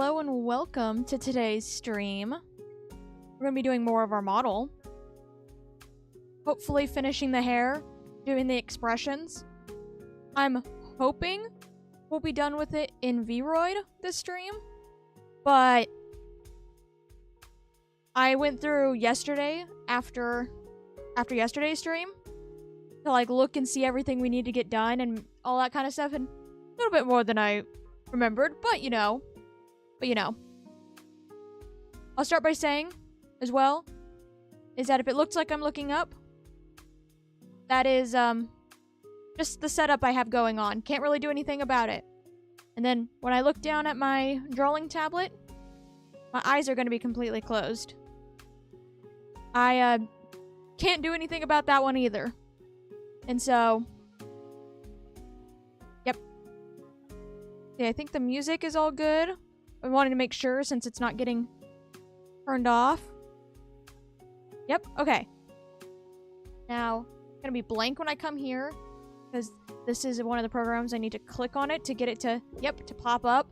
Hello and welcome to today's stream. We're going to be doing more of our model. Hopefully finishing the hair, doing the expressions. I'm hoping we'll be done with it in Vroid this stream. But I went through yesterday after yesterday's stream to like look and see everything we need to get done and all that kind of stuff, and a little bit more than I remembered, but you know. I'll start by saying, as well, is that if it looks like I'm looking up, that is, just the setup I have going on. Can't really do anything about it. And then, when I look down at my drawing tablet, my eyes are going to be completely closed. I, can't do anything about that one either. And so, yep. Yeah, I think the music is all good. I wanted to make sure since it's not getting turned off. Yep, okay. Now, it's gonna be blank when I come here, because this is one of the programs I need to click on it to get it to, yep, to pop up.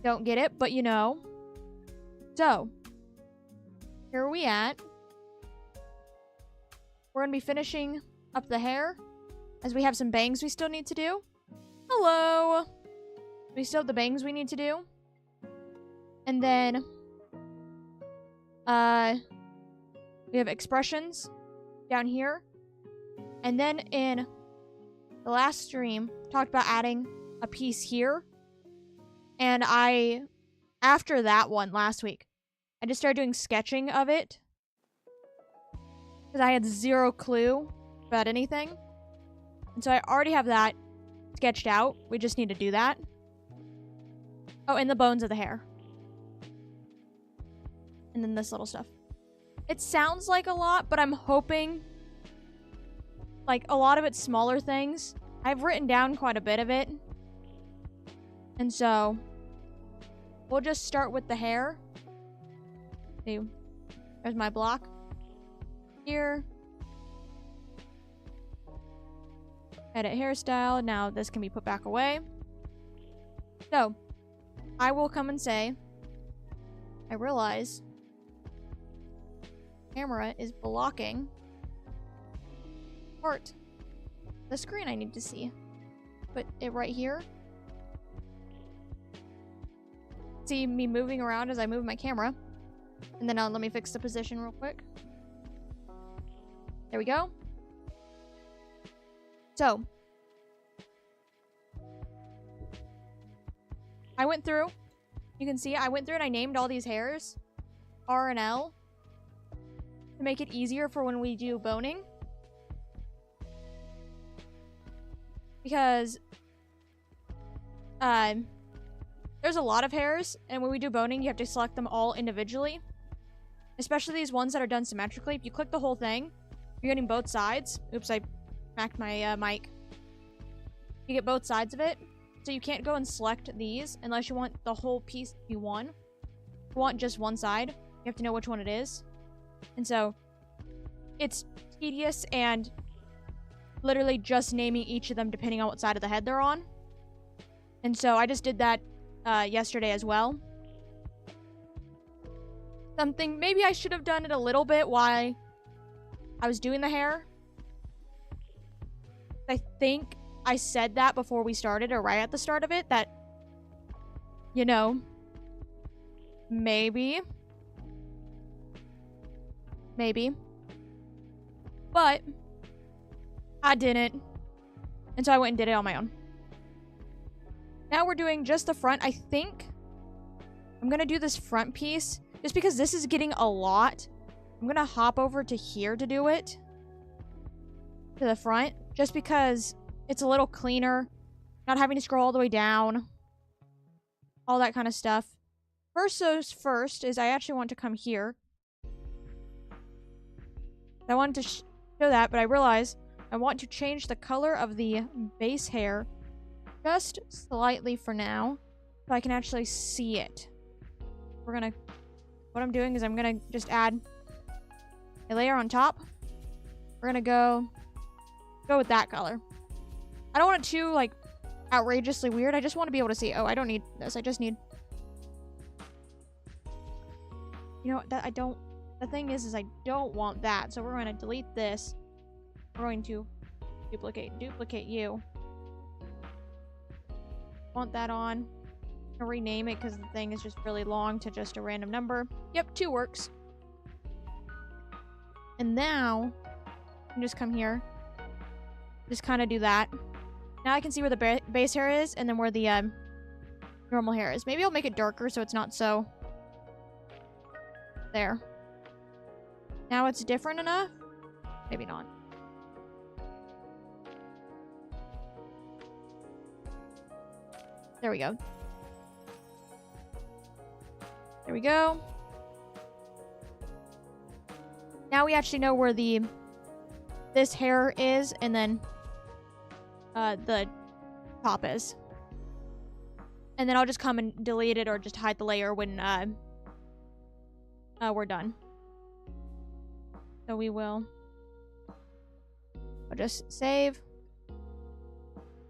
Don't get it, but you know. So, here are we at. We're gonna be finishing up the hair, as we have some bangs we still need to do. Hello! We still have the bangs we need to do. And then, we have expressions down here. And then in the last stream, talked about adding a piece here. And after that one last week, I just started doing sketching of it. Because I had zero clue about anything. And so I already have that sketched out. We just need to do that. Oh, and the bones of the hair. And then this little stuff. It sounds like a lot, but I'm hoping like a lot of it's smaller things. I've written down quite a bit of it. And so we'll just start with the hair. See, there's my block. Here. Edit hairstyle. Now this can be put back away. So, I will come and say, I realize camera is blocking part the screen I need to see. Put it right here. See me moving around as I move my camera. And then let me fix the position real quick. There we go. So, I went through. You can see I went through and I named all these hairs R and L to make it easier for when we do boning. Because there's a lot of hairs, and when we do boning, you have to select them all individually. Especially these ones that are done symmetrically. If you click the whole thing, you're getting both sides. Oops, I smacked my mic. You get both sides of it. So you can't go and select these unless you want the whole piece to be one. If you want just one side, you have to know which one it is. And so it's tedious and literally just naming each of them depending on what side of the head they're on. And so I just did that yesterday as well. Something, maybe I should have done it a little bit while I was doing the hair. I think I said that before we started, or right at the start of it, that, you know, maybe. But I didn't. And so I went and did it on my own. Now we're doing just the front. I think I'm going to do this front piece just because this is getting a lot. I'm going to hop over to here to do it. To the front. Just because it's a little cleaner. Not having to scroll all the way down. All that kind of stuff. First is I actually want to come here. I wanted to show that, but I realize I want to change the color of the base hair just slightly for now, so I can actually see it. What I'm doing is I'm gonna just add a layer on top. We're gonna go with that color. I don't want it too, like, outrageously weird. I just want to be able to see. Oh, I don't need this. I just need... You know what? That I don't... The thing is I don't want that. So we're going to delete this. We're going to duplicate you. Want that on. I'll rename it because the thing is just really long to just a random number. Yep, 2 works. And now, I can just come here. Just kind of do that. Now I can see where the base hair is and then where the normal hair is. Maybe I'll make it darker so it's not so... There. Now it's different enough? Maybe not. There we go. There we go. Now we actually know where this hair is and then the top is. And then I'll just come and delete it or just hide the layer when we're done. So we will... I'll just save.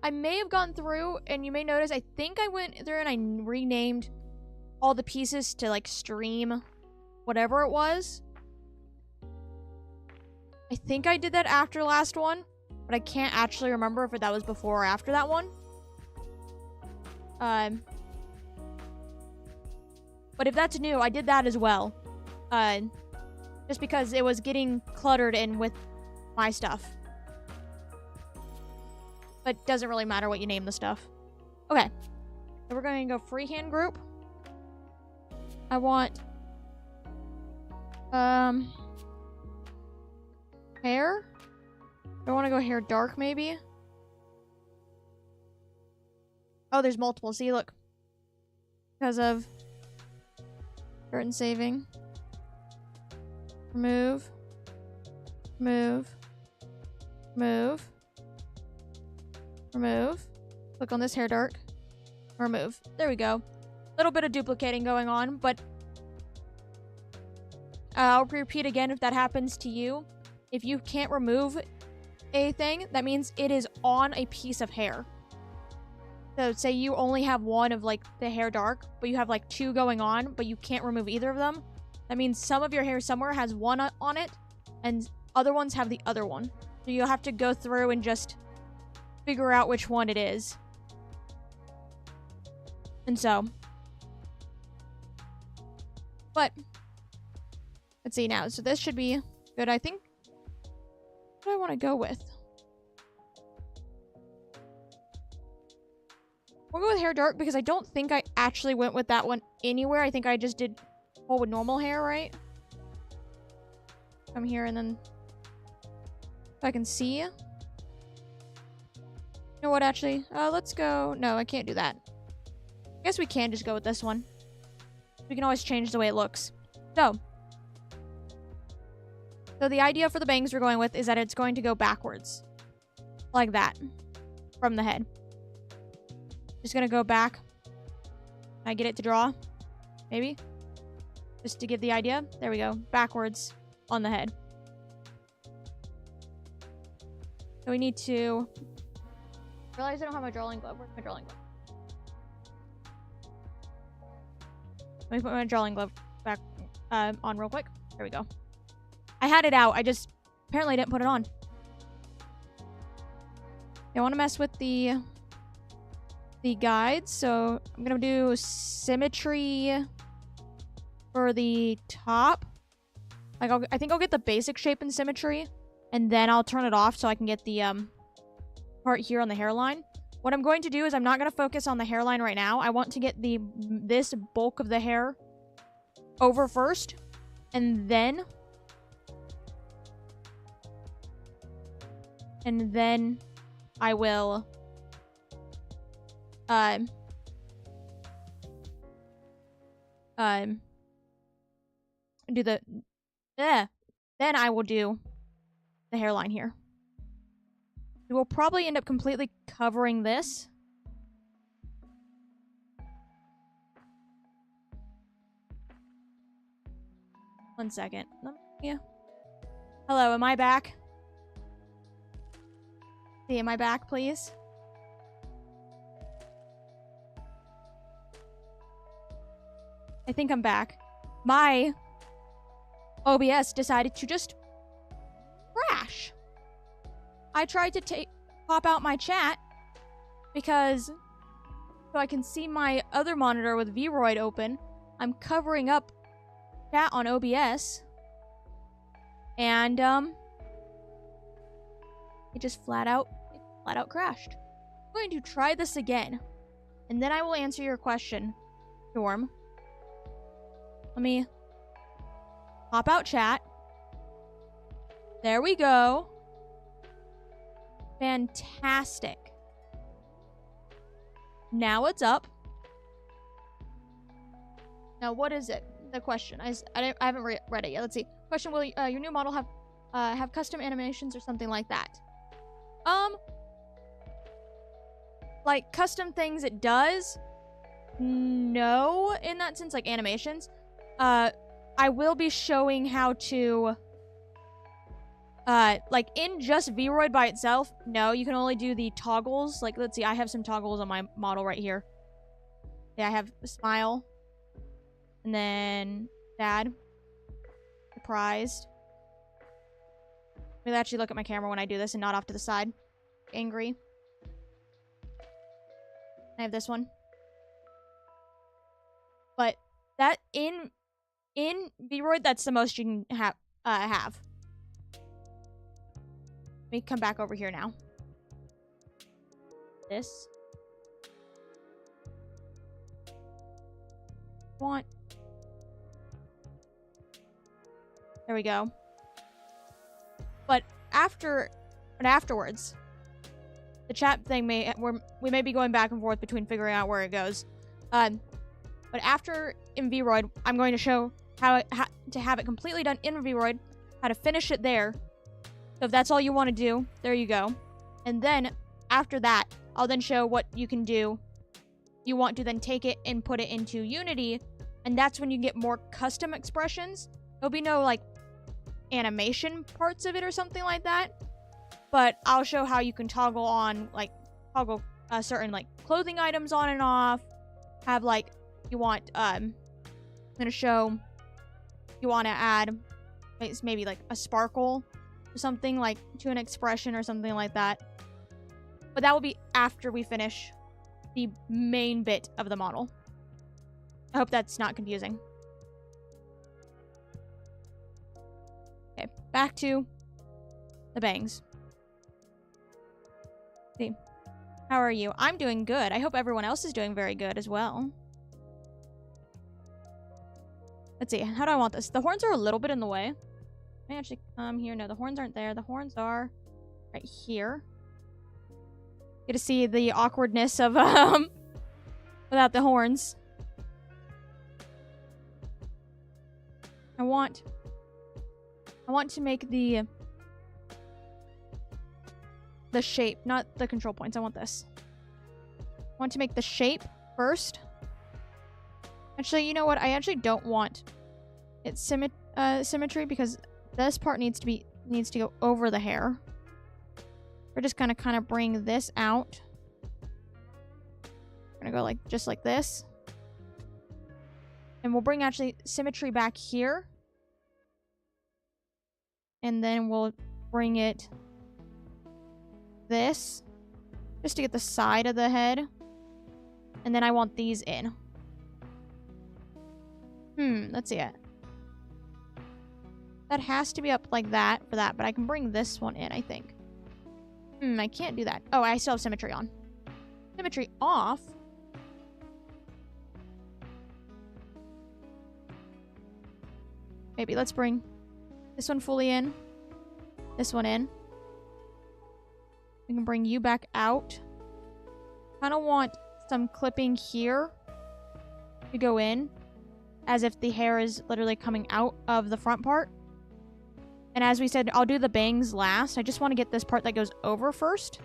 I may have gone through, and you may notice, I think I went through and I renamed all the pieces to, like, stream whatever it was. I think I did that after last one, but I can't actually remember if that was before or after that one. But if that's new, I did that as well. Just because it was getting cluttered in with my stuff. But it doesn't really matter what you name the stuff. Okay. So we're going to go freehand group. I want... hair? I want to go hair dark, maybe? Oh, there's multiple. See, look. Because of... Certain saving. Remove. Remove. Remove. Remove. Click on this hair dark. Remove. There we go. Little bit of duplicating going on, but I'll repeat again if that happens to you. If you can't remove a thing, that means it is on a piece of hair. So say you only have one of like the hair dark, but you have like 2 going on, but you can't remove either of them. That means some of your hair somewhere has one on it, and other ones have the other one. So you'll have to go through and just figure out which one it is. And so. But, let's see now. So this should be good, I think. What do I want to go with? We'll go with hair dark because I don't think I actually went with that one anywhere. I think I just did whole with normal hair, right? Come here and then if I can see. You know what, actually? Let's go. No, I can't do that. I guess we can just go with this one. We can always change the way it looks. So the idea for the bangs we're going with is that it's going to go backwards. Like that. From the head. Just gonna go back. Can I get it to draw? Maybe? Just to give the idea. There we go. Backwards on the head. So we need to... realize I don't have my drawing glove. Where's my drawing glove? Let me put my drawing glove back on real quick. There we go. I had it out. I just apparently didn't put it on. I want to mess with the guides, so I'm gonna do symmetry for the top. Like I think I'll get the basic shape and symmetry, and then I'll turn it off so I can get the part here on the hairline. What I'm going to do is I'm not going to focus on the hairline right now. I want to get this bulk of the hair over first, and then I will do the then I will do the hairline here. We will probably end up completely covering this. One second. Yeah. Hello, am I back? See, am I back, please? I think I'm back. My OBS decided to just crash. I tried to pop out my chat because so I can see my other monitor with Vroid open. I'm covering up chat on OBS. And it just flat out crashed. I'm going to try this again. And then I will answer your question, Storm. Let me pop out chat. There we go. Fantastic. Now it's up. Now what is it? The question. I haven't read it yet. Let's see. Question: will your new model have custom animations or something like that? Like custom things it does? No, in that sense, like animations. I will be showing how to like in just Vroid by itself, no, you can only do the toggles. Like, let's see, I have some toggles on my model right here. Yeah, I have a smile. And then sad. Surprised. Maybe actually look at my camera when I do this and not off to the side. Angry. I have this one. But that in Vroid, that's the most you can have. Let me come back over here now. This. There we go. But afterwards, the chat thing we may be going back and forth between figuring out where it goes. But after in Vroid, I'm going to show how to have it completely done in Vroid, how to finish it there. So if that's all you want to do, there you go. And then after that, I'll then show what you can do. You want to then take it and put it into Unity, and that's when you get more custom expressions. There'll be no like animation parts of it or something like that, but I'll show how you can toggle certain like clothing items on and off. Have like you want I'm gonna show you want to add maybe like a sparkle or something like to an expression or something like that. But that will be after we finish the main bit of the model. I hope that's not confusing. Okay, back to the bangs. See, how are you? I'm doing good. I hope everyone else is doing very good as well. Let's see, how do I want this? The horns are a little bit in the way. Let me actually come here. No, the horns aren't there. The horns are right here. Get to see the awkwardness of without the horns. I want to make the shape, not the control points. I want this. I want to make the shape first. Actually, you know what? I actually don't want its symmetry because this part needs to go over the hair. We're just gonna kind of bring this out. We're gonna go like just like this. And we'll bring actually symmetry back here. And then we'll bring it this. Just to get the side of the head. And then I want these in. Let's see it. That has to be up like that for that, but I can bring this one in, I think. I can't do that. Oh, I still have symmetry on. Symmetry off. Maybe let's bring this one fully in. This one in. We can bring you back out. Kind of want some clipping here to go in, as if the hair is literally coming out of the front part. And as we said, I'll do the bangs last. I just want to get this part that goes over first.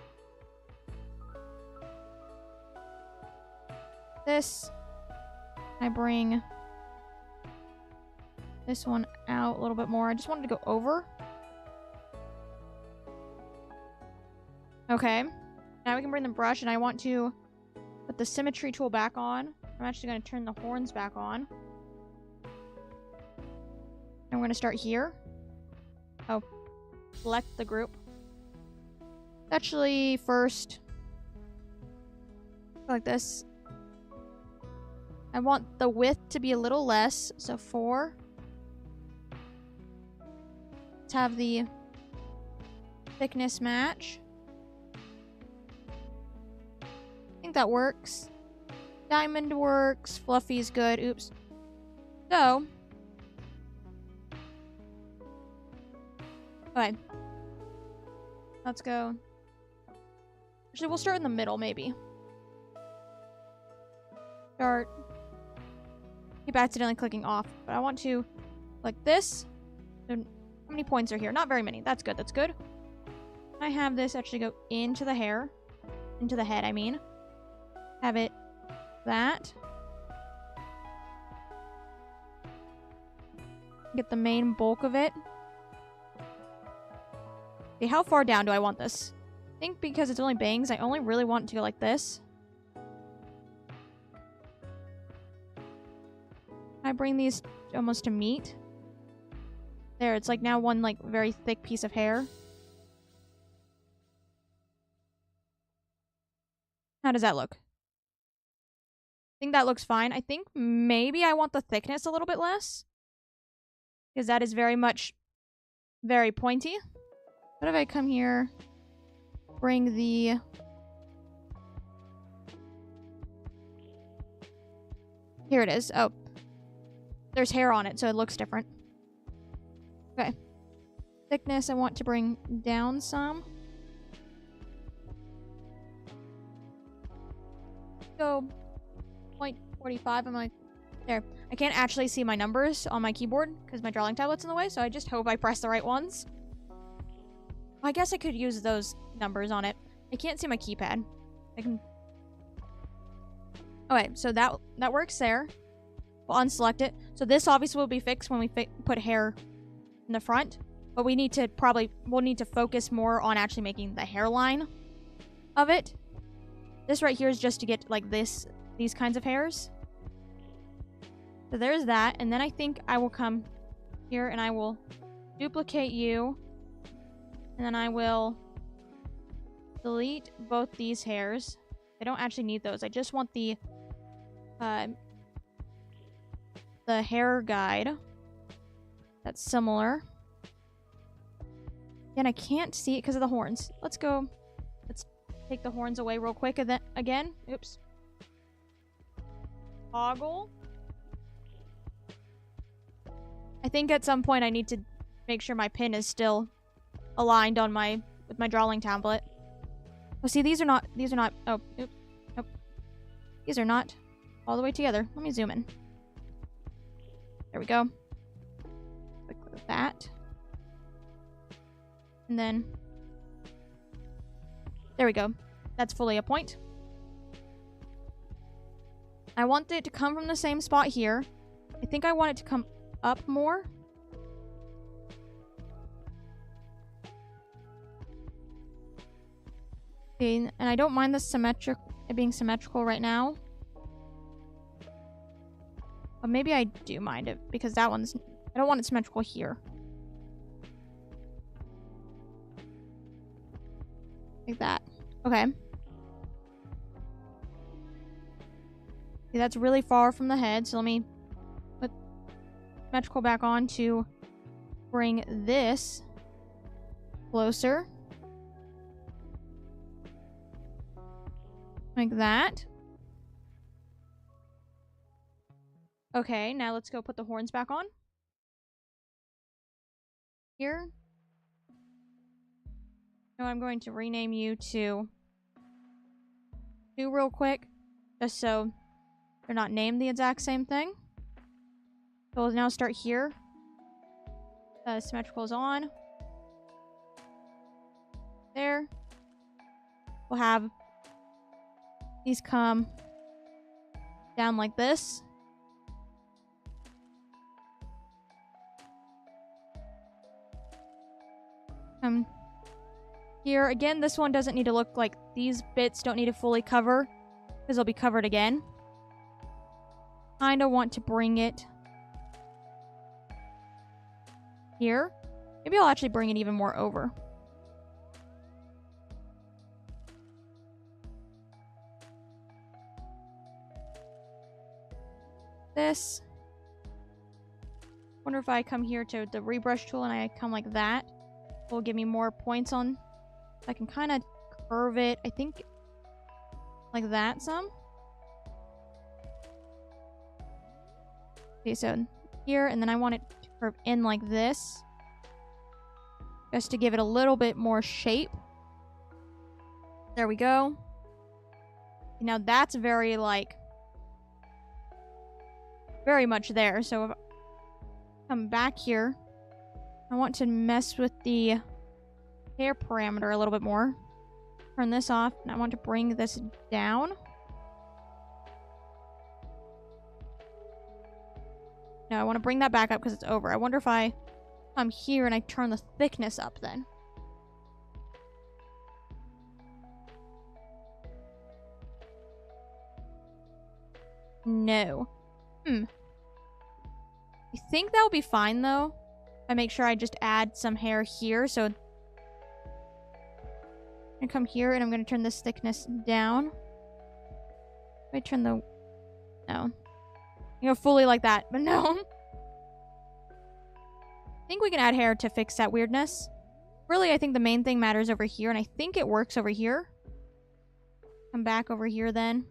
This. I bring this one out a little bit more. I just wanted to go over. Okay. Now we can bring the brush, and I want to put the symmetry tool back on. I'm actually going to turn the horns back on. I'm going to start here. Oh, select the group. Actually, first, like this. I want the width to be a little less, so 4. Let's have the thickness match. I think that works. Diamond works. Fluffy's good. Oops. So, okay. Let's go. Actually, we'll start in the middle, maybe. Start. Keep accidentally clicking off, but I want to like this. So, how many points are here? Not very many. That's good. That's good. I have this actually go into the hair. Into the head, I mean. Have it that. Get the main bulk of it. Okay, how far down do I want this? I think because it's only bangs, I only really want it to go like this. I bring these almost to meet. There, it's like now one like very thick piece of hair. How does that look? I think that looks fine. I think maybe I want the thickness a little bit less. Because that is very much very pointy. What if I come here, bring the... Here it is. Oh. There's hair on it, so it looks different. Okay. Thickness I want to bring down some. Go 0.45. I'm like, there. I can't actually see my numbers on my keyboard because my drawing tablet's in the way, so I just hope I press the right ones. I guess I could use those numbers on it. I can't see my keypad. I can... Okay, so that works there. We'll unselect it. So this obviously will be fixed when we put hair in the front. But we need to we'll need to focus more on actually making the hairline of it. This right here is just to get like these kinds of hairs. So there's that. And then I think I will come here and I will duplicate you. And then I will delete both these hairs. I don't actually need those. I just want the hair guide. That's similar. And I can't see it because of the horns. Let's go. Let's take the horns away real quick. And then again. Oops. Toggle. I think at some point I need to make sure my pin is still aligned on with my drawing tablet. Oh, see, these are not, oh, oops, nope. These are not all the way together. Let me zoom in. There we go. Click that. And then, there we go. That's fully a point. I want it to come from the same spot here. I think I want it to come up more. Okay, and I don't mind it being symmetrical right now. But maybe I do mind it because that one's... I don't want it symmetrical here. Like that. Okay. Okay, that's really far from the head, so let me put symmetrical back on to bring this closer. Like that. Okay, now let's go put the horns back on. Here. Now I'm going to rename you to 2 real quick, just so they're not named the exact same thing. So we'll now start here. Symmetrical is on. There. We'll have these come down like this. Here, again, this one doesn't need to look like these bits don't need to fully cover because they'll be covered again. Kinda want to bring it here. Maybe I'll actually bring it even more over. This. Wonder if I come here to the rebrush tool and I come like that. It will give me more points on. I can kind of curve it, I think, like that some. Okay, so here, and then I want it to curve in like this. Just to give it a little bit more shape. There we go. Now that's very, like, very much there. So if I come back here, I want to mess with the hair parameter a little bit more. Turn this off, and I want to bring this down. No, I want to bring that back up because it's over. I wonder if I come here and I turn the thickness up then. No. I think that will be fine, though. I make sure I just add some hair here, so... I come here, and I'm going to turn this thickness down. I turn the... No. You know, fully like that, but no. I think we can add hair to fix that weirdness. Really, I think the main thing matters over here, and I think it works over here. Come back over here, then.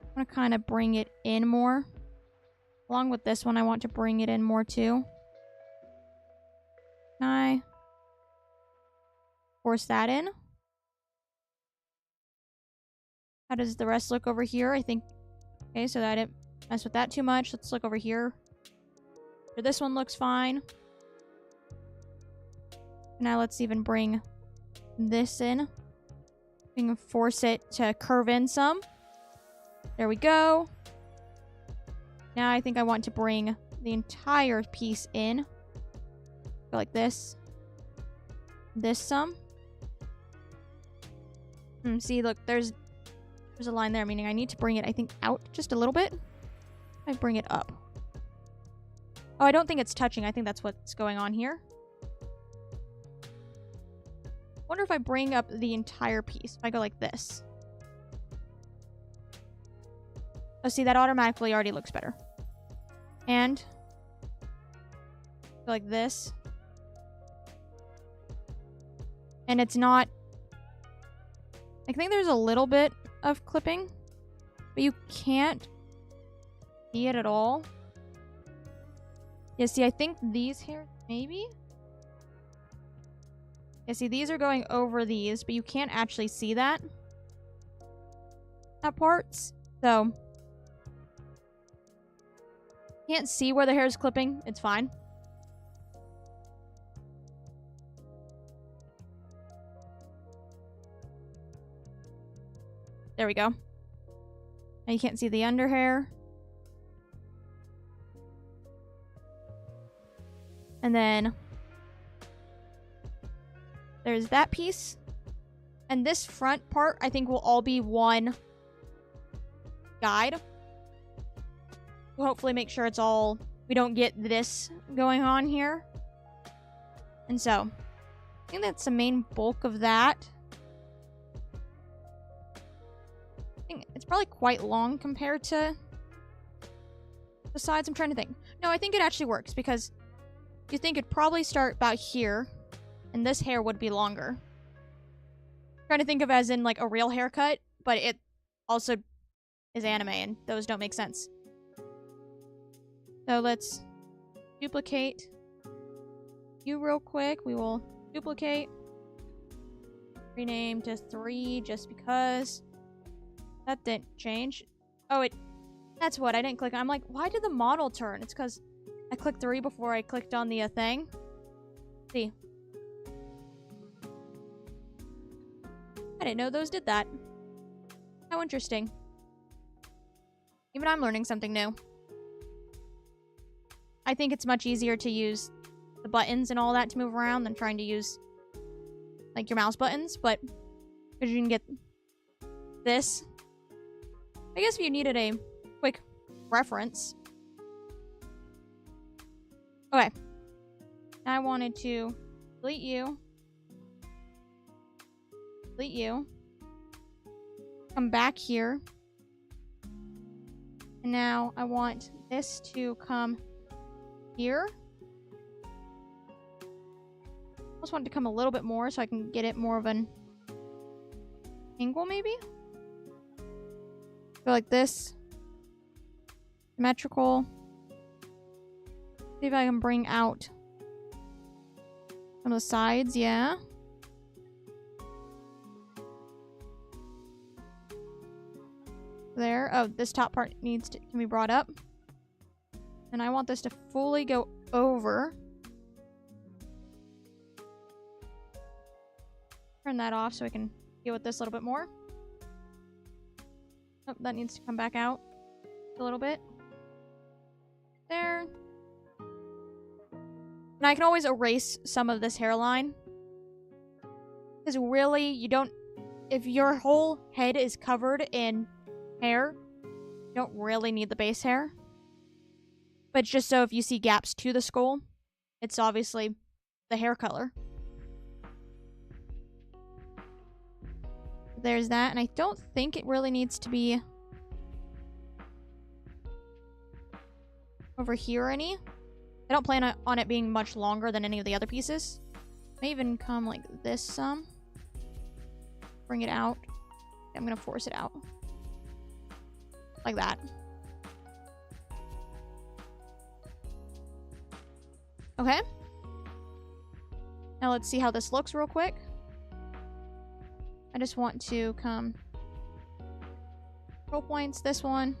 I want to kind of bring it in more. Along with this one, I want to bring it in more, too. Can I force that in? How does the rest look over here? I think... Okay, so that I didn't mess with that too much. Let's look over here. This one looks fine. Now let's even bring this in. We can force it to curve in some. There we go. Now I think I want to bring the entire piece in. Go like this. This some. See, look, there's a line there, meaning I need to bring it, I think, out just a little bit. I bring it up. Oh, I don't think it's touching. I think that's what's going on here. Wonder if I bring up the entire piece. If I go like this. Oh, see, that automatically already looks better. And go like this. And it's not... I think there's a little bit of clipping, but you can't see it at all. Yeah, see, I think these here, maybe? Yeah, see, these are going over these, but you can't actually see that. That parts. So, can't see where the hair is clipping. It's fine. There we go. Now you can't see the under hair. And then there's that piece. And this front part, I think, will all be one guide. We'll hopefully make sure it's all... We don't get this going on here. And so, I think that's the main bulk of that. It's probably quite long compared to the sides. I'm trying to think. No, I think it actually works because you think it'd probably start about here and this hair would be longer. I'm trying to think of as in like a real haircut, but it also is anime and those don't make sense. So let's duplicate you real quick. We will duplicate. Rename to 3 just because. That didn't change. Oh, that's what I didn't click. I'm like, why did the model turn? It's because I clicked 3 before I clicked on the thing. See. I didn't know those did that. How interesting. Even I'm learning something new. I think it's much easier to use the buttons and all that to move around than trying to use like your mouse buttons, but because you can get this. I guess if you needed a quick reference. Okay. Now I wanted to delete you. Delete you. Come back here. And now I want this to come here. I just want it to come a little bit more so I can get it more of an angle, maybe? Go like this. Symmetrical. See if I can bring out some of the sides, yeah. There. Oh, this top part can be brought up. And I want this to fully go over. Turn that off so I can deal with this a little bit more. Oh, that needs to come back out a little bit. There. And I can always erase some of this hairline. Because really, you don't... If your whole head is covered in hair, you don't really need the base hair. But just so if you see gaps to the skull, it's obviously the hair color. There's that, and I don't think it really needs to be over here any. I don't plan on it being much longer than any of the other pieces. May even come like this some. Bring it out. I'm gonna force it out. Like that. Okay. Now let's see how this looks real quick. I just want to come control points, this one.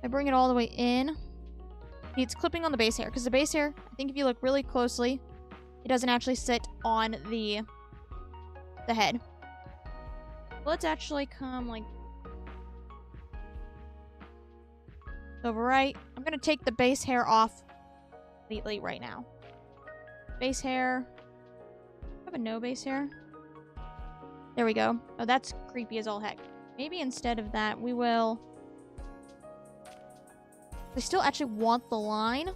I bring it all the way in. It's clipping on the base hair, because the base hair, I think if you look really closely, it doesn't actually sit on the head. Let's actually come like over right. I'm gonna take the base hair off completely right now. Base hair. I have a no base hair. There we go. Oh, that's creepy as all heck. Maybe instead of that, we will... I still actually want the line. You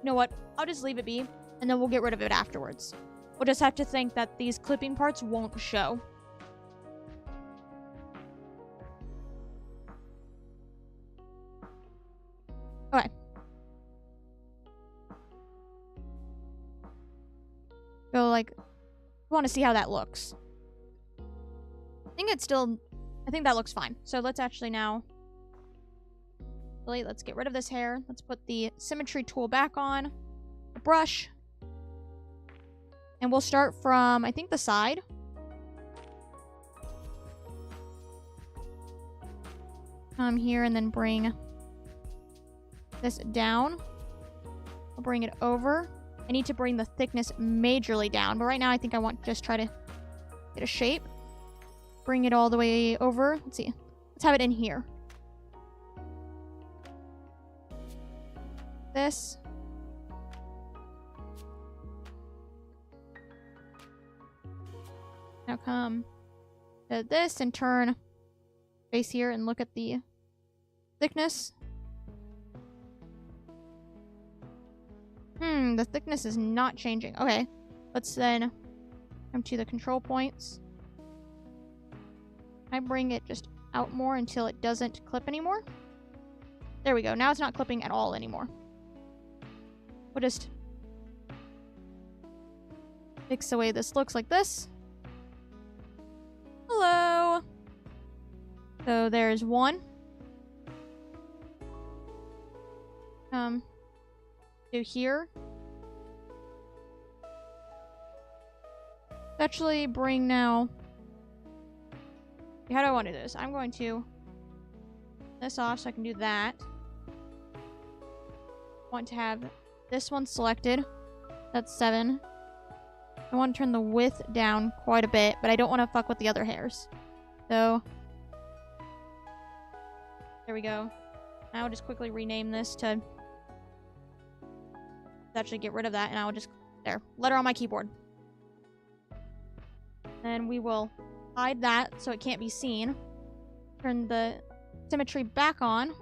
know what? I'll just leave it be, and then we'll get rid of it afterwards. We'll just have to think that these clipping parts won't show. Okay. So, like... I want to see how that looks. I think that looks fine. So let's actually now... Let's get rid of this hair. Let's put the symmetry tool back on. The brush. And we'll start from, I think, the side. Come here and then bring this down. I'll bring it over. I need to bring the thickness majorly down, but right now I think I want to just try to get a shape. Bring it all the way over. Let's see. Let's have it in here. This. Now come to this and turn face here and look at the thickness. The thickness is not changing. Okay. Let's then come to the control points. I bring it just out more until it doesn't clip anymore. There we go. Now it's not clipping at all anymore. We'll just fix the way this looks like this. Hello. So there's one. To here. Actually bring now... How do I want to do this? I'm going to this off so I can do that. Want to have this one selected. That's 7. I want to turn the width down quite a bit, but I don't want to fuck with the other hairs. So there we go. Now I'll just quickly rename this to actually get rid of that, and I'll just there. Letter on my keyboard. And we will hide that so it can't be seen. Turn the symmetry back on.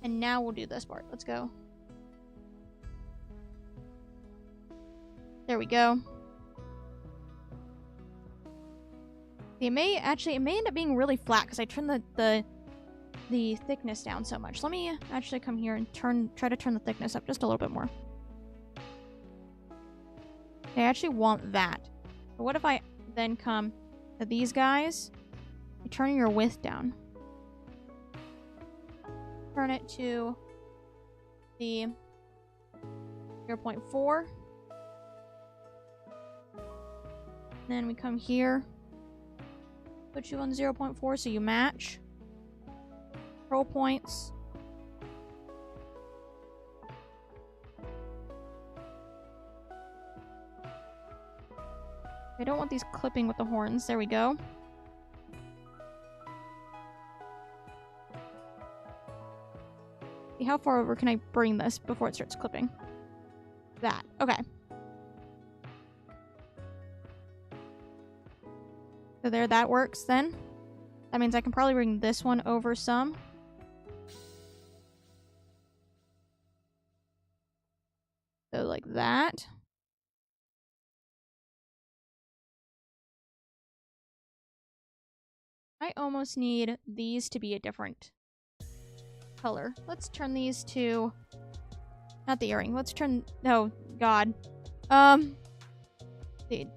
And now we'll do this part. Let's go. There we go. It may end up being really flat because I turned the thickness down so much. Let me actually come here and try to turn the thickness up just a little bit more. I actually want that. But what if I then come to these guys? You turn your width down. Turn it to the 0.4. Then we come here. Put you on 0.4 so you match. Control points. I don't want these clipping with the horns. There we go. See, how far over can I bring this before it starts clipping? That. Okay. So there, that works then. That means I can probably bring this one over some. So like that. I almost need these to be a different color. Let's turn these to... Not the earring. Let's turn... Oh, God. Dude.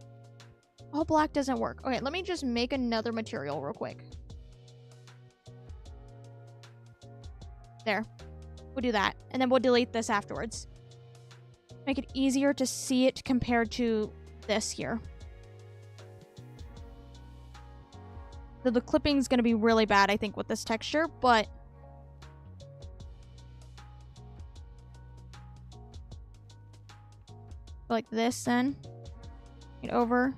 All black doesn't work. Okay, let me just make another material real quick. There. We'll do that. And then we'll delete this afterwards. Make it easier to see it compared to this here. So the clipping's going to be really bad, I think, with this texture, but... Like this, then. Get over.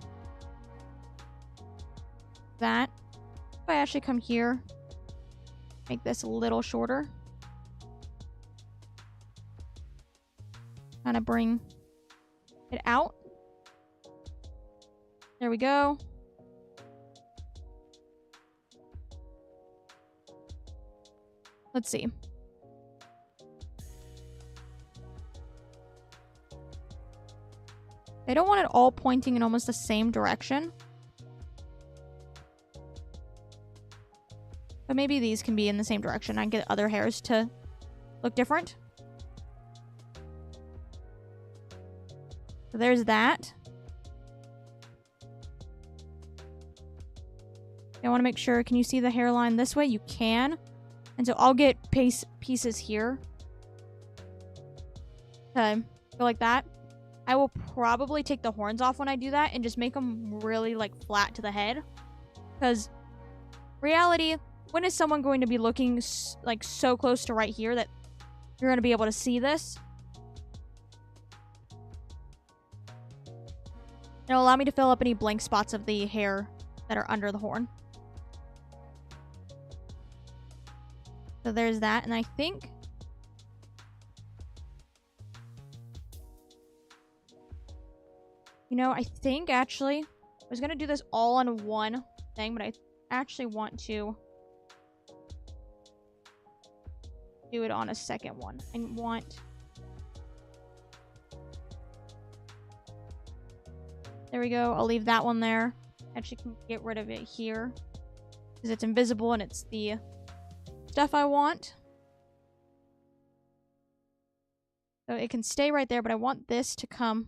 That. If I actually come here, make this a little shorter. Kind of bring it out. There we go. Let's see. I don't want it all pointing in almost the same direction. But maybe these can be in the same direction. I can get other hairs to look different. So there's that. I want to make sure, can you see the hairline this way? You can. And so I'll get pieces here. Okay, go like that. I will probably take the horns off when I do that and just make them really, like, flat to the head. Because, reality, when is someone going to be looking, like, so close to right here that you're going to be able to see this? It'll allow me to fill up any blank spots of the hair that are under the horn. So there's that, and I think... You know, I think, actually, I was going to do this all on one thing, but I actually want to do it on a second one. I want... There we go. I'll leave that one there. Actually, can get rid of it here. Because it's invisible and it's the stuff I want. So it can stay right there, but I want this to come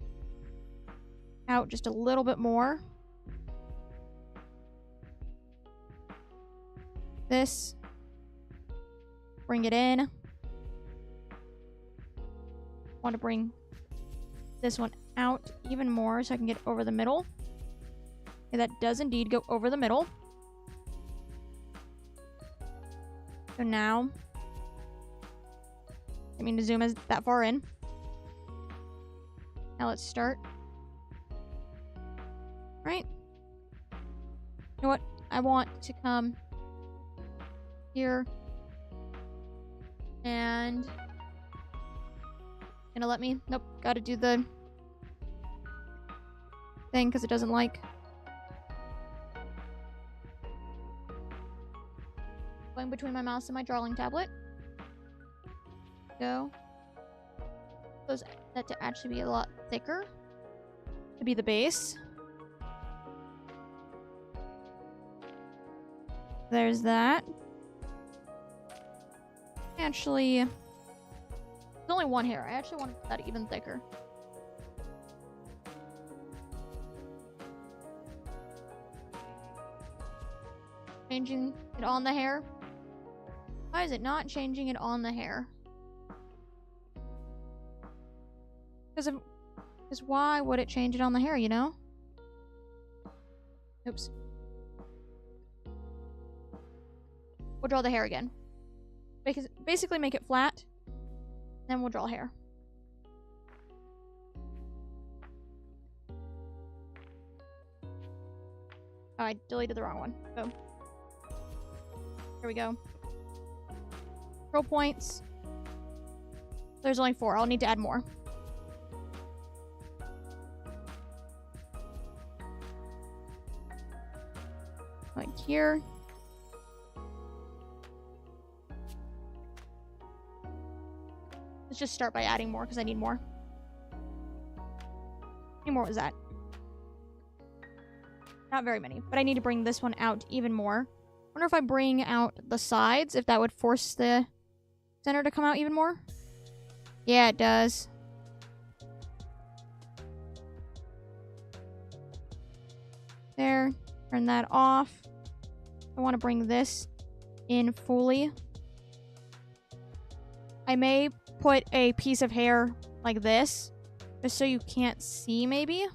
out just a little bit more. This. Bring it in. Want to bring this one out even more so I can get over the middle. Okay, that does indeed go over the middle. So now, I mean to zoom that far in. Now let's start. Right? You know what? I want to come here and gonna let me? Nope. Gotta do the thing because it doesn't like. Going between my mouse and my drawing tablet. Go. Those that to actually be a lot thicker. To be the base. There's that. Actually, there's only one hair. I actually want that even thicker. Changing it on the hair. Why is it not changing it on the hair? Because why would it change it on the hair, you know? Oops. We'll draw the hair again. Basically make it flat. Then we'll draw hair. Oh, I deleted the wrong one. Oh. Here we go. Control points. There's only 4. I'll need to add more. Like here. Let's just start by adding more because I need more. How many more was that? Not very many, but I need to bring this one out even more. I wonder if I bring out the sides, if that would force the center to come out even more. Yeah, it does. There. Turn that off. I want to bring this in fully. I may put a piece of hair like this, just so you can't see maybe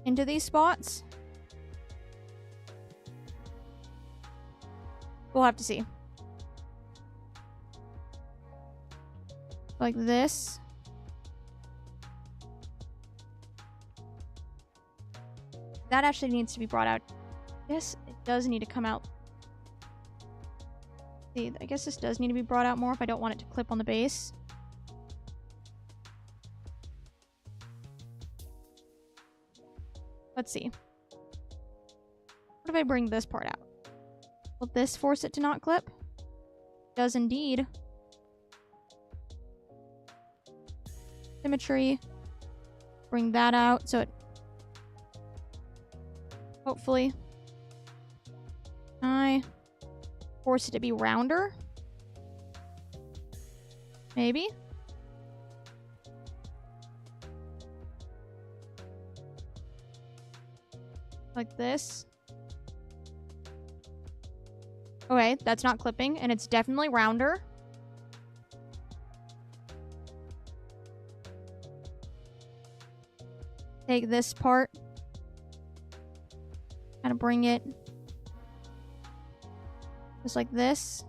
into these spots. We'll have to see. Like this. That actually needs to be brought out. Yes, it does need to come out. See, I guess this does need to be brought out more if I don't want it to clip on the base. Let's see. What if I bring this part out? Will this force it to not clip? It does indeed. Symmetry. Bring that out so it... Hopefully. I force it to be rounder. Maybe. Like this. Okay, that's not clipping, and it's definitely rounder. Take this part. Kind of bring it just like this.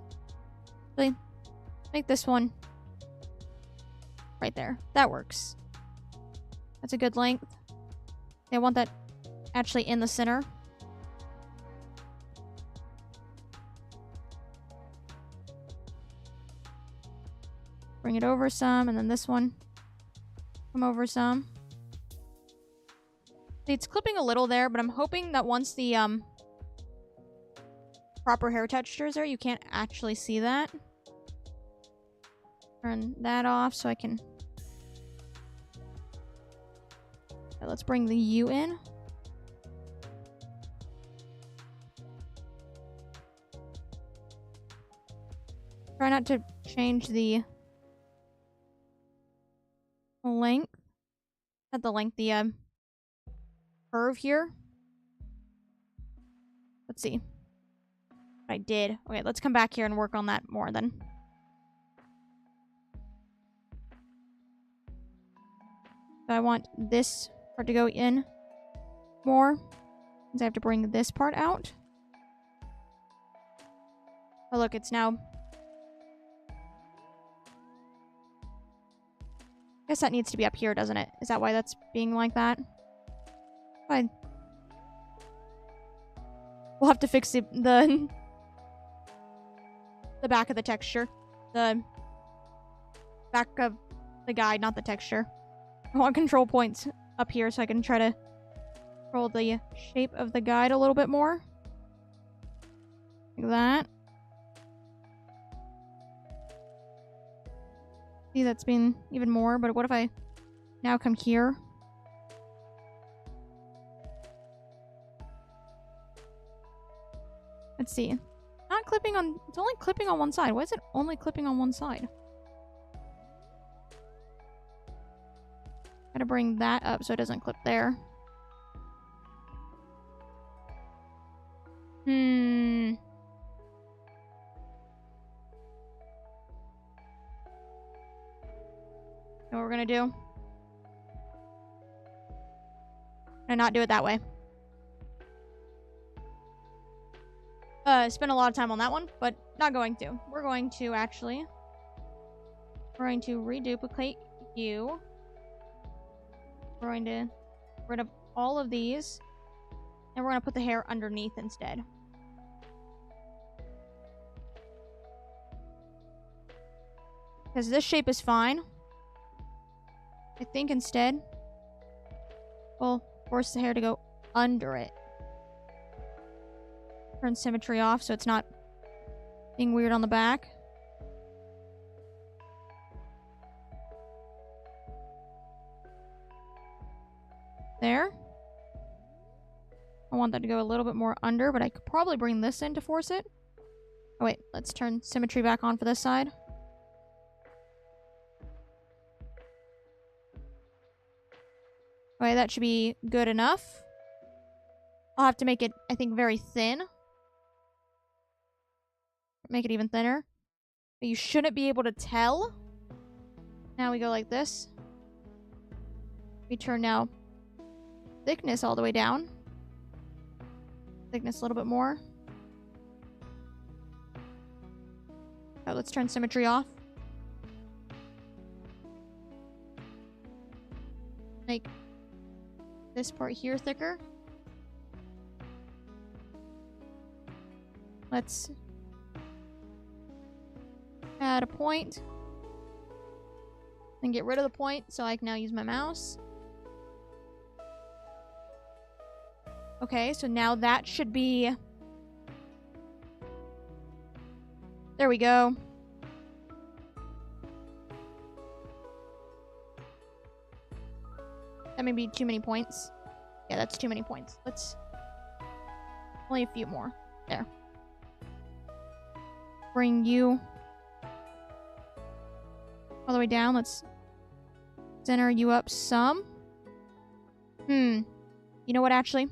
Really, make this one right there. That works. That's a good length. I want that actually in the center. Bring it over some, and then this one come over some. See, it's clipping a little there, but I'm hoping that once the proper hair texture is there, you can't actually see that. Turn that off so I can... Okay, let's bring the U in. Try not to change the length. Not the length, the curve here. Let's see. I did. Okay, let's come back here and work on that more then. So I want this part to go in more. Because I have to bring this part out. Oh, look, it's now... I guess that needs to be up here, doesn't it? Is that why that's being like that? Fine. We'll have to fix the back of the texture. The back of the guide, not the texture. I want control points up here so I can try to control the shape of the guide a little bit more. Like that. See, that's been even more, but what if I now come here? Let's see. Not clipping on... It's only clipping on one side. Why is it only clipping on one side? Gotta bring that up so it doesn't clip there. Know what we're gonna do? And not do it that way. Spent a lot of time on that one, but not going to. We're going to actually... We're going to reduplicate you. We're going to get rid of all of these. And we're going to put the hair underneath instead. Because this shape is fine. I think instead, we'll force the hair to go under it. Turn symmetry off so it's not being weird on the back. There. I want that to go a little bit more under, but I could probably bring this in to force it. Oh wait, let's turn symmetry back on for this side. Okay, that should be good enough. I'll have to make it, I think, very thin. Make it even thinner. But you shouldn't be able to tell. Now we go like this. We turn now thickness all the way down. Thickness a little bit more. Oh, let's turn symmetry off. Make this part here thicker. Let's add a point. And get rid of the point so I can now use my mouse. Okay, so now that should be... There we go. That may be too many points. Yeah, that's too many points. Let's... Only a few more. There. Bring you all the way down. Let's center you up some. You know what, actually?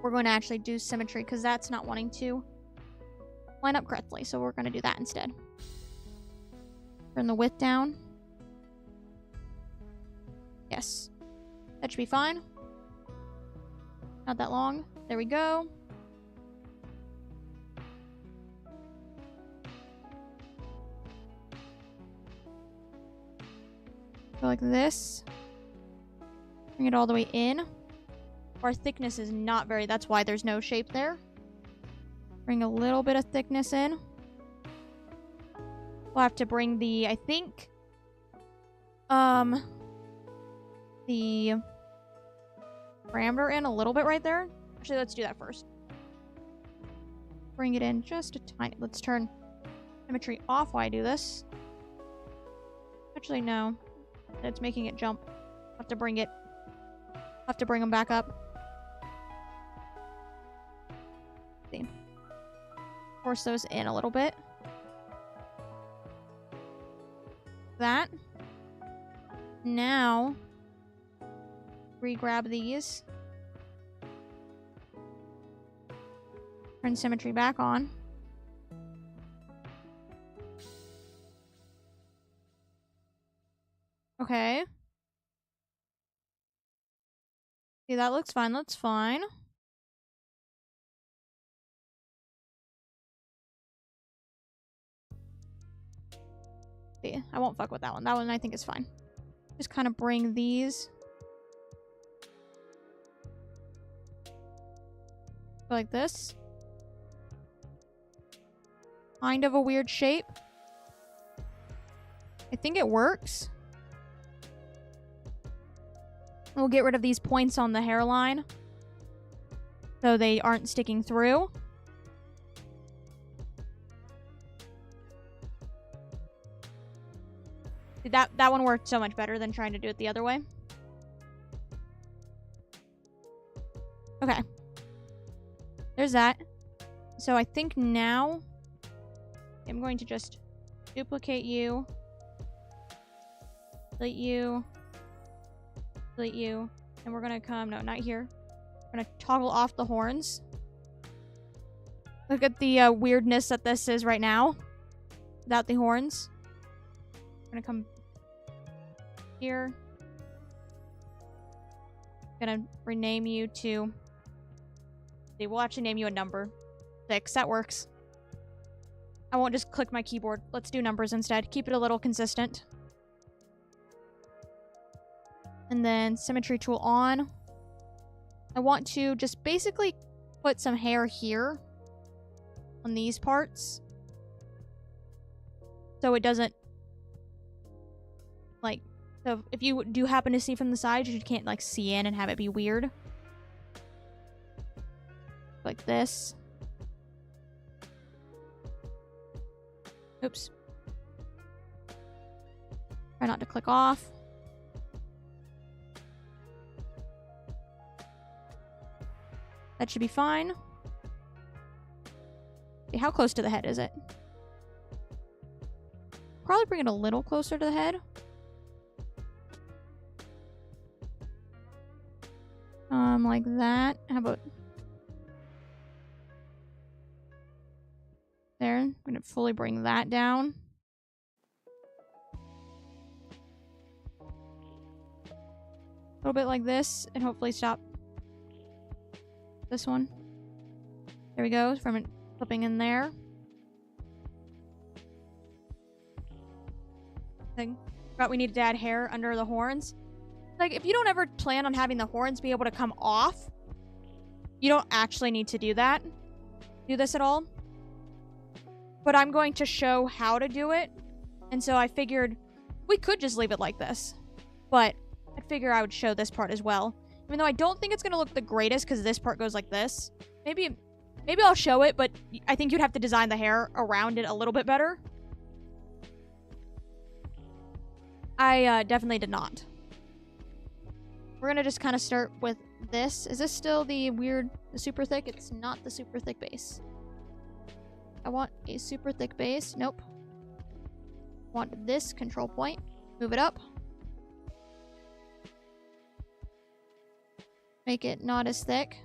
We're going to actually do symmetry because that's not wanting to line up correctly. So we're going to do that instead. Turn the width down. Yes. That should be fine. Not that long. There we go. Go like this. Bring it all the way in. Our thickness is not very... That's why there's no shape there. Bring a little bit of thickness in. We'll have to bring the... I think... the parameter in a little bit right there. Actually, let's do that first. Bring it in just a tiny... Let's turn symmetry off while I do this. Actually, no. It's making it jump. I'll have to bring it... I'll have to bring them back up. See. Force those in a little bit. That. Now... Re-grab these. Turn symmetry back on. Okay. See, that looks fine. That's fine. See, I won't fuck with that one. That one I think is fine. Just kind of bring these... like this. Kind of a weird shape. I think it works. We'll get rid of these points on the hairline so they aren't sticking through. That one worked so much better than trying to do it the other way. Okay. There's that. So I think now I'm going to just duplicate you. Delete you. Delete you. And we're going to come... No, not here. We're going to toggle off the horns. Look at the weirdness that this is right now. Without the horns. We're going to come here. Gonna rename you to... We'll actually name you a number. 6. That works. I won't just click my keyboard. Let's do numbers instead. Keep it a little consistent. And then symmetry tool on. I want to just basically put some hair here on these parts. So it doesn't like... So if you do happen to see from the side, you can't like see in and have it be weird. Like this. Oops. Try not to click off. That should be fine. Okay, how close to the head is it? Probably bring it a little closer to the head. Like that. How about... There. I'm going to fully bring that down. A little bit like this, and hopefully stop this one. There we go, from it clipping in there. Forgot we needed to add hair under the horns. Like, if you don't ever plan on having the horns be able to come off, you don't actually need to do that. Do this at all. But I'm going to show how to do it. And so I figured we could just leave it like this. But I figure I would show this part as well. Even though I don't think it's going to look the greatest because this part goes like this. Maybe I'll show it, but I think you'd have to design the hair around it a little bit better. I definitely did not. We're going to just kind of start with this. Is this still the super thick? It's not the super thick base. I want a super thick base. Nope. Want this control point. Move it up. Make it not as thick.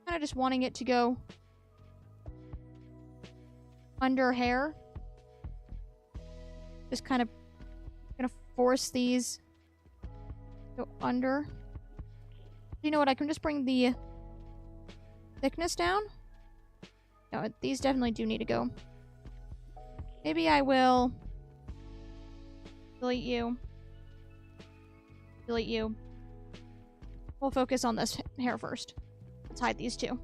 Kind of just wanting it to go under hair. Just kind of gonna force these to go under. You know what? I can just bring the thickness down. No, these definitely do need to go. Maybe I will delete you. Delete you. We'll focus on this hair first. Let's hide these two.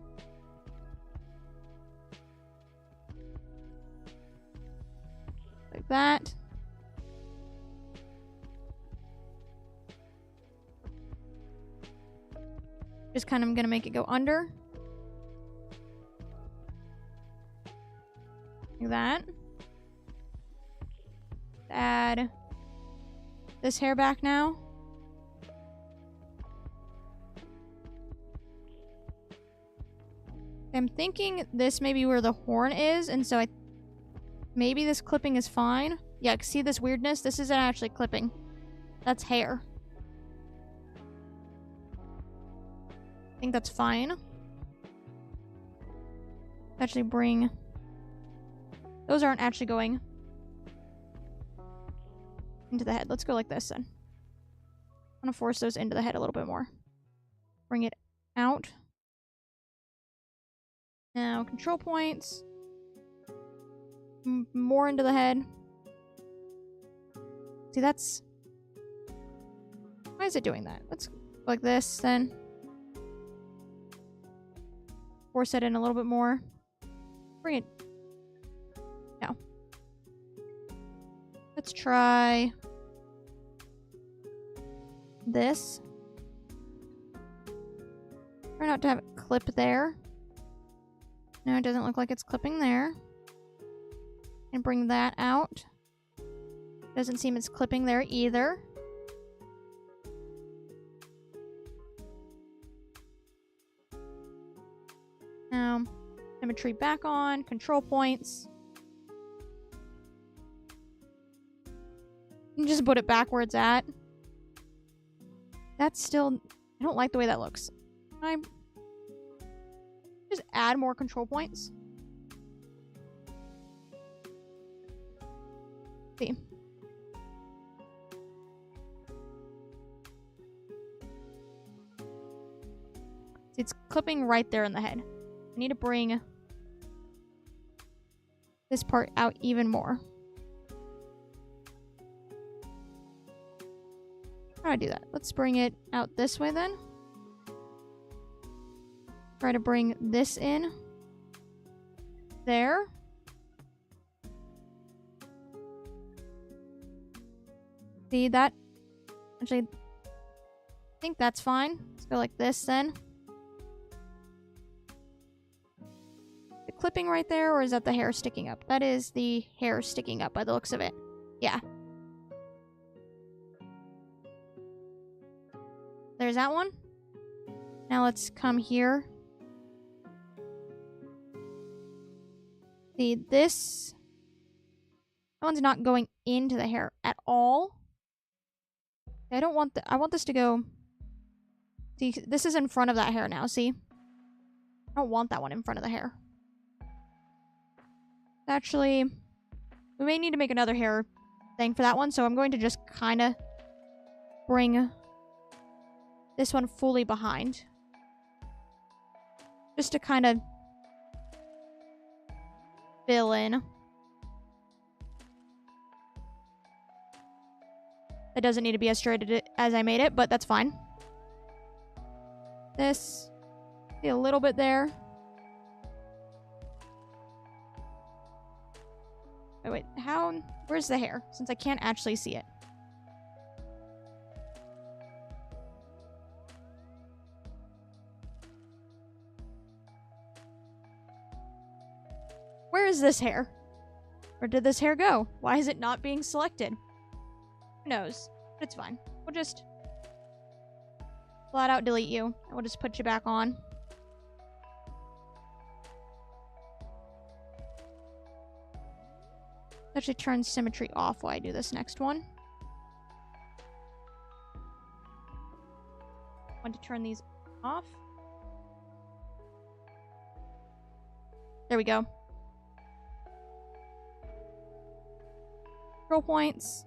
Like that. Just kind of gonna make it go under. Like that. Add this hair back now. I'm thinking this may be where the horn is, and so maybe this clipping is fine. Yeah, see this weirdness? This isn't actually clipping. That's hair. I think that's fine. Actually bring... Those aren't actually going into the head. Let's go like this then. I'm gonna force those into the head a little bit more. Bring it out. Now, control points. More into the head. See, that's... Why is it doing that? Let's go like this, then. Force it in a little bit more. Bring it... No. Let's try... this. Try not to have it clip there. No, it doesn't look like it's clipping there. And bring that out. Doesn't seem it's clipping there either. Now, symmetry back on, control points. And just put it back where it's at. That's still... I don't like the way that looks. I just add more control points. See. See, it's clipping right there in the head. I need to bring this part out even more. How do I do that? Let's bring it out this way then. Try to bring this in. There. See that? Actually, I think that's fine. Let's go like this then. The clipping right there, or is that the hair sticking up? That is the hair sticking up by the looks of it. Yeah. There's that one. Now let's come here. See, this... That one's not going into the hair at all. I don't want I want this to go... See, this is in front of that hair now, see? I don't want that one in front of the hair. Actually, we may need to make another hair thing for that one, so I'm going to just kind of bring this one fully behind. Just to kind of fill in. It doesn't need to be as straight as I made it, but that's fine. This, see a little bit there. Oh, wait, where's the hair? Since I can't actually see it. Where is this hair? Where did this hair go? Why is it not being selected? Who knows? But it's fine. We'll just flat out delete you. And we'll just put you back on. Actually turn symmetry off while I do this next one. I want to turn these off. There we go. Control points.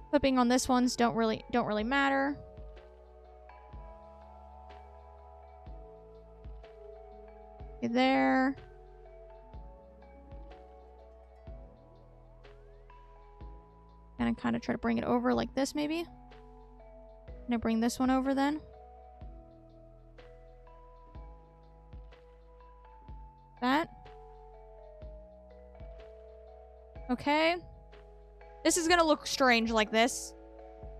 Clipping on this ones don't really matter. Okay, there. And I kind of try to bring it over like this, maybe. And I bring this one over then. That. Okay. This is gonna look strange like this.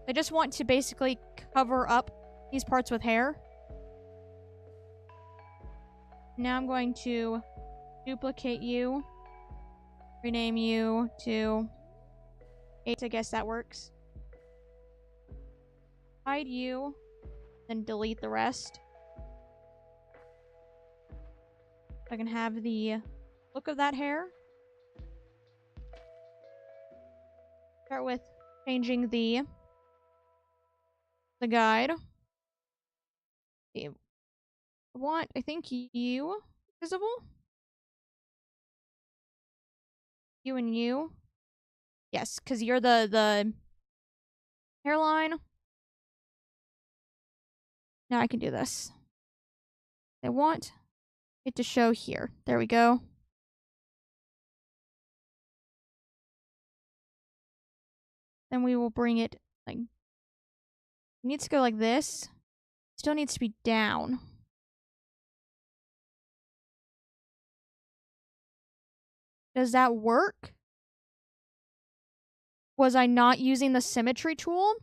I just want to basically cover up these parts with hair. Now I'm going to duplicate you. Rename you to 8. I guess that works. Hide you. Then delete the rest. I can have the look of that hair. Start with changing the guide. Okay. I think you visible? You and you. Yes, because you're the hairline. Now I can do this. I want it to show here. There we go. Then we will bring it like... It needs to go like this. Still needs to be down. Does that work? Was I not using the symmetry tool?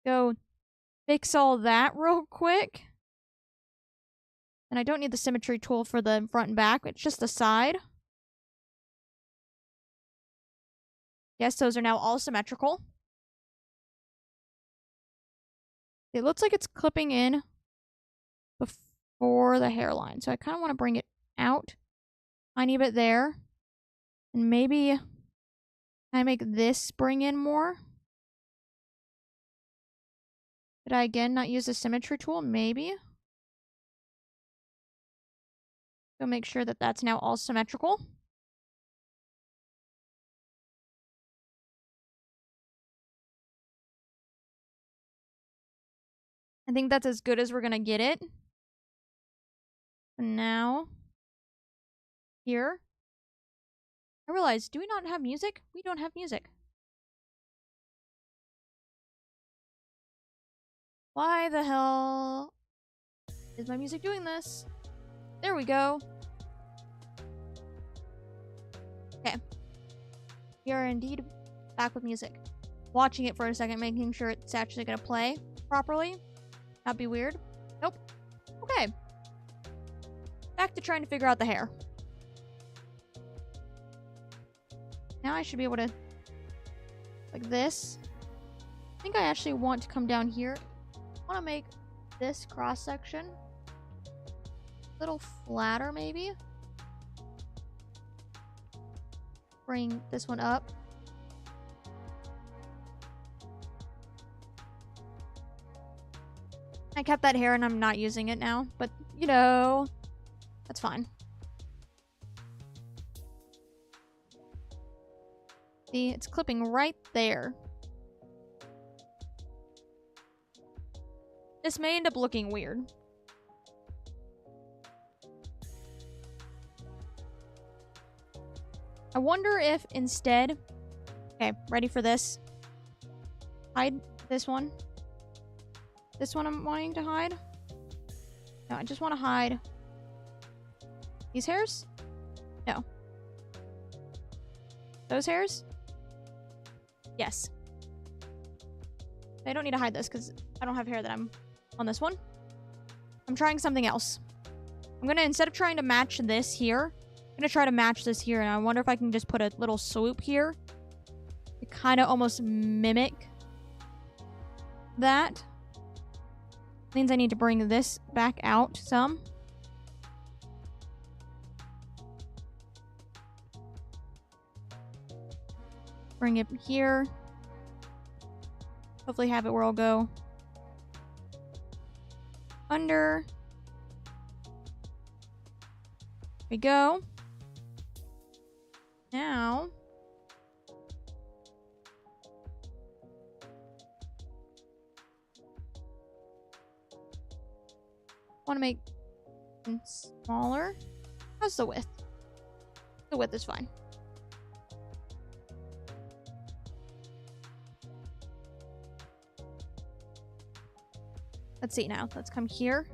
Go fix all that real quick. And I don't need the symmetry tool for the front and back. It's just the side. Yes, those are now all symmetrical. It looks like it's clipping in before the hairline. So I kind of want to bring it out a tiny bit there. And maybe I make this bring in more. Did I again not use the symmetry tool? Maybe. So make sure that that's now all symmetrical. I think that's as good as we're gonna get it. And now, here. I realized, do we not have music? We don't have music. Why the hell is my music doing this? There we go. Okay. We are indeed back with music. Watching it for a second, making sure it's actually gonna play properly. That'd be weird. Nope. Okay. Back to trying to figure out the hair. Now I should be able to, like this. I think I actually want to come down here. I want to make this cross section a little flatter, maybe. Bring this one up. I kept that hair and I'm not using it now, but you know, that's fine. See, it's clipping right there. This may end up looking weird. I wonder if instead... Okay, ready for this? Hide this one. This one I'm wanting to hide. No, I just want to hide these hairs? No. Those hairs? Yes. I don't need to hide this because I don't have hair that I'm on this one. I'm trying something else. I'm gonna, instead of trying to match this here, I'm gonna try to match this here, and I wonder if I can just put a little swoop here to kind of almost mimic that. Means I need to bring this back out some. Bring it here. Hopefully have it where I'll go under. There we go. Now want to make it smaller. How's the width? The width is fine. Let's see now. Let's come here.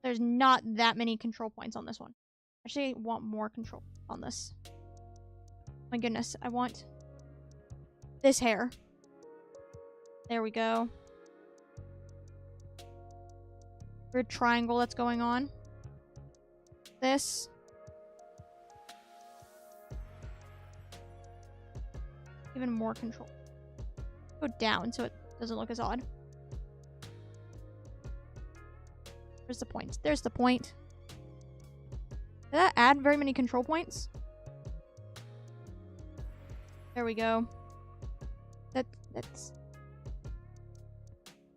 There's not that many control points on this one. Actually, I want more control on this. My goodness, I want this hair. There we go. Weird triangle that's going on. This. Even more control. Go down so it doesn't look as odd. There's the point. There's the point. Did that add very many control points? There we go. That's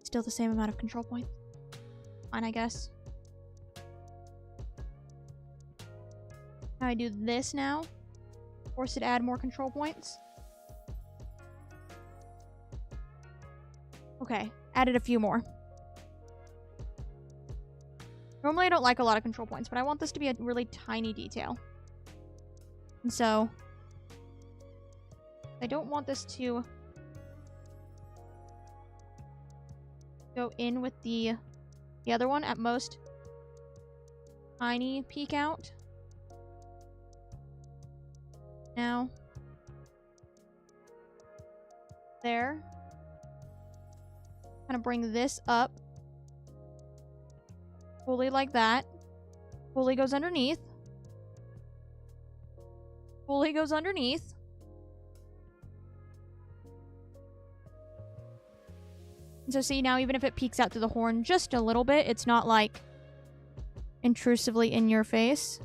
still the same amount of control points. Fine, I guess. How I do this now? Force it to add more control points. Okay, added a few more. Normally I don't like a lot of control points, but I want this to be a really tiny detail. And so, I don't want this to go in with the other one. At most, tiny peek out. Now, there. kind of bring this up. Fully like that. Fully goes underneath. Fully goes underneath. And so see, now even if it peeks out through the horn just a little bit, it's not like intrusively in your face.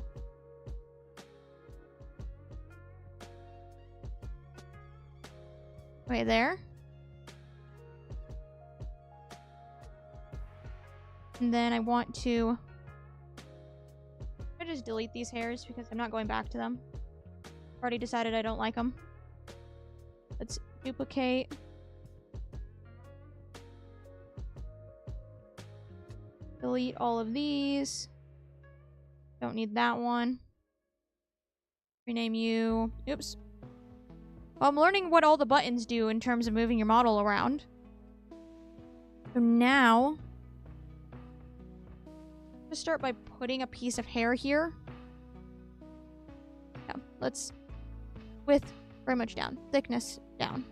Okay, there. And then I want to... I just delete these hairs because I'm not going back to them. I've already decided I don't like them. Let's duplicate. Delete all of these. Don't need that one. Rename you. Oops. Well, I'm learning what all the buttons do in terms of moving your model around. So now... let's start by putting a piece of hair here. Yeah, let's... width very much down. Thickness down.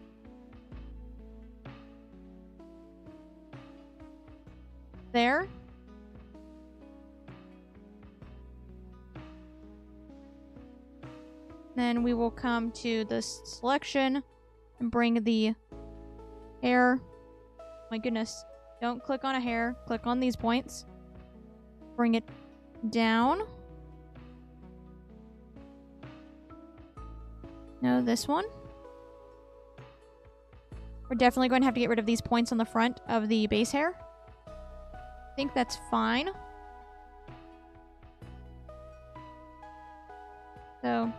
There. Then we will come to this selection and bring the hair. My goodness. Don't click on a hair. Click on these points. Bring it down. No, this one. We're definitely going to have to get rid of these points on the front of the base hair. I think that's fine. So...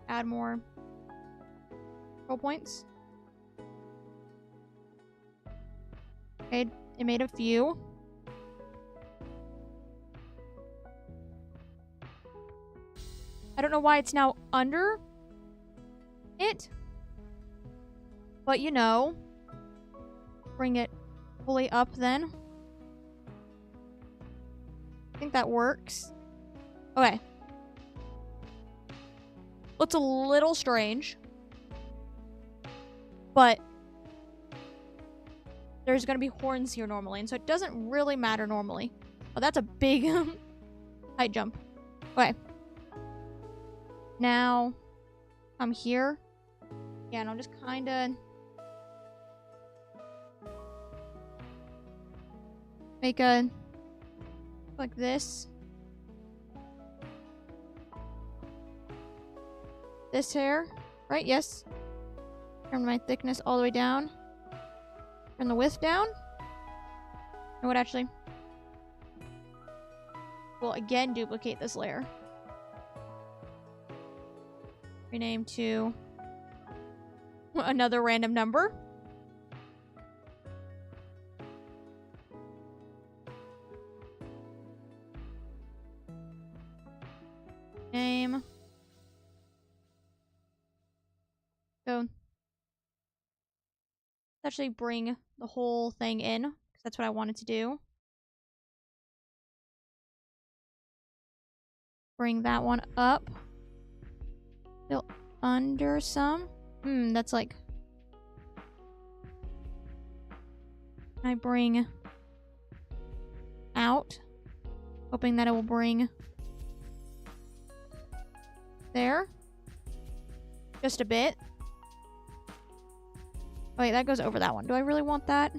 add more control points. Okay, it made a few. I don't know why it's now under it. But you know, bring it fully up then. I think that works. Okay. Looks a little strange. But there's going to be horns here normally, and so it doesn't really matter normally. Oh, that's a big height jump. Okay. Now, I'm here. Yeah, and I'll just kind of make a like this. This hair, right? Yes. Turn my thickness all the way down. Turn the width down. And what actually? We'll again duplicate this layer. Rename to another random number. Name. So, let's actually bring the whole thing in, because that's what I wanted to do. Bring that one up. Still under some. That's like... I bring out, hoping that it will bring there. Just a bit. Oh, wait, that goes over that one. Do I really want that?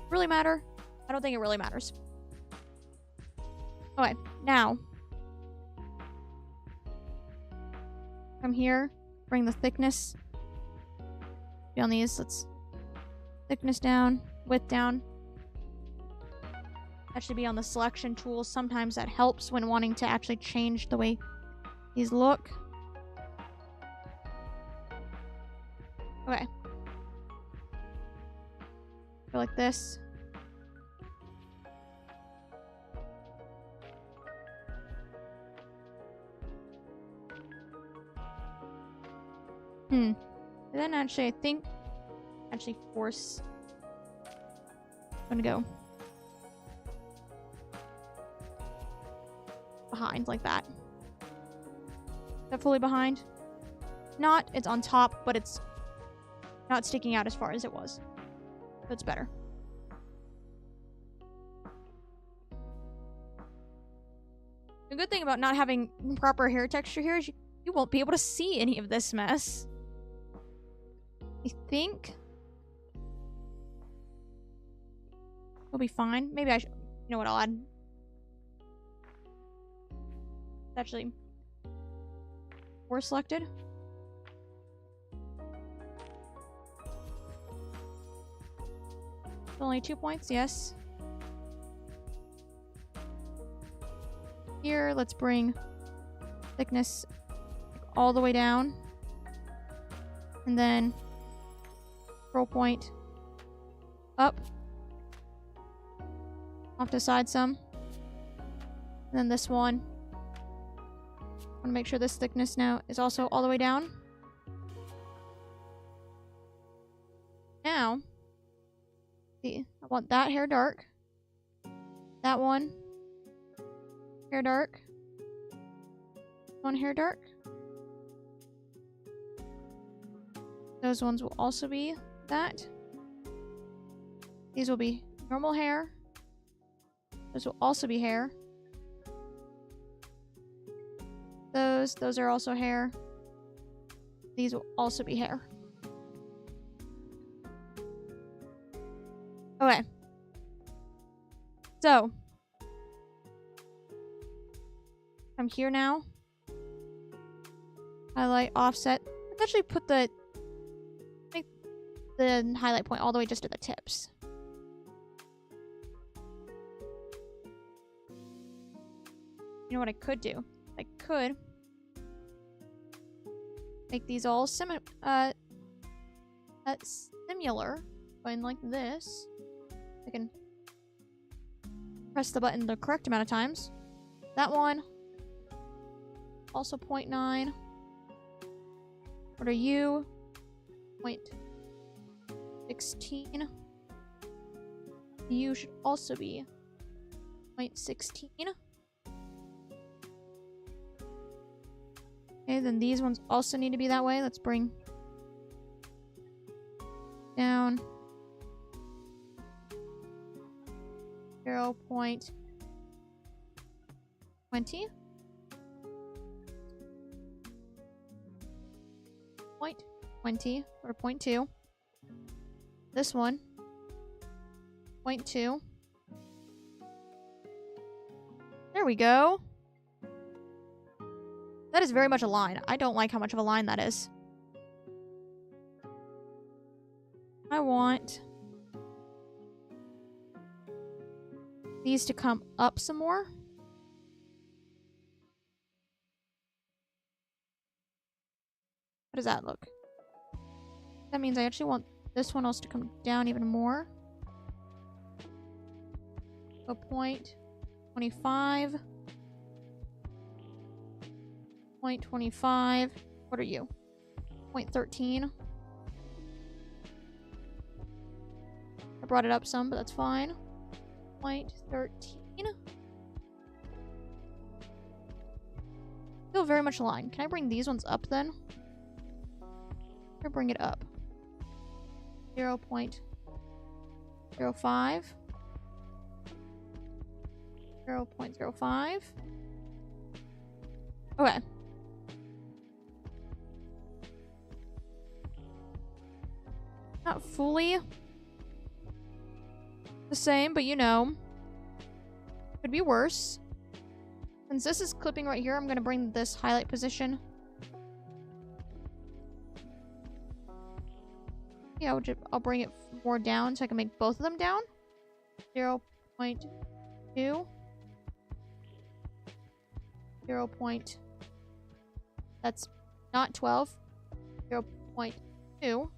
Really matter? I don't think it really matters. Okay, now. From here, bring the thickness. Be on these. Let's thickness down, width down. That should be on the selection tool. Sometimes that helps when wanting to actually change the way these look. Okay. Go like this. And then actually, I think, force. I'm gonna go behind like that. Is that fully behind? Not. It's on top, but it's not sticking out as far as it was. So it's better. The good thing about not having proper hair texture here is you won't be able to see any of this mess. I think it'll be fine. Maybe I should... You know what, I'll add... Actually... We're selected. Only 2 points, yes. Here, let's bring thickness all the way down. And then scroll point up. Off to the side some. And then this one. I want to make sure this thickness now is also all the way down. Now, see, I want that hair dark. That one. Hair dark. One hair dark. Those ones will also be that. These will be normal hair. Those will also be hair. Those are also hair. These will also be hair. Okay. So, I'm here now. Highlight, offset. Let's actually put the highlight point all the way just to the tips. You know what I could do? I could make these all similar, going like this. I can press the button the correct amount of times. That one, also 0.9. What are you? 0.16. You should also be 0.16. Okay, then these ones also need to be that way. Let's bring down 0.20. 0.20 or 0.2. This one 0.2. There we go. That is very much a line. I don't like how much of a line that is. I want these to come up some more. How does that look? That means I actually want this one also to come down even more. So 0.25. 0.25. What are you? 0.13. I brought it up some, but that's fine. 0.13. Still very much aligned. Can I bring these ones up then? Or bring it up. 0.05. 0.05. Okay. Not fully the same, but you know, could be worse. Since this is clipping right here, I'm going to bring this highlight position. Yeah, I'll bring it more down so I can make both of them down. 0.2. 0. That's not 12. 0.2.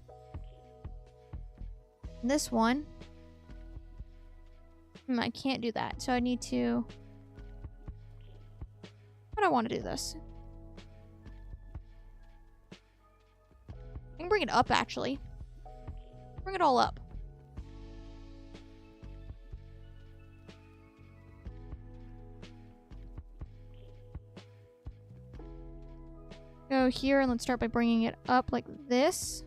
And this one, I can't do that, so I need to... How do I want to do this? I can bring it up, actually. Bring it all up. Go here and let's start by bringing it up like this.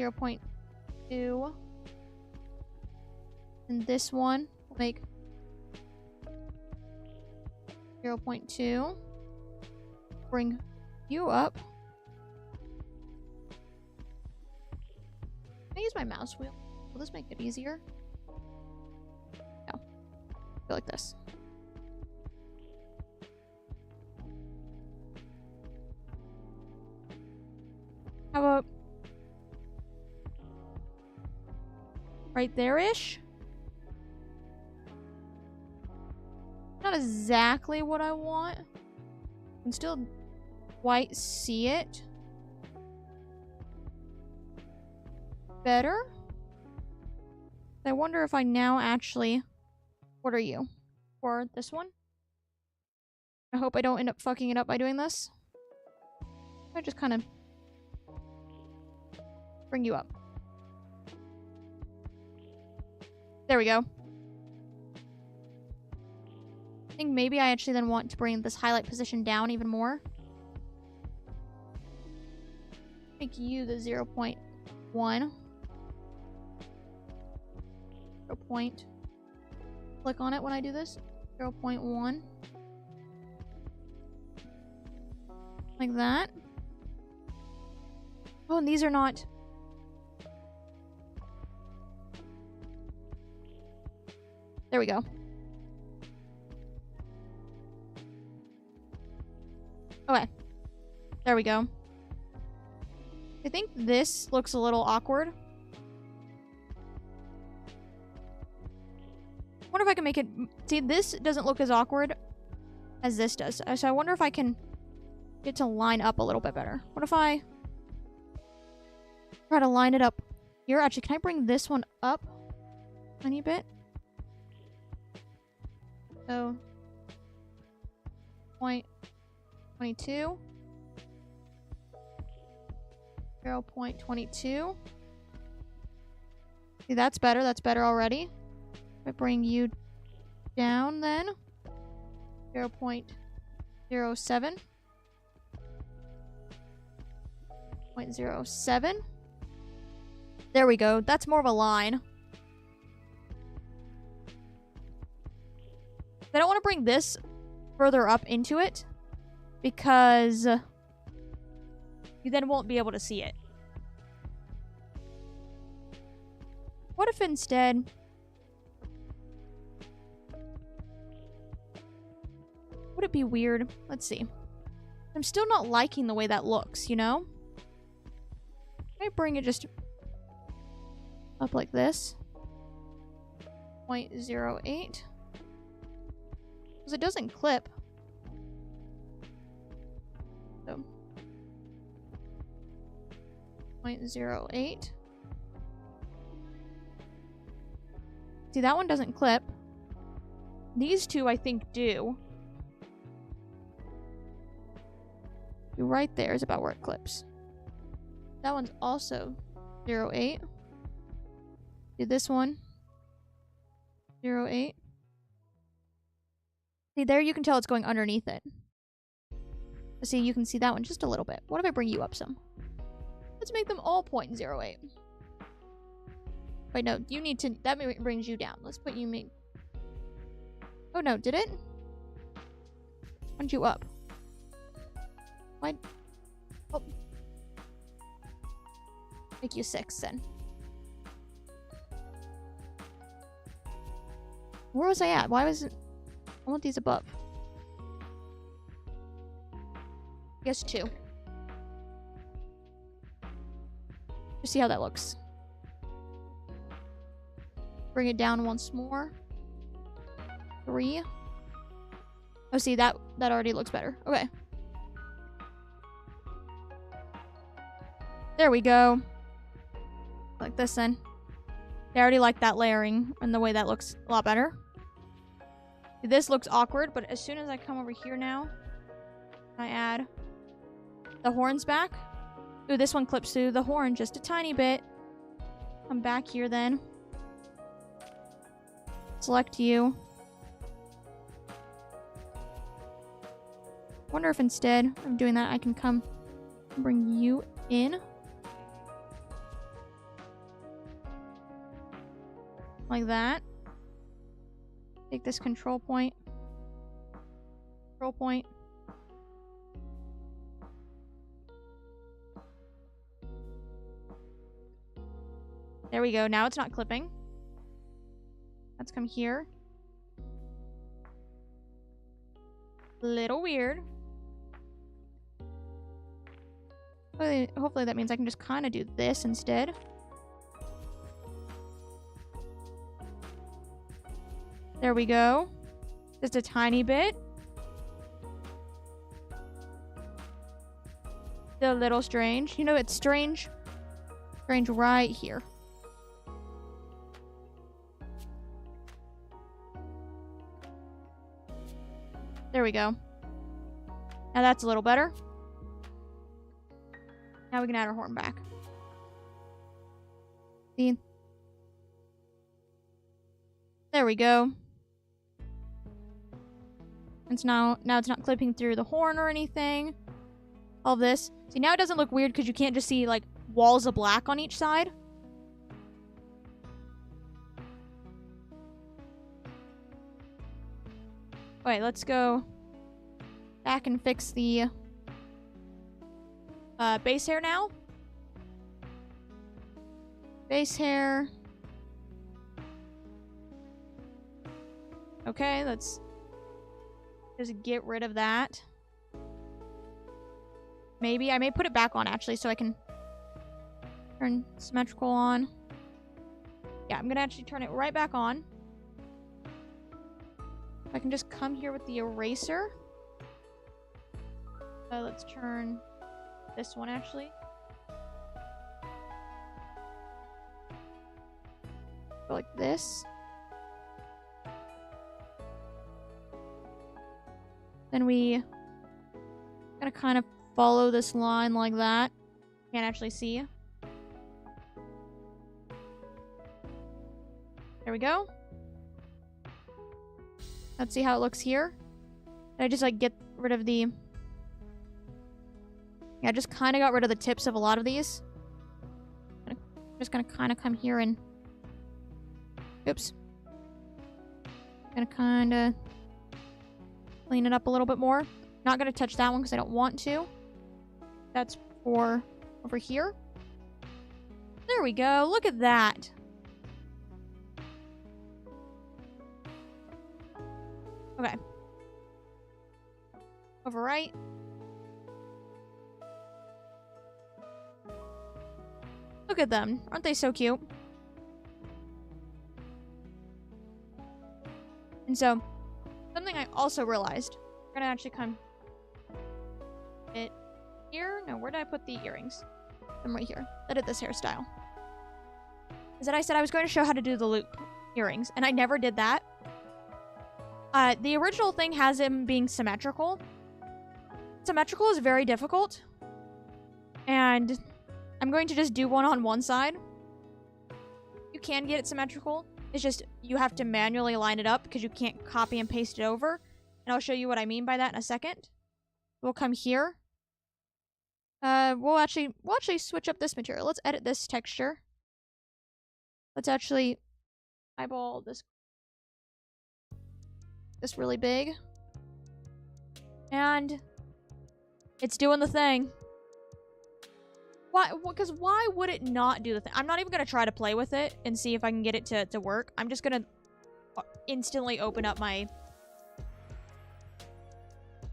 0.2. And this one will make 0.2. Bring you up. Can I use my mouse wheel? Will this make it easier? No. Go like this. How about right there-ish? Not exactly what I want. I can still quite see it. Better? I wonder if I now actually... What are you? For this one? I hope I don't end up fucking it up by doing this. I just kind of bring you up. There we go. I think maybe I actually then want to bring this highlight position down even more. Make you the 0.1. 0 point. Click on it when I do this. 0.1. Like that. Oh, and these are not... There we go. Okay. There we go. I think this looks a little awkward. I wonder if I can make it... See, this doesn't look as awkward as this does. So I wonder if I can get to line up a little bit better. What if I try to line it up here? Actually, can I bring this one up a tiny bit? So, 0.22. 0.22. See, that's better. That's better already. If I bring you down then. 0.07. 0.07. There we go. That's more of a line. I don't want to bring this further up into it because you then won't be able to see it. What if instead... Would it be weird? Let's see. I'm still not liking the way that looks, you know? Can I bring it just up like this? 0.08. Because it doesn't clip. So 0.08. See, that one doesn't clip. These two, I think, do. Right there is about where it clips. That one's also 0.8. Do this one. 0.8. See, there you can tell it's going underneath it. See, you can see that one just a little bit. What if I bring you up some? Let's make them all 0.08. Wait, no, you need to... That brings you down. Let's put you... Oh, no, did it? Punch you up. Why? Oh. Make you 6 then. Where was I at? Why was it... I want these above. I guess 2. Just see how that looks. Bring it down once more. 3. Oh, see, that already looks better. Okay. There we go. Like this then. I already like that layering and the way that looks a lot better. This looks awkward, but as soon as I come over here now, I add the horns back. Ooh, this one clips through the horn just a tiny bit. Come back here then. Select you. Wonder if instead of doing that, I can come and bring you in. Like that. Take this control point. Control point. There we go. Now it's not clipping. Let's come here. Little weird. Hopefully that means I can just kind of do this instead. There we go. Just a tiny bit. Still a little strange. You know, it's strange. Strange right here. There we go. Now that's a little better. Now we can add our horn back. See? There we go. It's now it's not clipping through the horn or anything. All this. See, now it doesn't look weird because you can't just see like walls of black on each side. Wait, let's go back and fix the base hair now. Base hair. Okay, let's just get rid of that. Maybe I may put it back on actually so I can turn symmetrical on. Yeah, I'm gonna actually turn it right back on. I can just come here with the eraser. Let's turn this one actually. Go like this. Then we gonna kind of follow this line like that. Can't actually see. There we go. Let's see how it looks here. I just like get rid of the... Yeah, I just kind of got rid of the tips of a lot of these. I'm just gonna kind of come here and... Oops. Gonna kind of clean it up a little bit more. Not gonna touch that one because I don't want to. That's for over here. There we go. Look at that. Okay. Overwrite. Look at them. Aren't they so cute? And so, something I also realized. We're gonna actually come it here. No, where did I put the earrings? I'm right here. I did this hairstyle. Is that I said I was going to show how to do the loop earrings, and I never did that. The original thing has him being symmetrical. Symmetrical is very difficult. And I'm going to just do one on one side. You can get it symmetrical. It's just you have to manually line it up because you can't copy and paste it over. And I'll show you what I mean by that in a second. We'll come here. We'll actually switch up this material. Let's edit this texture. Let's actually eyeball this really big. And it's doing the thing. Why? Because why would it not do the thing? I'm not even going to try to play with it and see if I can get it to work. I'm just going to instantly open up my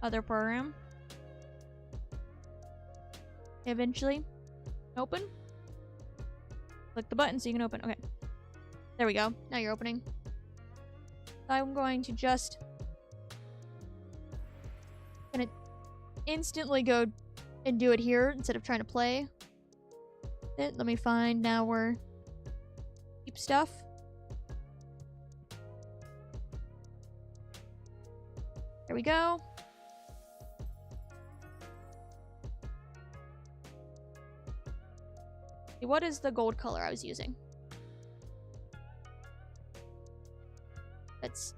other program. Eventually. Open. Click the button so you can open. Okay. There we go. Now you're opening. I'm going to just... gonna instantly go and do it here instead of trying to play it. Let me find now where keep stuff. There we go. What is the gold color I was using? Let's...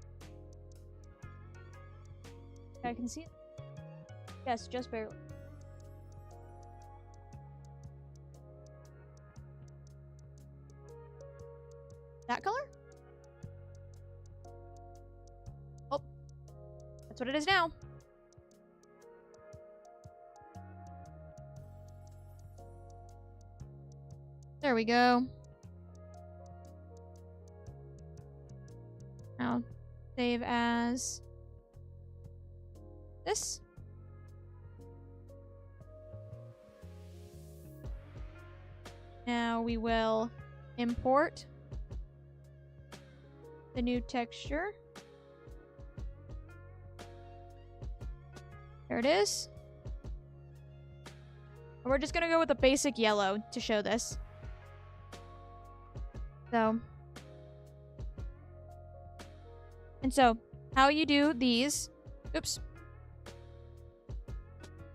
I can see it. Yes, just barely. That color? what it is now. There we go. Now, save as this. Now we will import the new texture. There it is. And we're just gonna go with a basic yellow to show this. So, and so, how you do these, oops.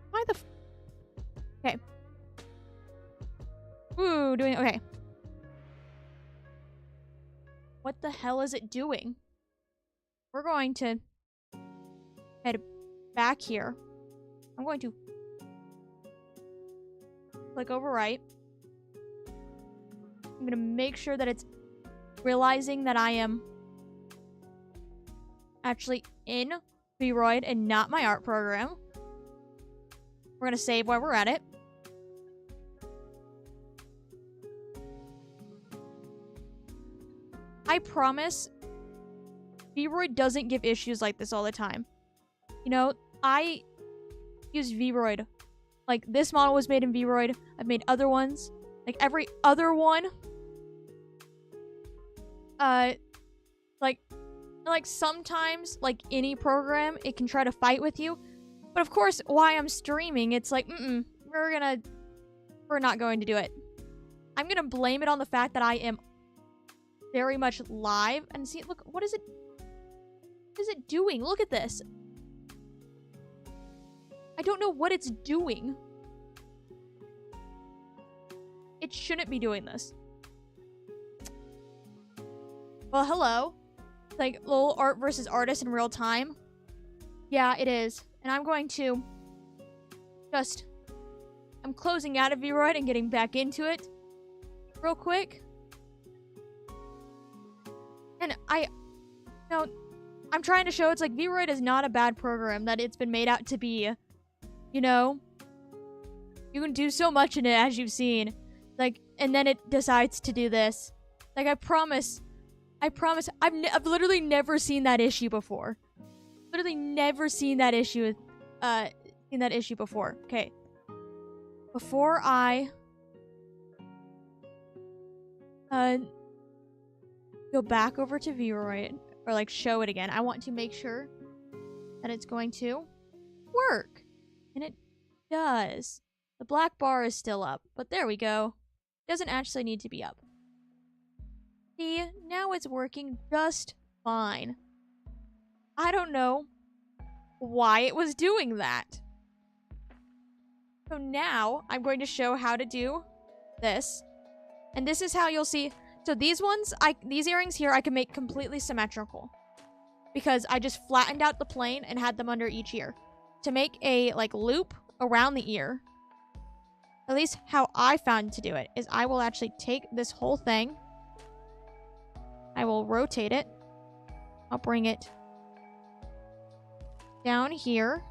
Why the okay. Ooh, doing, okay. What the hell is it doing? We're going to head back here. I'm going to click overwrite. I'm going to make sure that it's realizing that I am actually in Vroid and not my art program. We're going to save while we're at it. I promise Vroid doesn't give issues like this all the time. You know, I use Vroid. Like, this model was made in Vroid. I've made other ones. Like, every other one. Like sometimes, like any program, it can try to fight with you. But of course, while I'm streaming, it's like, we're not going to do it. I'm gonna blame it on the fact that I am very much live. And see, look, what is it doing? Look at this. I don't know what it's doing. It shouldn't be doing this. Well, hello. Like, lol, art versus artist in real time. Yeah, it is. And I'm going to I'm closing out of Vroid and getting back into it real quick. And I'm trying to show it's like Vroid is not a bad program that it's been made out to be. You know? You can do so much in it, as you've seen. Like, and then it decides to do this. Like, I promise, I've literally never seen that issue before. Literally never seen that issue, before. Okay. Before I, go back over to Vroid, or like show it again, I want to make sure that it's going to work. And it does. The black bar is still up, but there we go. It doesn't actually need to be up. See, now it's working just fine. I don't know why it was doing that. So now I'm going to show how to do this. And this is how you'll see. So these ones, these earrings here, I can make completely symmetrical. Because I just flattened out the plane and had them under each ear. To make a, like, loop around the ear. At least how I found to do it is I will actually take this whole thing. I will rotate it. I'll bring it down here.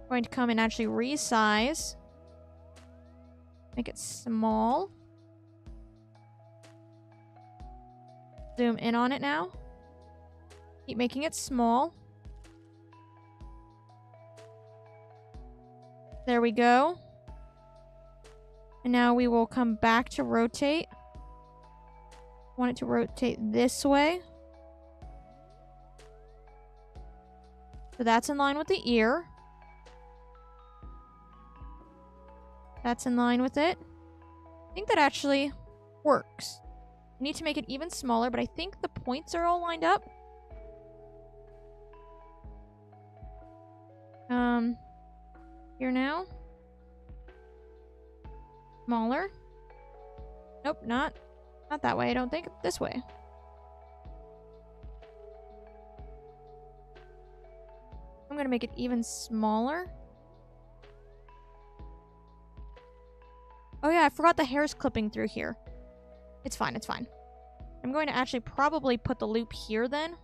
I'm going to come and actually resize. Make it small. Zoom in on it now. Keep making it small. There we go. And now we will come back to rotate. I want it to rotate this way. So that's in line with the ear. That's in line with it. I think that actually works. I need to make it even smaller, but I think the points are all lined up. Here now. Smaller. Nope, not that way, I don't think. This way. I'm gonna make it even smaller. Oh yeah, I forgot the hair's clipping through here. It's fine, it's fine. I'm going to actually probably put the loop here then.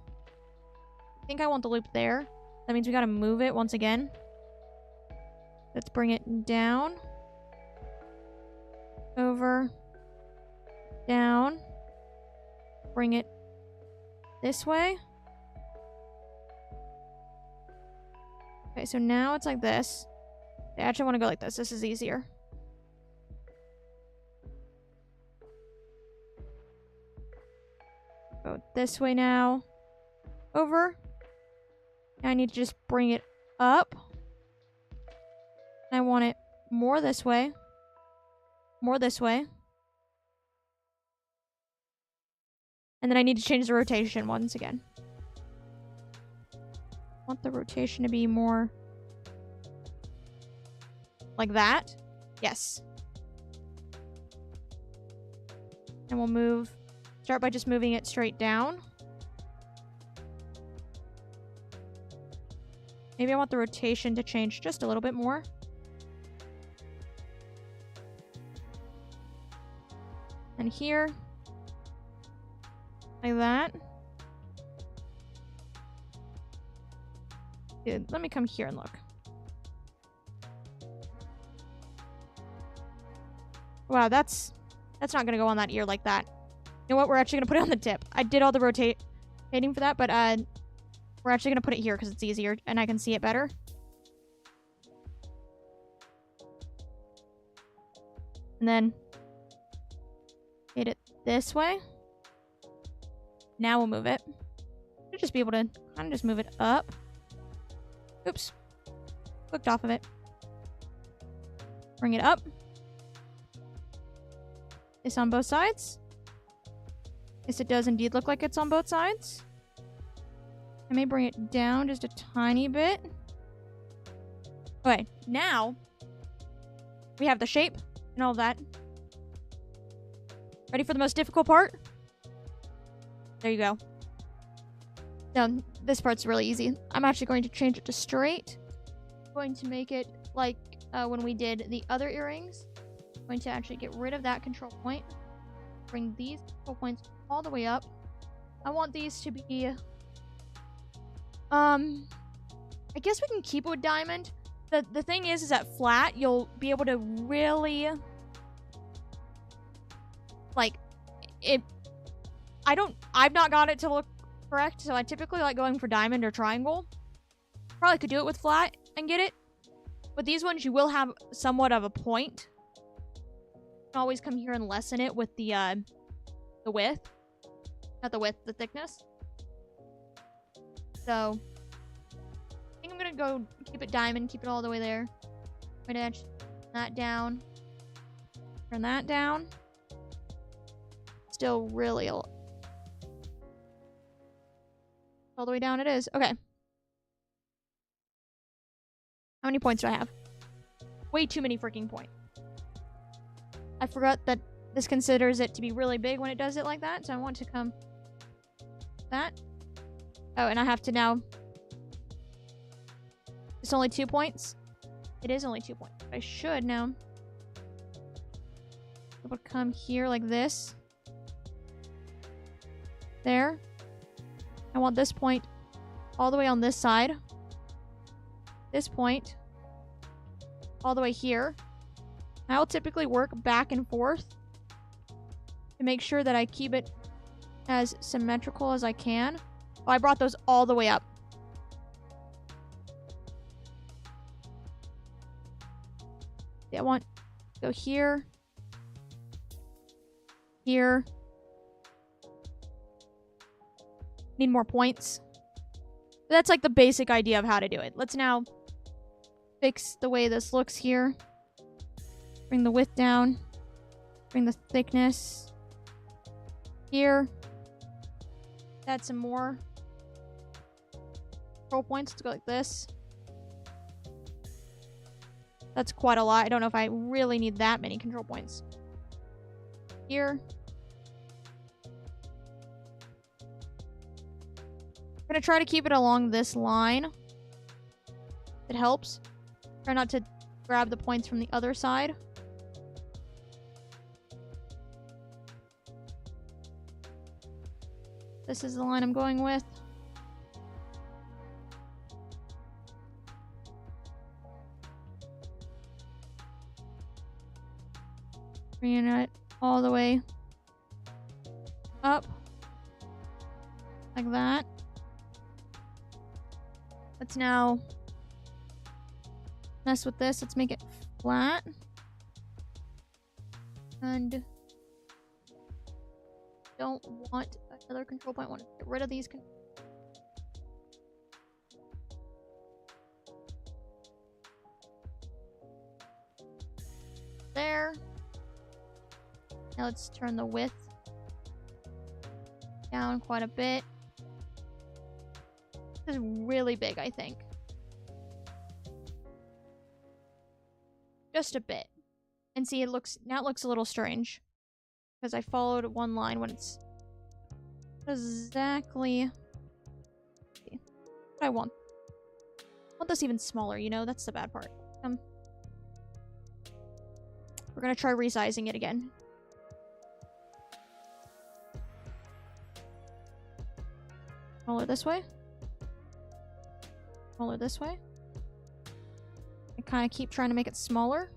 I think I want the loop there. That means we gotta move it once again. Let's bring it down. Over. Down. Bring it this way. Okay, so now it's like this. I actually want to go like this. This is easier. Go this way now. Over. Now I need to just bring it up. I want it more this way. More this way. And then I need to change the rotation once again. I want the rotation to be more like that. Yes. And we'll move. Start by just moving it straight down. Maybe I want the rotation to change just a little bit more. And here. Like that. Dude, let me come here and look. Wow, that's not gonna go on that ear like that. You know what? We're actually gonna put it on the tip. I did all the rotating for that, but we're actually gonna put it here because it's easier and I can see it better. And then hit it this way. Now we'll move it. Should just be able to kind of just move it up. Oops. Clicked off of it. Bring it up. This on both sides. Yes, it does indeed look like it's on both sides. I may bring it down just a tiny bit. Okay, now we have the shape and all of that. Ready for the most difficult part? There you go. Now, this part's really easy. I'm actually going to change it to straight. I'm going to make it like when we did the other earrings. I'm going to actually get rid of that control point. Bring these control points all the way up. I want these to be... I guess we can keep it with diamond. The thing is that flat, you'll be able to really... Like, it... I've not got it to look correct, so I typically like going for diamond or triangle. Probably could do it with flat and get it. But these ones, you will have somewhat of a point. You can always come here and lessen it with the width. Not the width, the thickness. So, I think I'm gonna go keep it diamond, keep it all the way there. I'm gonna turn that down. Turn that down. Still really all the way down it is. Okay. How many points do I have? Way too many freaking points. I forgot that this considers it to be really big when it does it like that, so I want to come that. Oh, and I have to now... It's only 2 points? It is only 2 points. I should now... be able to come here like this. There. I want this point all the way on this side. This point all the way here. I will typically work back and forth to make sure that I keep it as symmetrical as I can. Oh, I brought those all the way up. Yeah, I want to go here. Here. Need more points. But that's like the basic idea of how to do it. Let's now fix the way this looks here. Bring the width down. Bring the thickness here. Add some more control points. Let's go like this. That's quite a lot. I don't know if I really need that many control points. Here. I'm gonna try to keep it along this line. It helps. Try not to grab the points from the other side. This is the line I'm going with. Bringing it all the way up. Like that. Let's now mess with this. Let's make it flat. And don't want another control point. I want to get rid of these. There. Now let's turn the width down quite a bit. This is really big, I think. Just a bit. And see, now it looks a little strange. Because I followed one line when it's exactly what I want. I want this even smaller, you know? That's the bad part. We're gonna try resizing it again. Smaller this way. Smaller this way. I kind of keep trying to make it smaller.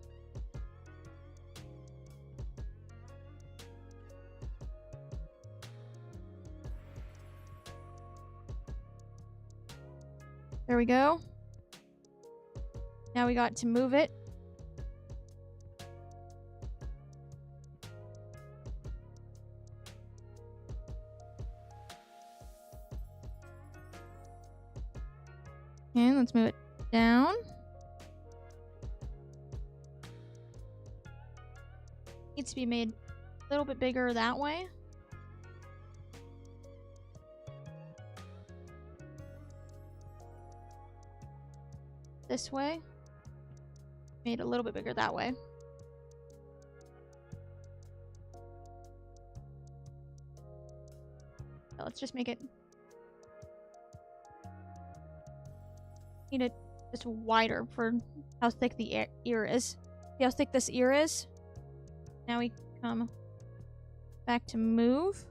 There we go. Now we got to move it. And let's move it down. Needs to be made a little bit bigger that way. This way. Made a little bit bigger that way. So let's just make it. Need it just wider for how thick the ear is. See how thick this ear is? Now we come back to move.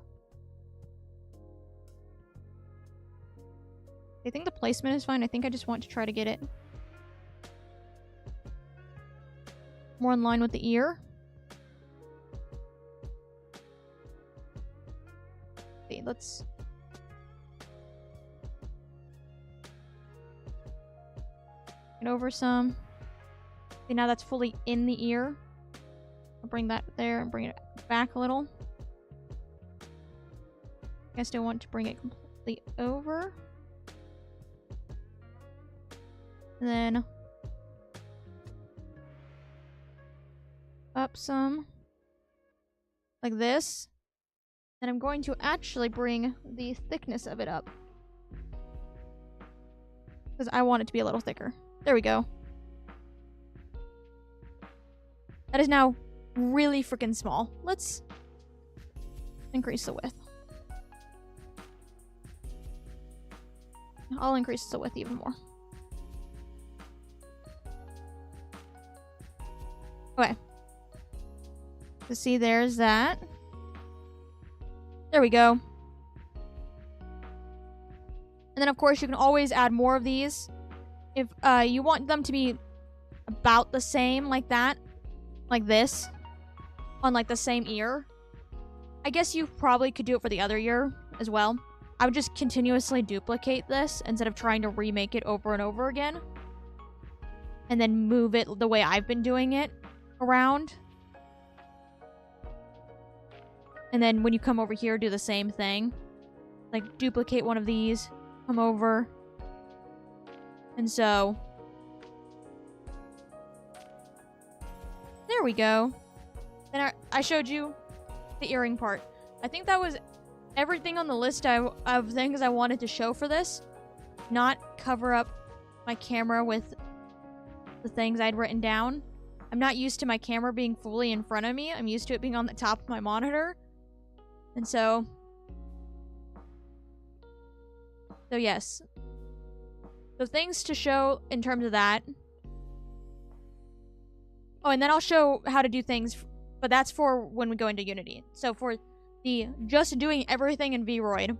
I think the placement is fine. I think I just want to try to get it more in line with the ear. Okay, let's get over some. See, now that's fully in the ear. I'll bring that there and bring it back a little. I still want to bring it completely over. And then up some. Like this. And I'm going to actually bring the thickness of it up. Because I want it to be a little thicker. There we go. That is now really freaking small. Let's increase the width. I'll increase the width even more. Okay. So see, there's that. There we go. And then, of course, you can always add more of these. If you want them to be about the same, like that. Like this. On, like, the same ear. I guess you probably could do it for the other ear as well. I would just continuously duplicate this instead of trying to remake it over and over again. And then move it the way I've been doing it around. And then when you come over here, do the same thing. Like, duplicate one of these. Come over. And so... there we go. Then I showed you the earring part. I think that was everything on the list of things I wanted to show for this. Not cover up my camera with the things I'd written down. I'm not used to my camera being fully in front of me. I'm used to it being on the top of my monitor. And so yes. So things to show in terms of that. Oh, and then I'll show how to do things, but that's for when we go into Unity. So for the just doing everything in Vroid,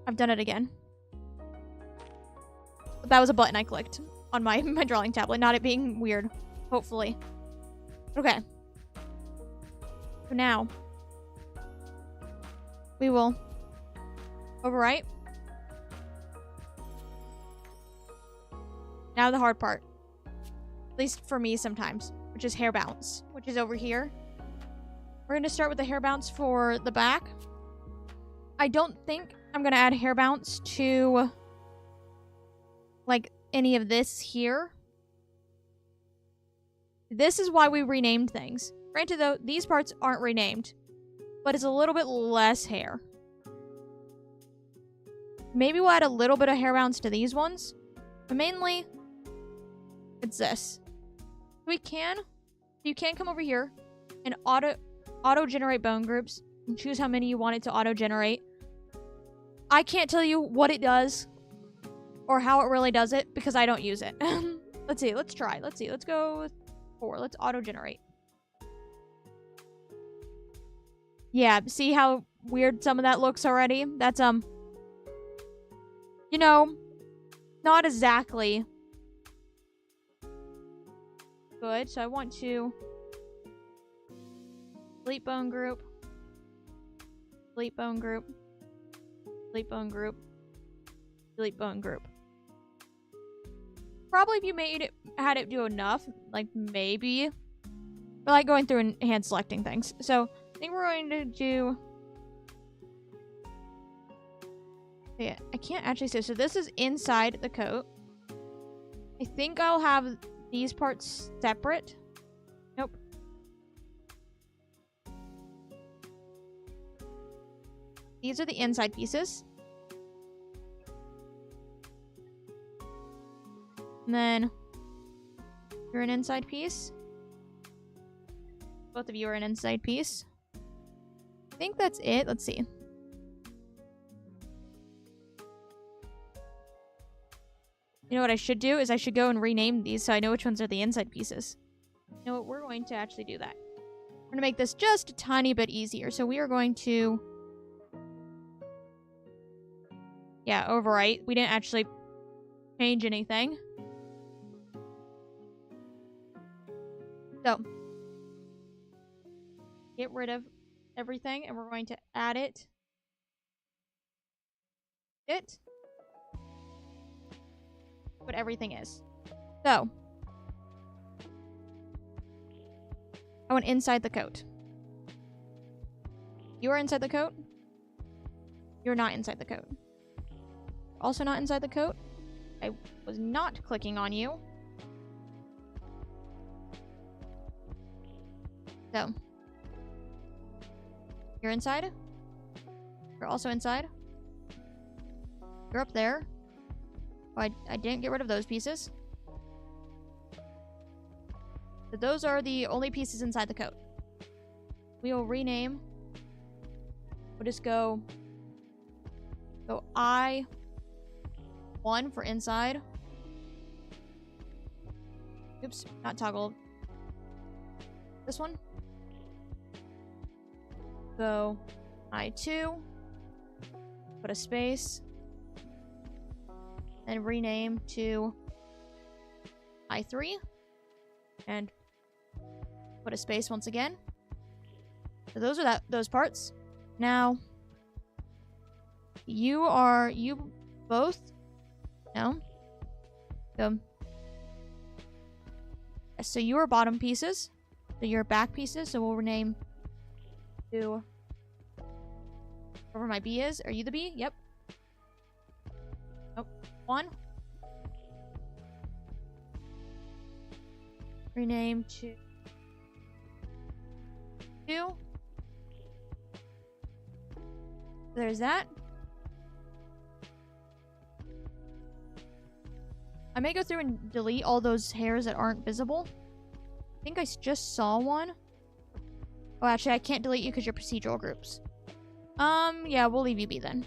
I've done it again. That was a button I clicked on my drawing tablet, not it being weird. Hopefully. Okay. So now, we will overwrite. Now the hard part. At least for me sometimes, which is hair bounce, which is over here. We're going to start with the hair bounce for the back. I don't think I'm going to add hair bounce to, like, any of this here. This is why we renamed things. Granted, though, these parts aren't renamed, but it's a little bit less hair. Maybe we'll add a little bit of hair bounce to these ones, but mainly, it's this. You can come over here and auto-generate bone groups and choose how many you want it to auto-generate. I can't tell you what it does or how it really does it because I don't use it. Let's see. Let's try. Let's see. Let's go with 4. Let's auto-generate. Yeah, see how weird some of that looks already? That's, you know, not exactly good. So I want to delete bone group, delete bone group, delete bone group, delete bone group. Probably if you had it do enough, like maybe, but like going through and hand selecting things. So I think we're going to do. Yeah, I can't actually say. So this is inside the coat. I think I'll have these parts separate. Nope. These are the inside pieces. And then you're an inside piece. Both of you are an inside piece. I think that's it. Let's see. You know what I should do is I should go and rename these so I know which ones are the inside pieces. You know what? We're going to actually do that. We're going to make this just a tiny bit easier. So we are going to... Yeah, overwrite. We didn't actually change anything. So, get rid of everything, and we're going to add it. What everything is. So, I went inside the coat. You are inside the coat. You're not inside the coat. Also not inside the coat. I was not clicking on you. So, you're inside. You're also inside. You're up there. Oh, I didn't get rid of those pieces. But those are the only pieces inside the coat. We will rename. We'll just go I1 for inside. Oops, not toggle. This one. Go I2. Put a space. And rename to I3. And put a space once again. So those are those parts. Now, you both? No? So you are bottom pieces. So you're back pieces. So we'll rename to wherever my B is. Are you the B? Yep. Nope. 1. Rename to 2. There's that. I may go through and delete all those hairs that aren't visible. I think I just saw one. Oh, actually, I can't delete you because you're procedural groups. Yeah, we'll leave you be then.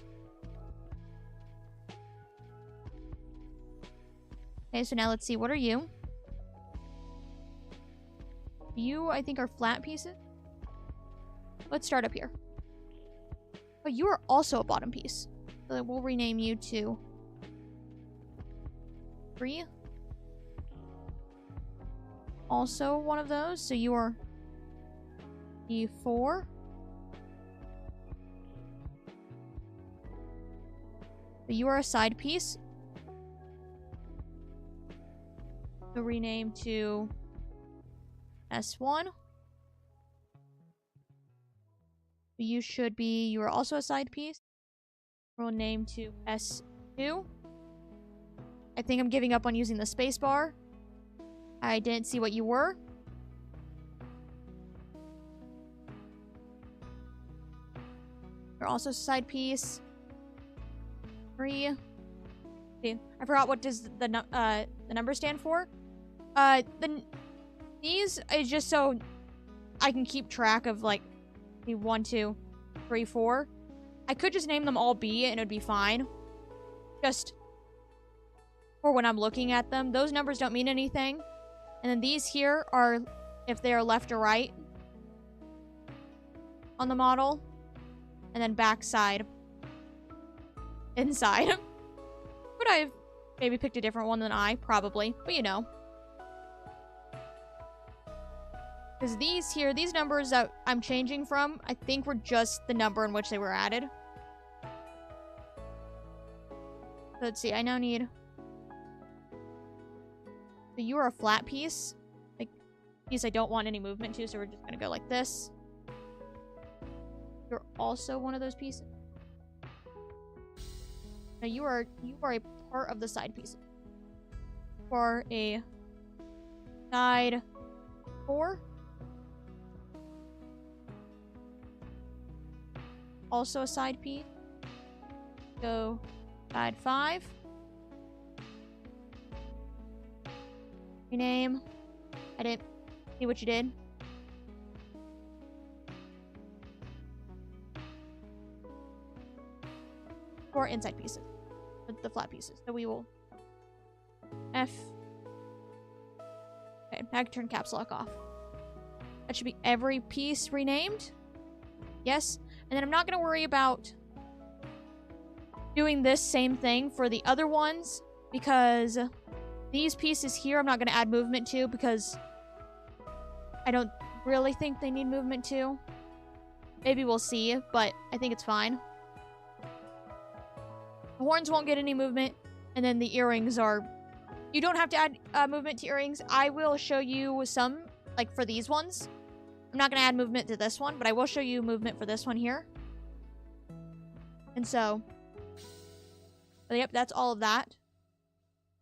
Okay, so now let's see. What are you? You, I think, are flat pieces. Let's start up here. But you are also a bottom piece. So we'll rename you to 3. Also one of those. So you are E4. So you are a side piece. So rename to S1. You are also a side piece. We'll name to S2. I think I'm giving up on using the spacebar. I didn't see what you were. You're also a side piece. 3. See, I forgot what does the number stand for. These is just so I can keep track of like the 1, 2, 3, 4. I could just name them all B and it would be fine. Just for when I'm looking at them. Those numbers don't mean anything. And then these here are if they are left or right on the model. And then backside. Inside. Would I have maybe picked a different one than I? Probably. But you know. Because these here, these numbers that I'm changing from, I think were just the number in which they were added. So let's see, I now need... So you are a flat piece. Like, piece I don't want any movement to, so we're just gonna go like this. You're also one of those pieces. Now you are a part of the side pieces. For a side 4. Also a side piece. Go side 5. Rename. I didn't see what you did. For inside pieces. The flat pieces. So we will F. Okay, now I can turn caps lock off. That should be every piece renamed. Yes. And then I'm not going to worry about doing this same thing for the other ones because these pieces here I'm not going to add movement to because I don't really think they need movement to. Maybe we'll see, but I think it's fine. The horns won't get any movement, and then the earrings are... You don't have to add movement to earrings. I will show you some, like for these ones. I'm not going to add movement to this one, but I will show you movement for this one here. And so... Yep, that's all of that.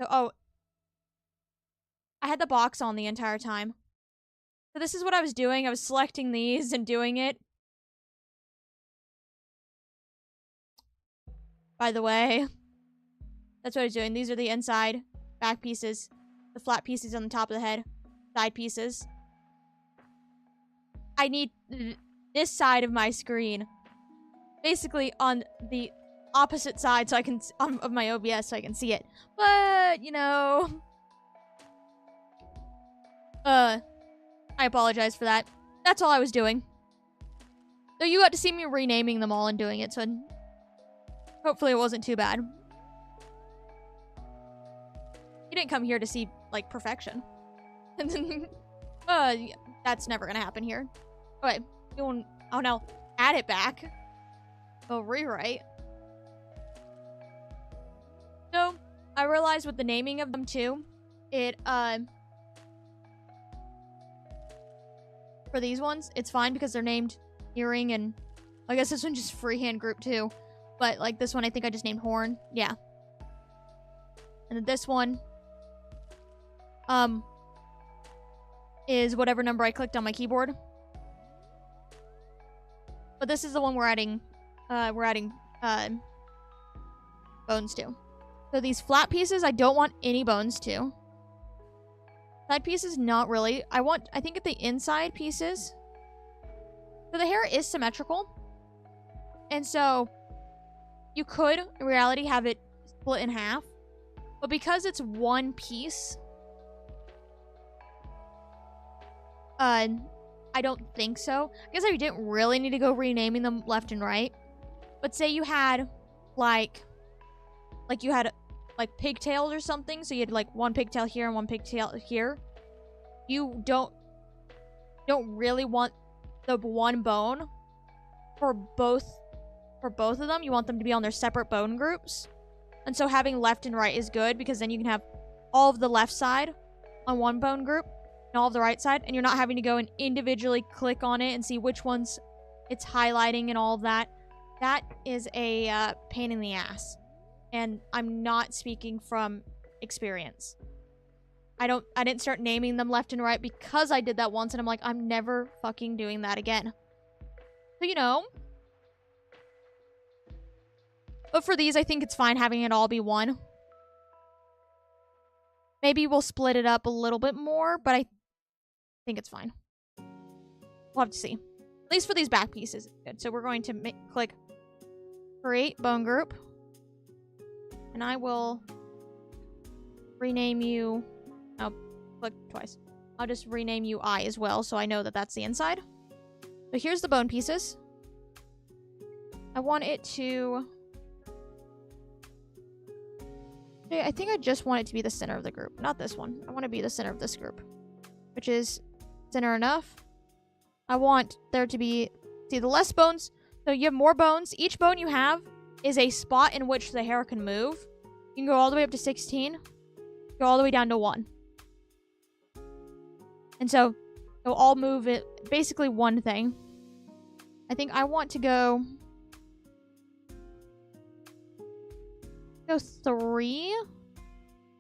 So, oh. I had the box on the entire time. So this is what I was doing. I was selecting these and doing it. By the way. That's what I was doing. These are the inside back pieces. The flat pieces on the top of the head. Side pieces. I need this side of my screen. Basically on the opposite side so I can... of my OBS so I can see it. But, you know... I apologize for that. That's all I was doing. So you got to see me renaming them all and doing it, so hopefully it wasn't too bad. You didn't come here to see, like, perfection. That's never gonna happen here. Okay, oh no, add it back. Oh, rewrite. So, I realized with the naming of them too, it, for these ones, it's fine because they're named earring and I guess this one just freehand group too. But like this one, I think I just named horn. Yeah. And then this one, is whatever number I clicked on my keyboard. But this is the one we're adding bones to. So these flat pieces, I don't want any bones to. Side pieces, not really. I think at the inside pieces. So the hair is symmetrical. And so you could, in reality, have it split in half. But because it's one piece, I don't think so. I guess I didn't really need to go renaming them left and right. But say you had like you had like pigtails or something, so you had like one pigtail here and one pigtail here, you don't really want the one bone for both of them. You want them to be on their separate bone groups. And so having left and right is good, because then you can have all of the left side on one bone group and all of the right side, and you're not having to go and individually click on it and see which ones it's highlighting and all of that. That is a pain in the ass. And I'm not speaking from experience. I didn't start naming them left and right because I did that once, and I'm like, I'm never fucking doing that again. So, you know. But for these, I think it's fine having it all be one. Maybe we'll split it up a little bit more, but I think it's fine. We'll have to see. At least for these back pieces, it's good. So we're going to click create bone group. And I will rename you. Oh, click twice. I'll just rename you I as well, so I know that that's the inside. So here's the bone pieces. I want it to... I think I just want it to be the center of the group. Not this one. I want to be the center of this group. Which is center enough. I want there to be... See, the less bones... So you have more bones. Each bone you have is a spot in which the hair can move. You can go all the way up to 16. Go all the way down to 1. And so, they'll all move it basically one thing. I think I want to go 3.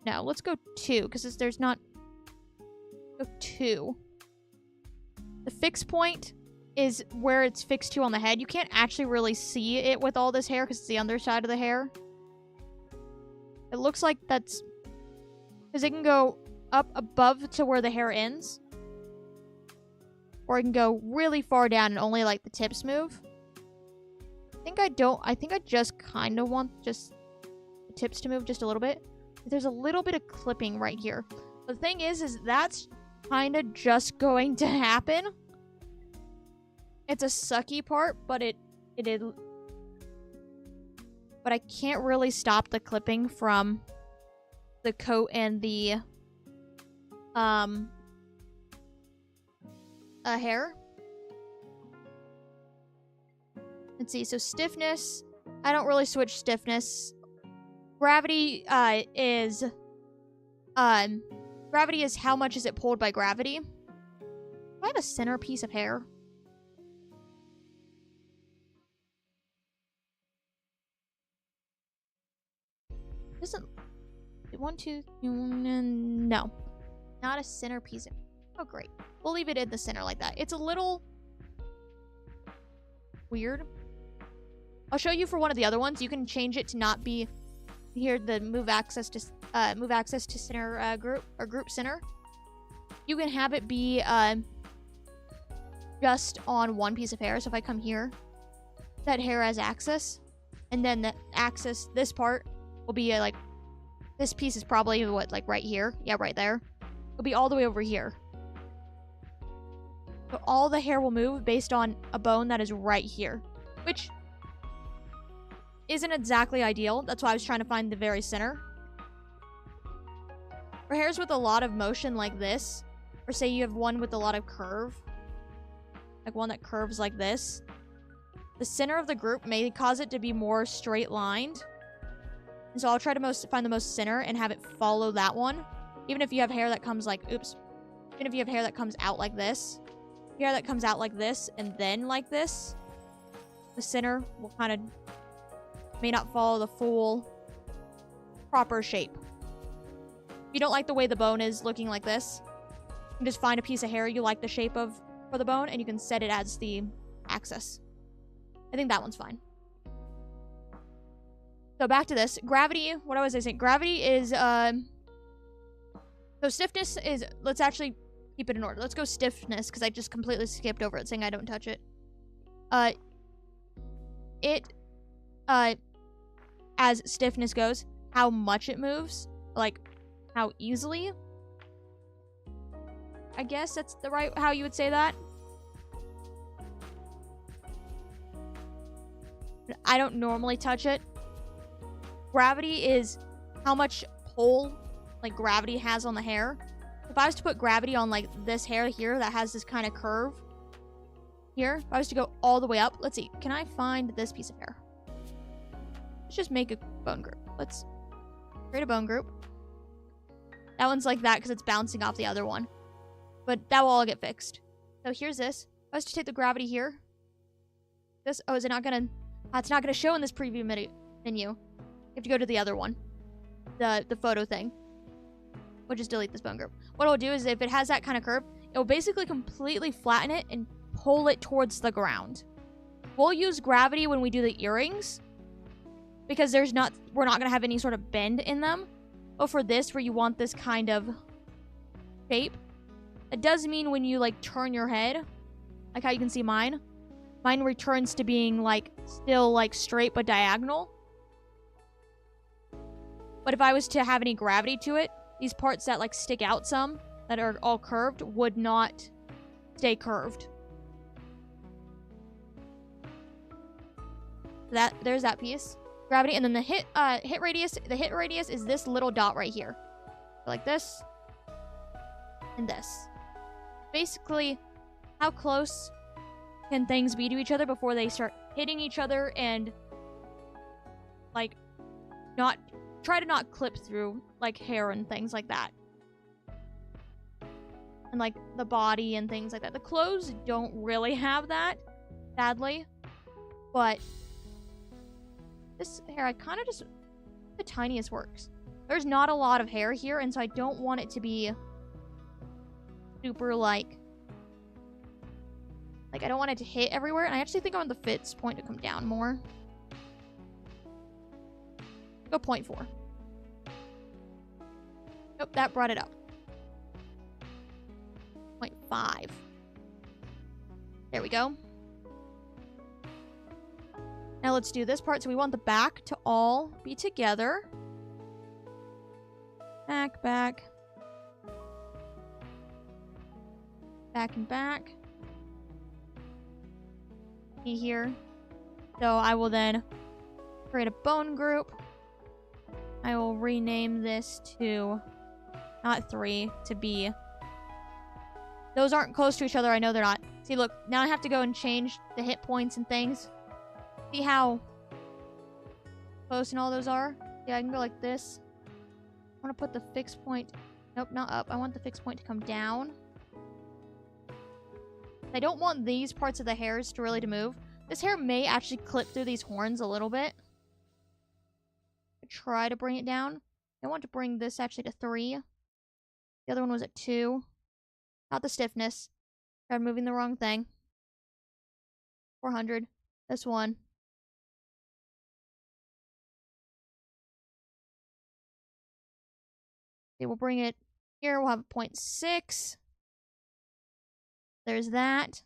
No, let's go 2, because there's not... Go 2. The fix point is where it's fixed to on the head. You can't actually really see it with all this hair because it's the underside of the hair. It looks like that's... Because it can go up above to where the hair ends. Or it can go really far down and only like the tips move. I think I just kind of want just the tips to move just a little bit. There's a little bit of clipping right here. The thing is that's kind of just going to happen. It's a sucky part, but it is. But I can't really stop the clipping from the coat and the hair. Let's see. So stiffness, I don't really switch stiffness. Gravity is how much is it pulled by gravity. Do I have a center piece of hair? Doesn't 1, 2, no, not a center piece. Oh, great. We'll leave it in the center like that. It's a little weird. I'll show you for one of the other ones. You can change it to not be here. The move access to center group or group center. You can have it be just on one piece of hair. So if I come here, that hair has access, and then the axis, this part will be like, this piece is probably what, like right here? Yeah, right there. It'll be all the way over here. So all the hair will move based on a bone that is right here, which isn't exactly ideal. That's why I was trying to find the very center. For hairs with a lot of motion like this, or say you have one with a lot of curve, like one that curves like this, the center of the group may cause it to be more straight lined. And so I'll try to find the most center and have it follow that one. Even if you have hair that comes like, even if you have hair that comes out like this, hair that comes out like this and then like this, the center will kind of may not follow the full proper shape. If you don't like the way the bone is looking like this, you can just find a piece of hair you like the shape of for the bone, and you can set it as the axis. I think that one's fine. So back to this. Gravity, what was I saying? Gravity is, so stiffness is, let's actually keep it in order. Let's go stiffness, because I just completely skipped over it, saying I don't touch it. As stiffness goes, how much it moves, like, how easily. I guess that's the right, how you would say that. I don't normally touch it. gravity is how much pull, like, gravity has on the hair. If I was to put gravity on, like, this hair here that has this kind of curve here, if I was to go all the way up, let's see, can I find this piece of hair? Let's just make a bone group. Let's create a bone group. That one's like that because it's bouncing off the other one. But that will all get fixed. So here's this. If I was to take the gravity here. This, oh, is it not gonna, it's not gonna show in this preview menu. You have to go to the other one. The photo thing. We'll just delete this bone group. What it'll do is if it has that kind of curve, it will basically completely flatten it and pull it towards the ground. We'll use gravity when we do the earrings because we're not going to have any sort of bend in them. But for this, where you want this kind of shape, it does mean when you, like, turn your head, like how you can see mine returns to being, like, still, like, straight but diagonal. But if I was to have any gravity to it, these parts that, like, stick out some, that are all curved, would not stay curved. There's that piece. Gravity, and then the hit radius is this little dot right here. Like this. And this. Basically, how close can things be to each other before they start hitting each other and, like, try to not clip through, like, hair and things like that. And, like, the body and things like that. The clothes don't really have that, sadly. But this hair, I kind of just, the tiniest works. There's not a lot of hair here, and so I don't want it to be super, like, I don't want it to hit everywhere, and I actually think I want the fits point to come down more. Go 0.4. Nope, that brought it up. 0.5. There we go. Now let's do this part. So we want the back to all be together. Back, back. Back and back. Be here. So I will then create a bone group. I will rename this to, not 3, to B. Those aren't close to each other. I know they're not. See, look, now I have to go and change the hit points and things. See how close and all those are? Yeah, I can go like this. I want to put the fixed point. Nope, not up. I want the fixed point to come down. I don't want these parts of the hairs to really move. This hair may actually clip through these horns a little bit. Try to bring it down. I want to bring this actually to 3. The other one was at 2. Not the stiffness. Tried moving the wrong thing. 400. This one. Okay, we'll bring it here. We'll have a 0.6. There's that.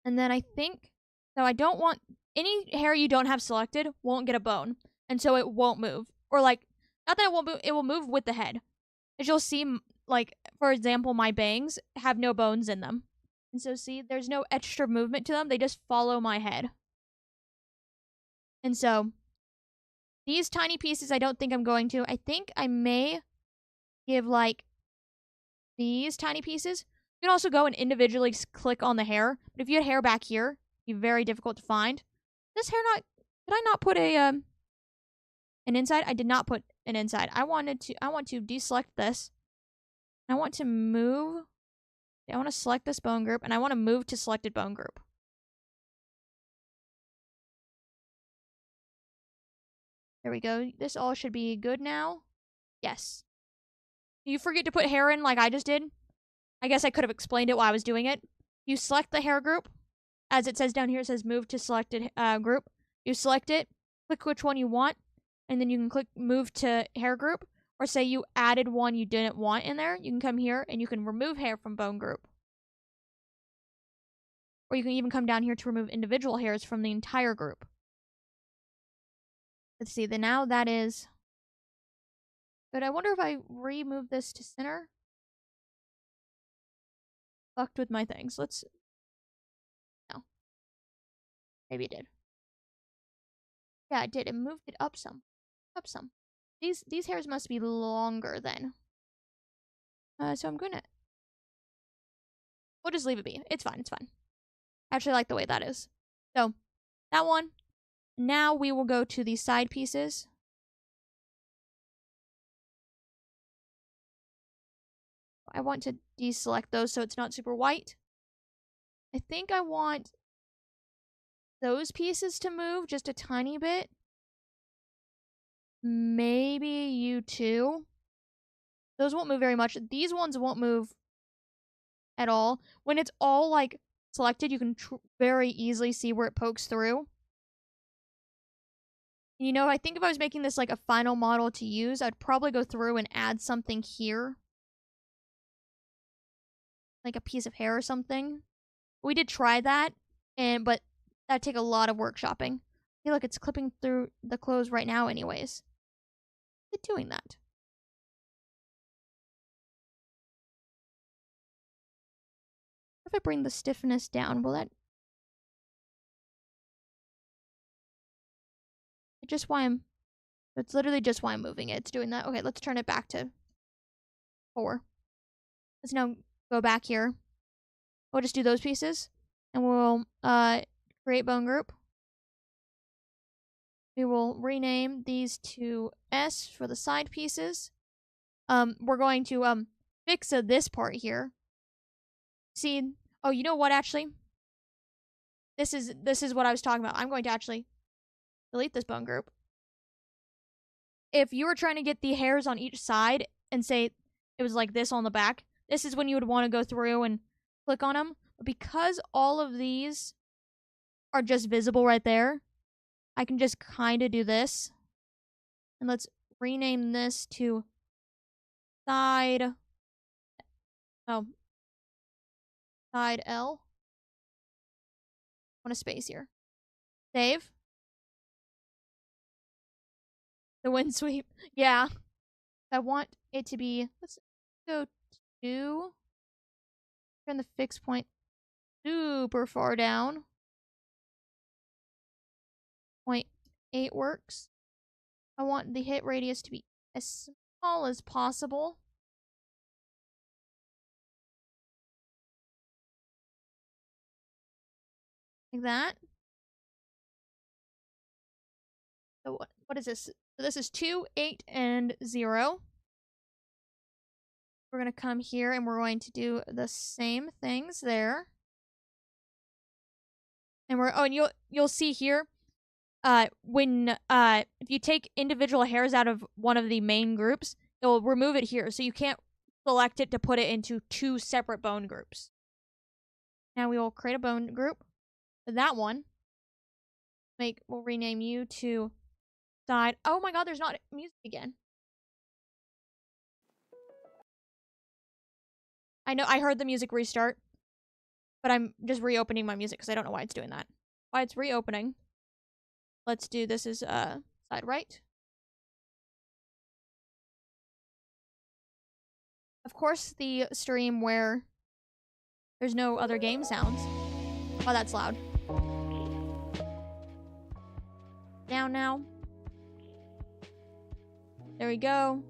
And then I think, so I don't want, any hair you don't have selected won't get a bone. And so it won't move. Or, like, not that it won't move, it will move with the head. As you'll see, like, for example, my bangs have no bones in them. And so, see, there's no extra movement to them. They just follow my head. And so, these tiny pieces I don't think I'm going to. I think I may give, like, these tiny pieces. You can also go and individually click on the hair. But if you had hair back here, it'd be very difficult to find. This hair not... Did I not put a, an inside? I did not put an inside. I want to deselect this. I want to move... I want to select this bone group, and I want to move to selected bone group. There we go. This all should be good now. Yes. You forget to put hair in like I just did. I guess I could have explained it while I was doing it. You select the hair group. As it says down here, it says move to selected group. You select it, click which one you want, and then you can click move to hair group. Or say you added one you didn't want in there. You can come here and you can remove hair from bone group. Or you can even come down here to remove individual hairs from the entire group. Let's see, then now that is good. I wonder if I remove this to center. Fucked with my things. No. Maybe it did. Yeah, it did. It moved it up some. Up some. These hairs must be longer then. So I'm gonna... We'll just leave it be. It's fine. It's fine. I actually like the way that is. So, that one. Now we will go to the side pieces. I want to deselect those so it's not super white. I think I want those pieces to move just a tiny bit. Maybe you too. Those won't move very much. These ones won't move at all. When it's all like selected, you can very easily see where it pokes through. You know, I think if I was making this like a final model to use, I'd probably go through and add something here. Like a piece of hair or something. We did try that, but that'd take a lot of workshopping. Hey, look, it's clipping through the clothes right now anyways. It's doing that. If I bring the stiffness down, will that... It's literally just why I'm moving it. It's doing that. Okay, let's turn it back to 4. Let's now go back here. We'll just do those pieces. And we'll create bone group. We will rename these to S for the side pieces. We're going to fix this part here. See, oh, you know what, actually? This is what I was talking about. I'm going to actually delete this bone group. If you were trying to get the hairs on each side and say it was like this on the back, this is when you would want to go through and click on them. But because all of these are just visible right there, I can just kind of do this. And let's rename this to side... Oh. Side L. I want a space here. Save. The wind sweep. Yeah. I want it to be... Let's go to... Turn the fixed point super far down. 0.8 works. I want the hit radius to be as small as possible. Like that. So what is this? So this is 2, 8, and 0. We're going to come here and we're going to do the same things there. And and you'll see here when if you take individual hairs out of one of the main groups, it'll remove it here. So you can't select it to put it into 2 separate bone groups. Now we will create a bone group for that one. We'll rename you to side. Oh my god, there's not music again. I know, I heard the music restart, but I'm just reopening my music because I don't know why it's doing that. Why it's reopening. Let's do this is side right. Of course, the stream where there's no other game sounds. Oh, that's loud. Down now. There we go.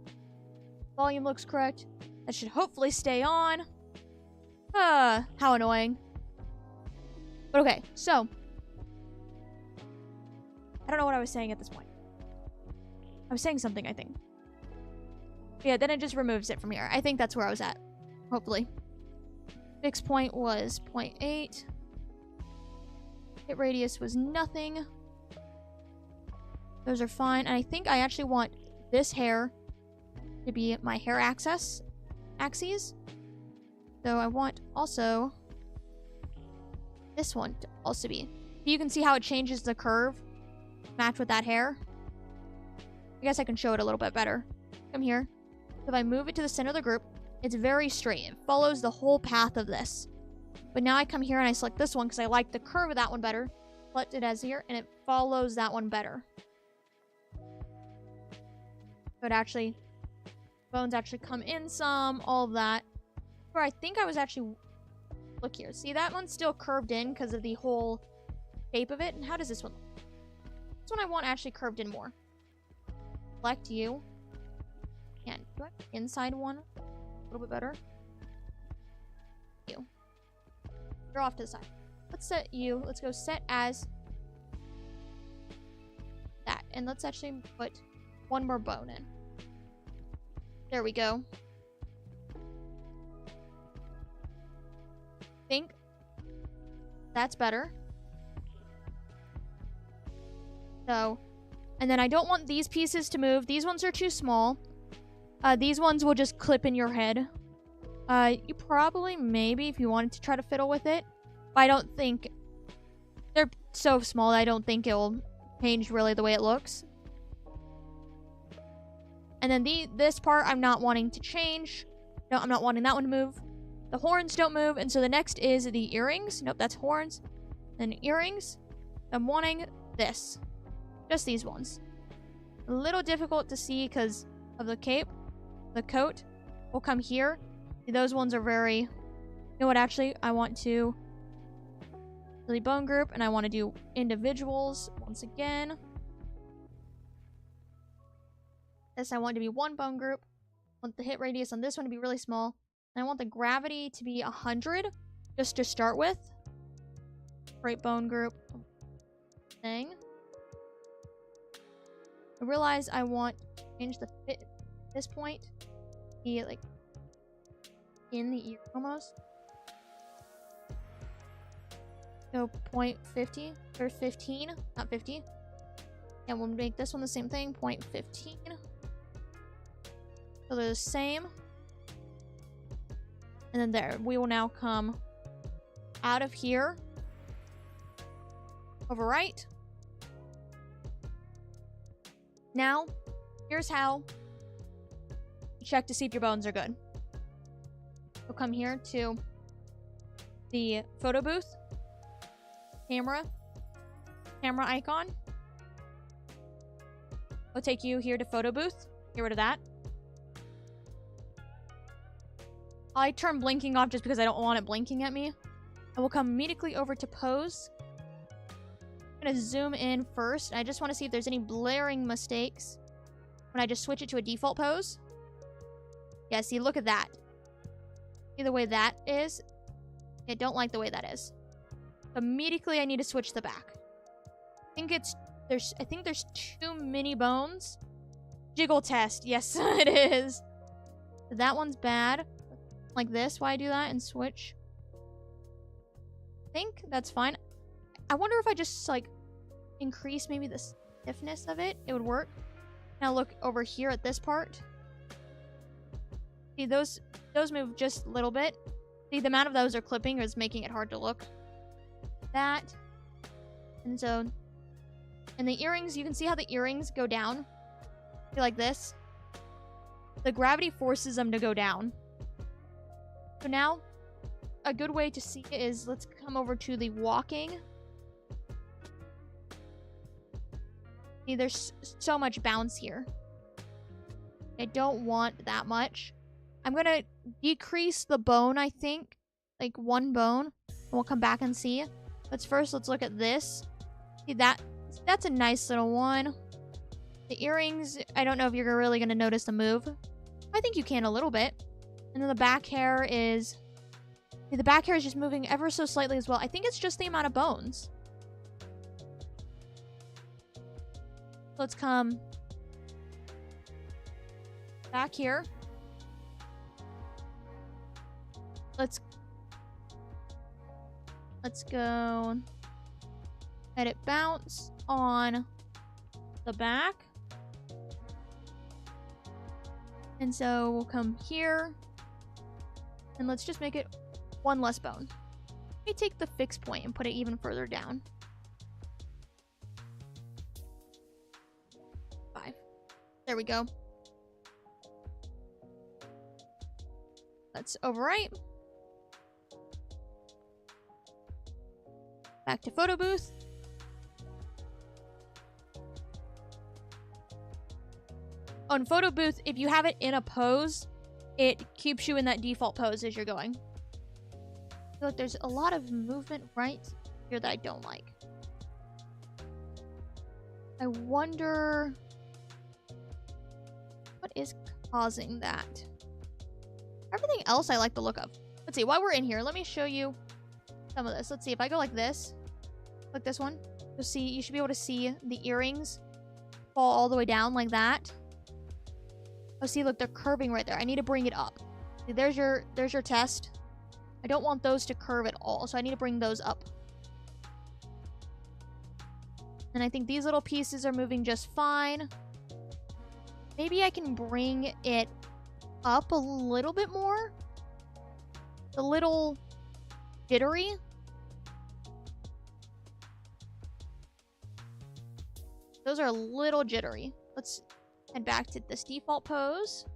Volume looks correct. That should hopefully stay on. How annoying. But okay, so. I don't know what I was saying at this point. I was saying something, I think. Yeah, then it just removes it from here. I think that's where I was at. Hopefully. Fixed point was 0.8. Hit radius was nothing. Those are fine. And I think I actually want this hair to be my hair axes. So I want also this one to also be. You can see how it changes the curve. Match with that hair. I guess I can show it a little bit better. Come here. So if I move it to the center of the group, it's very straight. It follows the whole path of this. But now I come here and I select this one because I like the curve of that one better. Select it as here, and it follows that one better. So it actually, bones actually come in some, all of that. Where I think I was actually, look here. See, that one's still curved in because of the whole shape of it. And how does this one look? This one I want actually curved in more. Select you. And do I have the inside one a little bit better? You. You're off to the side. Let's set you. Let's go set as that. And let's actually put one more bone in. There we go. Think that's better. So, and then I don't want these pieces to move. These ones are too small. These ones will just clip in your head. You probably, maybe, if you wanted to try to fiddle with it. But I don't think... They're so small that I don't think it'll change really the way it looks. And then this part I'm not wanting to change. No, I'm not wanting that one to move. The horns don't move. And so the next is the earrings. Nope, that's horns. Then earrings. I'm wanting this. Just these ones. A little difficult to see because of the cape. The coat will come here. Those ones are very... You know what, actually? I want to... Really bone group, and I want to do individuals once again. This I want to be one bone group. I want the hit radius on this one to be really small. And I want the gravity to be 100, just to start with. Great bone group thing. I realize I want to change the fit at this point. Be like in the ear almost. So 0.50 or 15, not 50. And we'll make this one the same thing, 0.15. So they're the same. And then there, we will now come out of here. Overwrite. Now, here's how you check to see if your bones are good. We'll come here to the photo booth. Camera icon. I'll take you here to photo booth. Get rid of that. I turn blinking off just because I don't want it blinking at me. I will come immediately over to pose. I'm going to zoom in first. I just want to see if there's any blaring mistakes when I just switch it to a default pose. Yeah, see, look at that. See the way that is? I don't like the way that is. Immediately I need to switch the back. I think there's too many bones. Jiggle test. Yes, it is. That one's bad. Like this, why I do that and switch. I think that's fine. I wonder if I just like increase maybe the stiffness of it, it would work. Now look over here at this part. See, those move just a little bit. See, the amount of those are clipping is making it hard to look. That. And so, and the earrings, you can see how the earrings go down. See, like this. The gravity forces them to go down. So now, a good way to see it is, let's come over to the walking. See, there's so much bounce here. I don't want that much. I'm going to decrease the bone, I think. Like one bone. And we'll come back and see. Let's look at this. See, that's a nice little one. The earrings, I don't know if you're really going to notice the move. I think you can a little bit. And then the back hair is... See, the back hair is just moving ever so slightly as well. I think it's just the amount of bones. Let's come back here. Let's go edit bounce on the back. And so we'll come here and let's just make it one less bone. Let me take the fix point and put it even further down. 5. There we go. Let's overwrite. Back to photo booth. On photo booth, if you have it in a pose, it keeps you in that default pose as you're going. I feel like there's a lot of movement right here that I don't like. I wonder what is causing that. Everything else I like the look of. Let's see, while we're in here, let me show you some of this. Let's see, if I go like this, click this one, you'll see, you should be able to see the earrings fall all the way down like that. Oh, see, look, they're curving right there. I need to bring it up. See, there's your test. I don't want those to curve at all, so I need to bring those up. And I think these little pieces are moving just fine. Maybe I can bring it up a little bit more. A little jittery. Those are a little jittery. Let's head back to this default pose.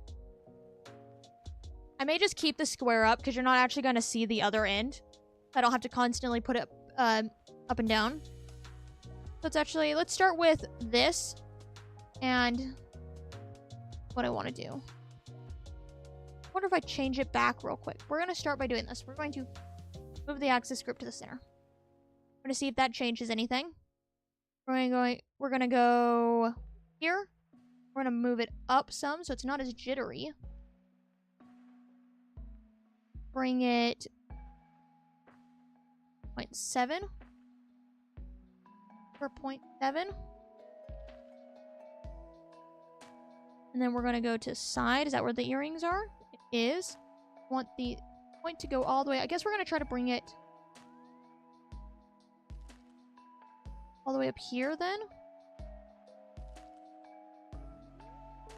I may just keep the square up because you're not actually going to see the other end. I don't have to constantly put it up and down. Let's start with this and what I want to do. I wonder if I change it back real quick. We're going to start by doing this. We're going to move the axis group to the center. We're going to see if that changes anything. We're going to go here. We're going to move it up some so it's not as jittery. Bring it 0.7 for 0.7. And then we're going to go to side. Is that where the earrings are? It is. I want the point to go all the way. I guess we're going to try to bring it all the way up here then.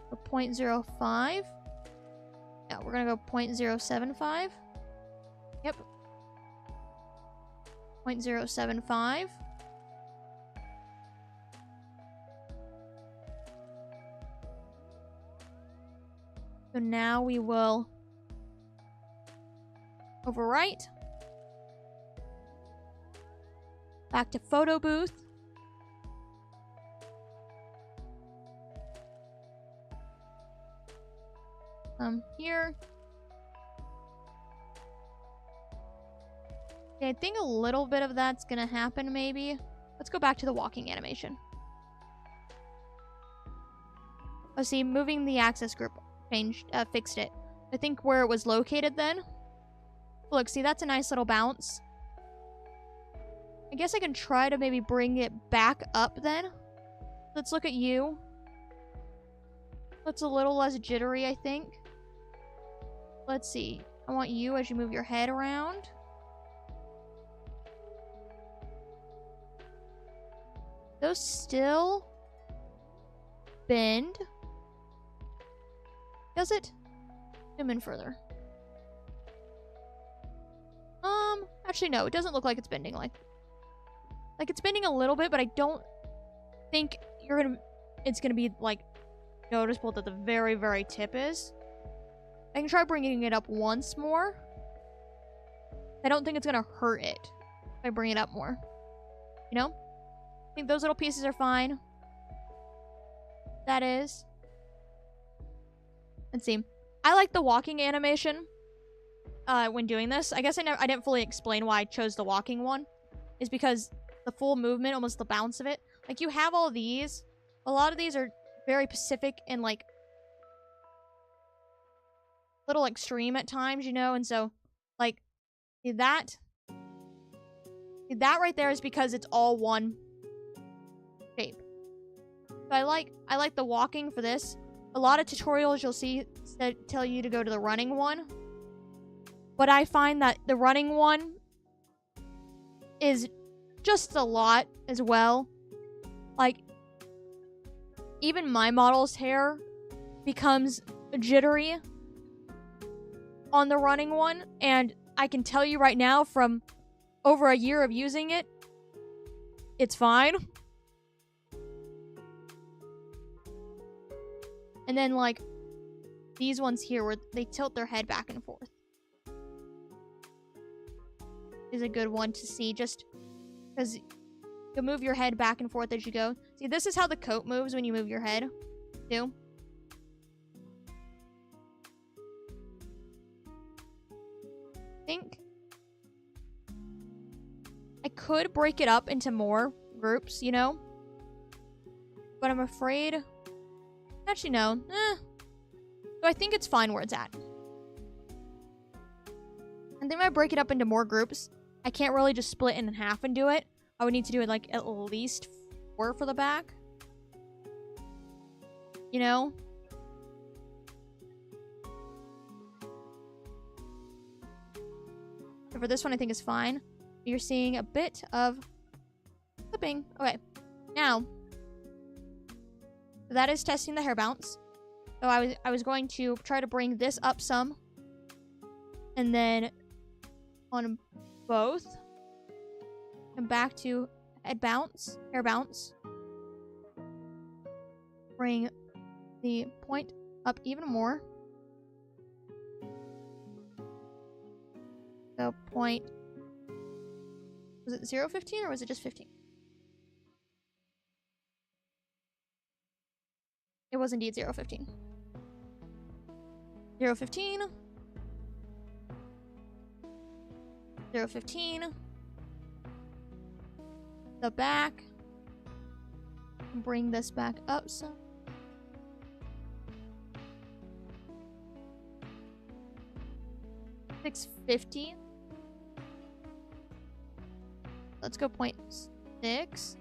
For 0.05. Yeah, we're going to go 0.075. Yep. 0.075. So now we will overwrite. Back to photo booth. Here. Okay, I think a little bit of that's gonna happen maybe. Let's go back to the walking animation. Oh, see, moving the axis group fixed it. I think where it was located then. Look, see, that's a nice little bounce. I guess I can try to maybe bring it back up then. Let's look at you. That's a little less jittery, I think. Let's see. I want you as you move your head around. Those still bend. Does it? Zoom in further. Actually no, it doesn't look like it's bending. Like it's bending a little bit, but I don't think it's gonna be like noticeable that the very, very tip is. I can try bringing it up once more. I don't think it's gonna hurt it if I bring it up more. You know? I think those little pieces are fine. That is. Let's see. I like the walking animation when doing this. I guess I didn't fully explain why I chose the walking one. Is because the full movement, almost the bounce of it. Like, you have all these. A lot of these are very specific and, like, little extreme at times, you know? And so, like, that right there is because it's all one shape. So I like the walking for this. A lot of tutorials you'll see tell you to go to the running one. But I find that the running one is just a lot as well. Like, even my model's hair becomes jittery on the running one. And I can tell you right now, from over a year of using it, it's fine. And then, like, these ones here where they tilt their head back and forth is a good one to see, just because you'll move your head back and forth as you go. See, this is how the coat moves when you move your head, too. I think I could break it up into more groups, you know? But I'm afraid... Actually, no. So I think it's fine where it's at. And then I break it up into more groups. I can't really just split it in half and do it. I would need to do it like at least 4 for the back. You know? So for this one, I think is fine. You're seeing a bit of clipping. Okay. Now, that is testing the hair bounce. So I was going to try to bring this up some. And then on both. And back to head bounce, hair bounce. Bring the point up even more. So point, was it 0.15 or was it just 15? It was indeed 0.15. 0.15. 0.15. The back. Bring this back up some. $6.50. Let's go 0.6.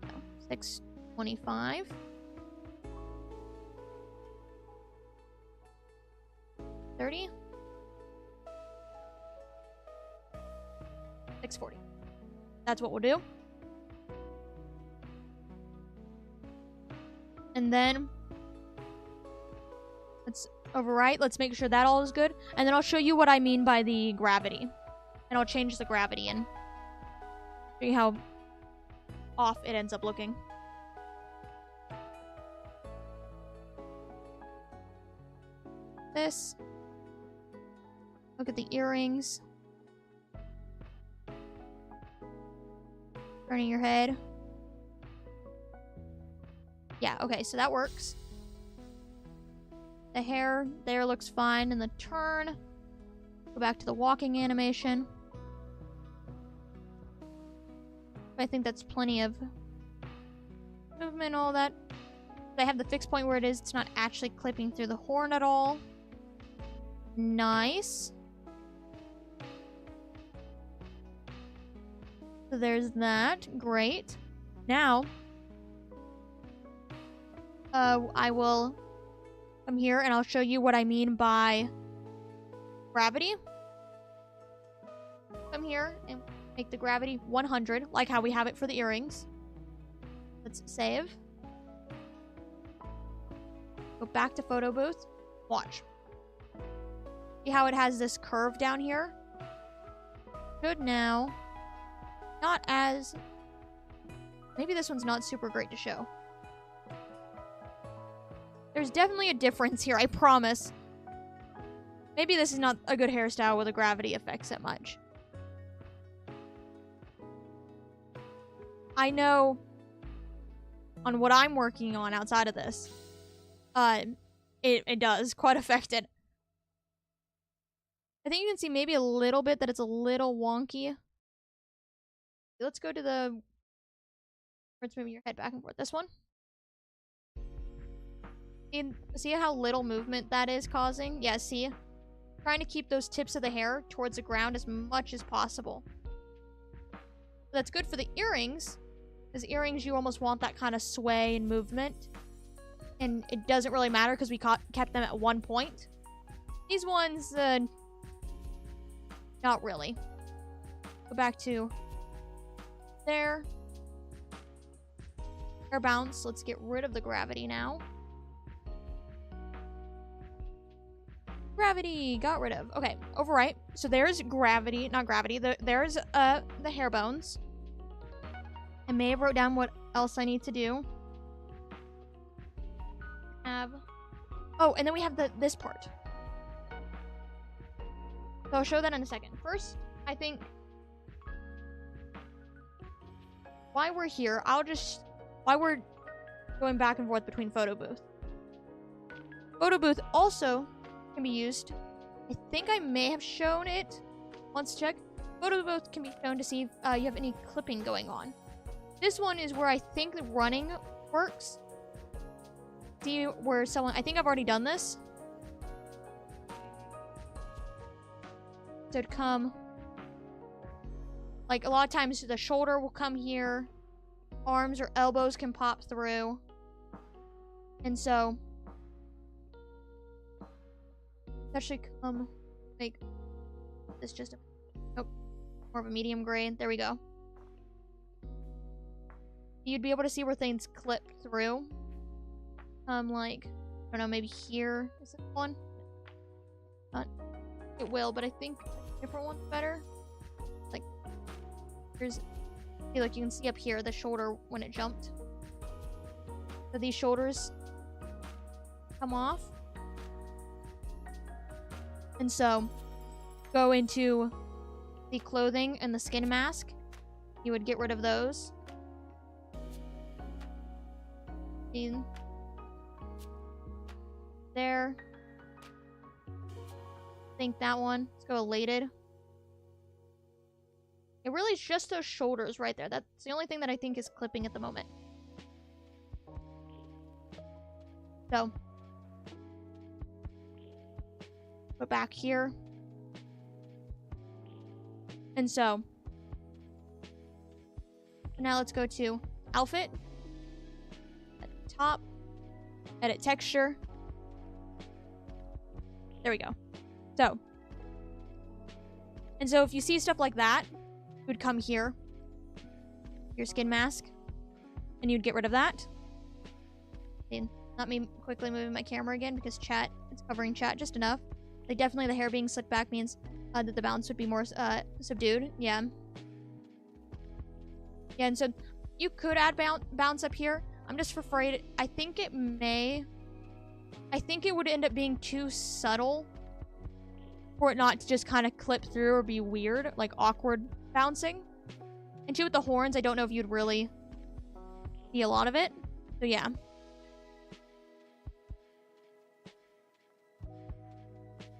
No, 6.25. 30. 6.40. That's what we'll do. And then let's overwrite. Let's make sure that all is good. And then I'll show you what I mean by the gravity. And I'll change the gravity and show you how off it ends up looking. This. Look at the earrings. Turning your head. Yeah, okay, so that works. The hair there looks fine. And the turn. Go back to the walking animation. I think that's plenty of movement, all that. I have the fixed point where it is. It's not actually clipping through the horn at all. Nice. So there's that. Great. Now, I will come here and I'll show you what I mean by gravity. Come here and make the gravity 100, like how we have it for the earrings. Let's save. Go back to photo booth. Watch. See how it has this curve down here? Should now. Not as... Maybe this one's not super great to show. There's definitely a difference here, I promise. Maybe this is not a good hairstyle where the gravity affects it much. I know on what I'm working on outside of this, it does quite affect it. I think you can see maybe a little bit that it's a little wonky. Let's go to the... Let's move your head back and forth. This one. See how little movement that is causing? Yeah, see? Trying to keep those tips of the hair towards the ground as much as possible. That's good for the earrings. Because earrings, you almost want that kind of sway and movement. And it doesn't really matter because we kept them at one point. These ones, not really. Go back to there. Hair bounce. Let's get rid of the gravity now. Gravity. Got rid of. Okay, overwrite. So there's gravity. Not gravity. There's the hair bones. I may have wrote down what else I need to do. Oh, and then we have this part. So I'll show that in a second. First, I think while we're here, while we're going back and forth between photo booth. Photo booth also can be used. I think I may have shown it. Let's check. Photo booth can be shown to see if you have any clipping going on. This one is where I think the running works. See where someone... I think I've already done this. So it'd come... Like, a lot of times the shoulder will come here. Arms or elbows can pop through. And so... Especially come... Like... This just a... Oh. More of a medium gray. There we go. You'd be able to see where things clip through. Like... I don't know, maybe here. Is it one? Not... It will, but I think a different one's better. Like... Here's... See, like, you can see up here the shoulder when it jumped. So these shoulders come off. And so, go into the clothing and the skin mask. You would get rid of those. In there. I think that one. Let's go elated. It really is just those shoulders right there. That's the only thing that I think is clipping at the moment. So. Go back here. And so. Now let's go to outfit. At the top. Edit texture. There we go. So. And so if you see stuff like that, you would come here, your skin mask, and you'd get rid of that. And not me quickly moving my camera again because chat, it's covering chat just enough. Like, definitely the hair being slicked back means that the bounce would be more subdued. Yeah. Yeah, and so you could add bounce up here. I'm just afraid. I think it would end up being too subtle for it not to just kind of clip through or be weird, like awkward bouncing. And too with the horns, I don't know if you'd really see a lot of it. So yeah.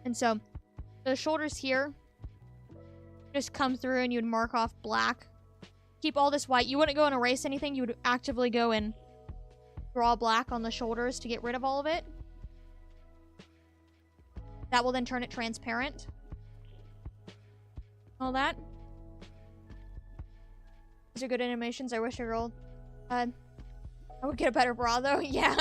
And so the shoulders here just come through and you'd mark off black. Keep all this white. You wouldn't go and erase anything. You would actively go and draw black on the shoulders to get rid of all of it. That will then turn it transparent. All that. These are good animations. I wish I rolled. I would get a better bra though. Yeah.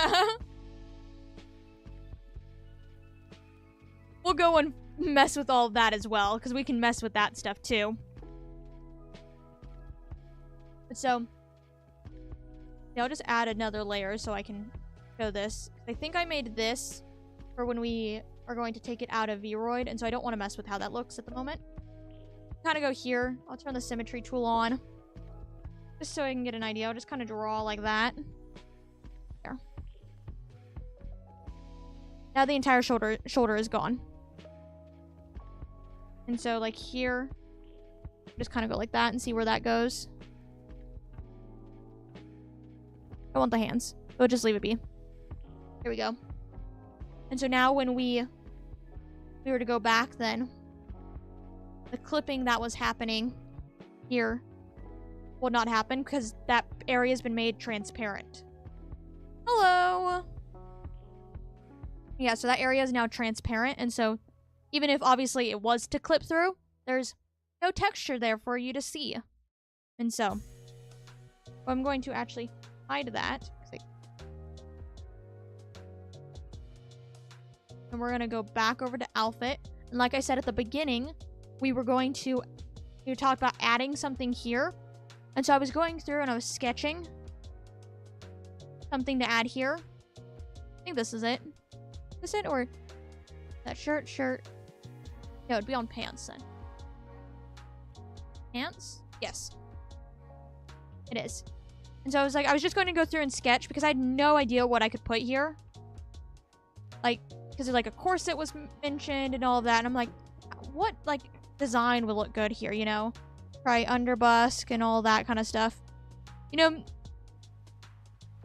We'll go and mess with all of that as well, because we can mess with that stuff too. But so, yeah, I'll just add another layer so I can show this. I think I made this for when we are going to take it out of Vroid, and so I don't want to mess with how that looks at the moment. Kind of go here. I'll turn the symmetry tool on, just so I can get an idea. I'll just kind of draw like that. There. Now the entire shoulder is gone. And so, like, here, just kind of go like that and see where that goes. I want the hands. We'll just leave it be. Here we go. And so now when we were to go back, then the clipping that was happening here will not happen because that area has been made transparent. Hello! Yeah, so that area is now transparent, and so even if obviously it was to clip through, there's no texture there for you to see. And so I'm going to actually hide that. And we're going to go back over to outfit. And like I said at the beginning, we were going to talk about adding something here. And so I was going through and I was sketching something to add here. I think this is it. Is it? Or that shirt? No, it'd be on pants then. Pants? Yes. It is. And so I was like, I was just going to go through and sketch because I had no idea what I could put here. Like, because like a corset was mentioned and all of that. And I'm like, what like design would look good here, you know? Try underbusk and all that kind of stuff. You know,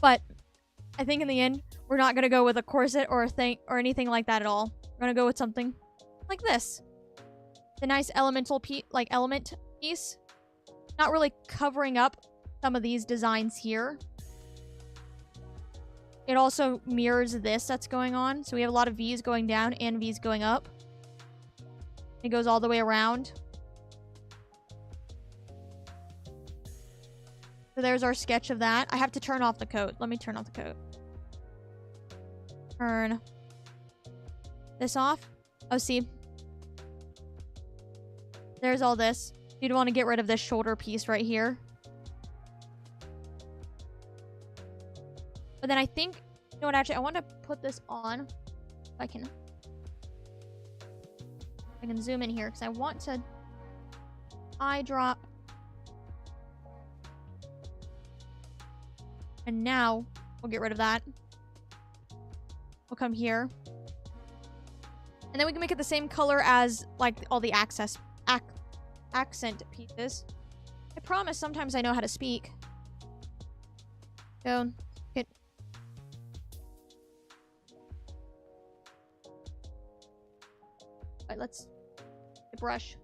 but I think in the end, we're not going to go with a corset or a thing or anything like that at all. We're going to go with something like this. The nice element piece. Not really covering up some of these designs here. It also mirrors this that's going on. So we have a lot of V's going down and V's going up. It goes all the way around. So there's our sketch of that. I have to turn off the coat. Let me turn off the coat. Turn this off. Oh, see? There's all this. You'd want to get rid of this shoulder piece right here. But then I think, you know what, actually, I want to put this on. If I can zoom in here because I want to eye drop. And now we'll get rid of that. We'll come here. And then we can make it the same color as like all the accent pieces. I promise sometimes I know how to speak. Go get. Alright, let's brush.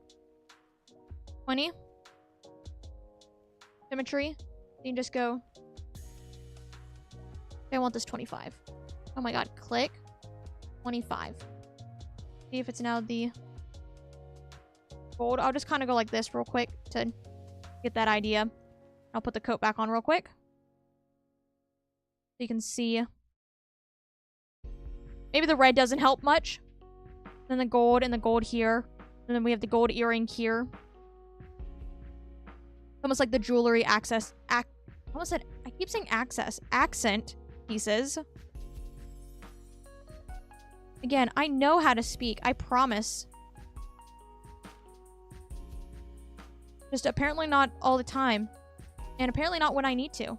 20. Symmetry. You can just go. I want this 25. Oh my god, click. 25. See if it's now the gold. I'll just kind of go like this real quick to get that idea. I'll put the coat back on real quick. So you can see. Maybe the red doesn't help much. Then the gold and the gold here. And then we have the gold earring here. Almost like the jewelry accent pieces. Again, I know how to speak. I promise. Just apparently not all the time. And apparently not when I need to.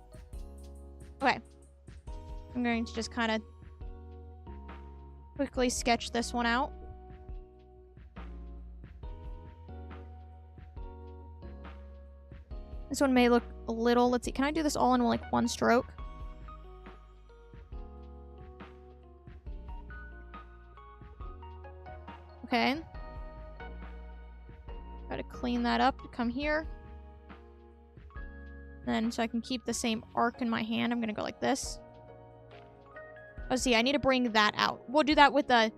Okay. I'm going to just kind of quickly sketch this one out. This one may look a little... Let's see. Can I do this all in like one stroke? Okay. Try to clean that up. Come here. Then, so I can keep the same arc in my hand, I'm gonna go like this. Oh, see, I need to bring that out. We'll do that with the...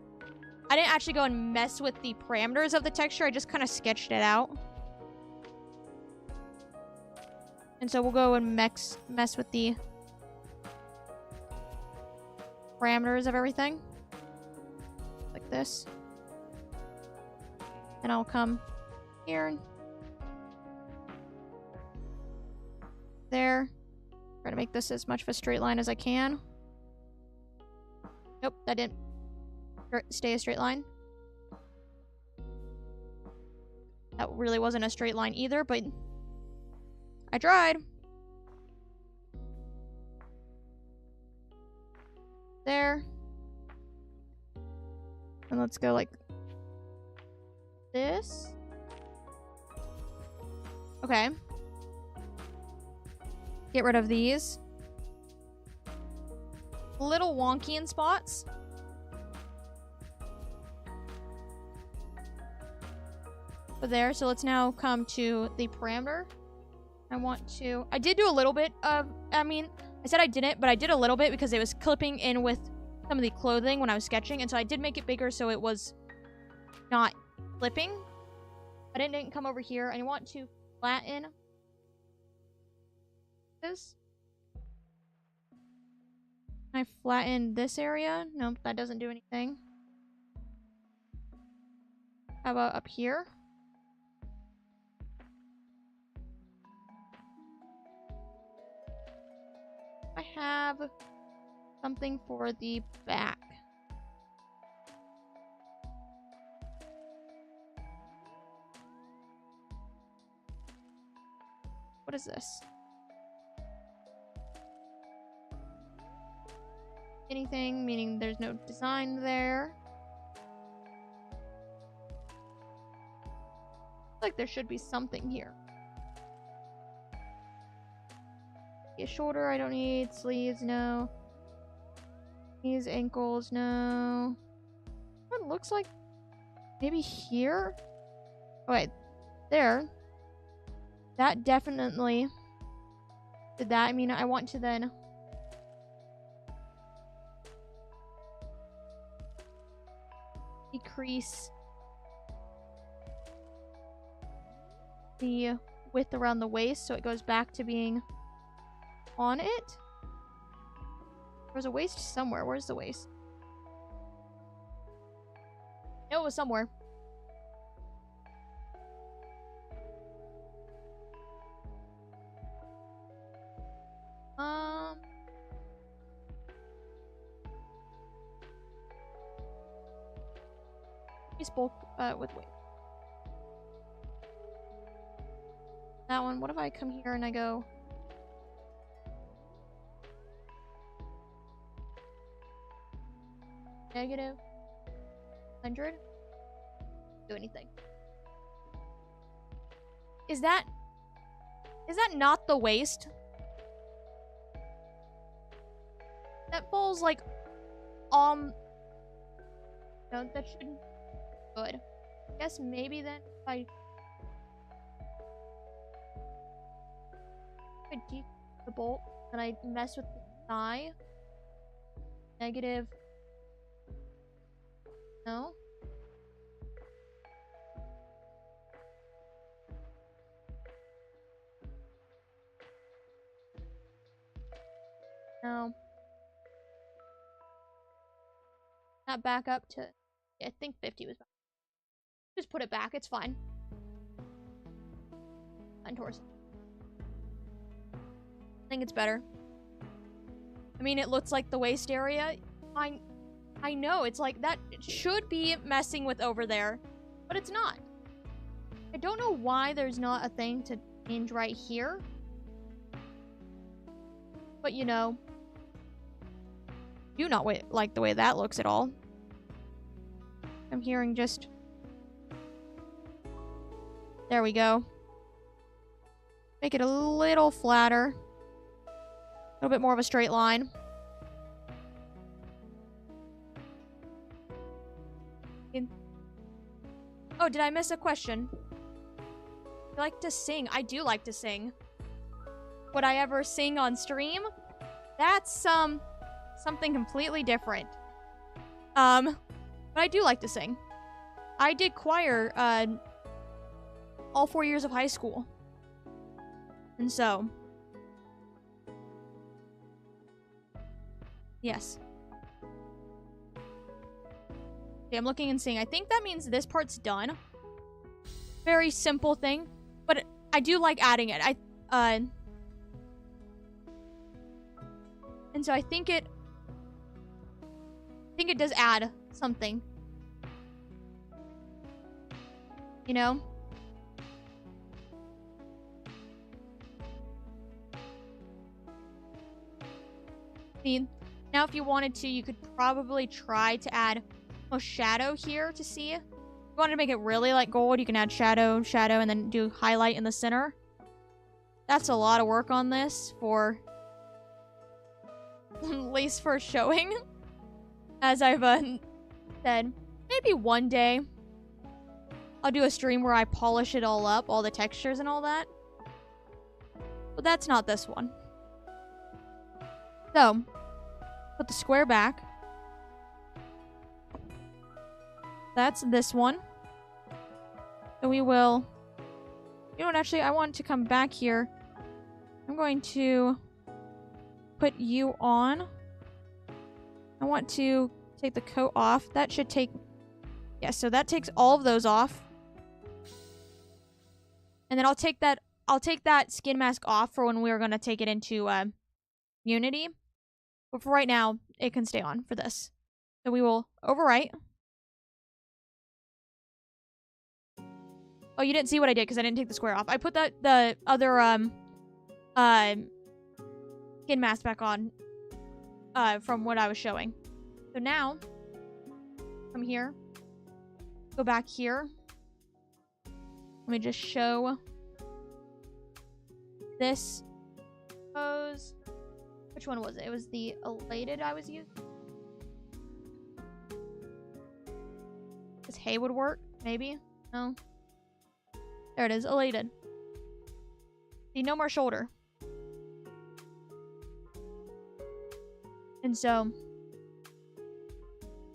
I didn't actually go and mess with the parameters of the texture. I just kind of sketched it out. And so we'll go and mess with the parameters of everything. Like this. And I'll come here. There. Try to make this as much of a straight line as I can. Nope, that didn't stay a straight line. That really wasn't a straight line either, but I tried. There. And let's go like this. Okay. Get rid of these. A little wonky in spots. But there, so let's now come to the parameter. I did do a little bit of, I said I didn't, but I did a little bit because it was clipping in with some of the clothing when I was sketching, and so I did make it bigger so it was not clipping. But it didn't come over here. I want to flatten this. Can I flatten this area? Nope, that doesn't do anything. How about up here? I have something for the back. What is this? Anything, meaning there's no design there. Looks like there should be something here. A shoulder, I don't need. Sleeves, no. Knees, ankles, no. It looks like maybe here. Oh, wait, there. That definitely did that, I mean, I want to then decrease the width around the waist so it goes back to being on it. There's a waist somewhere. Where's the waist? It was somewhere. Waist bulk with weight. That one. What if I come here and I go negative 100? Do anything. Is that not the waist? That falls like no, that shouldn't. Good. I guess maybe then if I decrease the bolt and I mess with the thigh. Negative. No. No. Not back up to, I think 50 was back. Just put it back, it's fine. And torso. I think it's better. I mean, it looks like the waist area. I know, it's like that. It should be messing with over there, but it's not. I don't know why there's not a thing to hinge right here. But you know, do not like the way that looks at all. I'm hearing just... There we go. Make it a little flatter. A little bit more of a straight line. Oh, did I miss a question? You like to sing? I do like to sing. Would I ever sing on stream? That's something completely different. But I do like to sing. I did choir all 4 years of high school. And so, yes. Okay, I'm looking and seeing. I think that means this part's done. Very simple thing, but I do like adding it. And so I think it does add something. You know? See, now if you wanted to, you could probably try to add a shadow here to see. If you wanted to make it really like gold, you can add shadow, shadow, and then do highlight in the center. That's a lot of work on this for at least for showing. As I've said, maybe one day I'll do a stream where I polish it all up, all the textures and all that. But that's not this one. So, put the square back. That's this one. So we will... You know what, actually, I want to come back here. I'm going to put you on. I want to take the coat off. That should take... Yeah, so that takes all of those off. And then I'll take that skin mask off for when we're going to take it into Unity. But for right now, it can stay on for this. So we will overwrite. Oh, you didn't see what I did because I didn't take the square off. I put the other skin mask back on from what I was showing. So now, come here. Go back here. Let me just show this pose. Which one was it? It was the elated I was using. This hay would work, maybe? No. There it is, elated. See, no more shoulder. And so,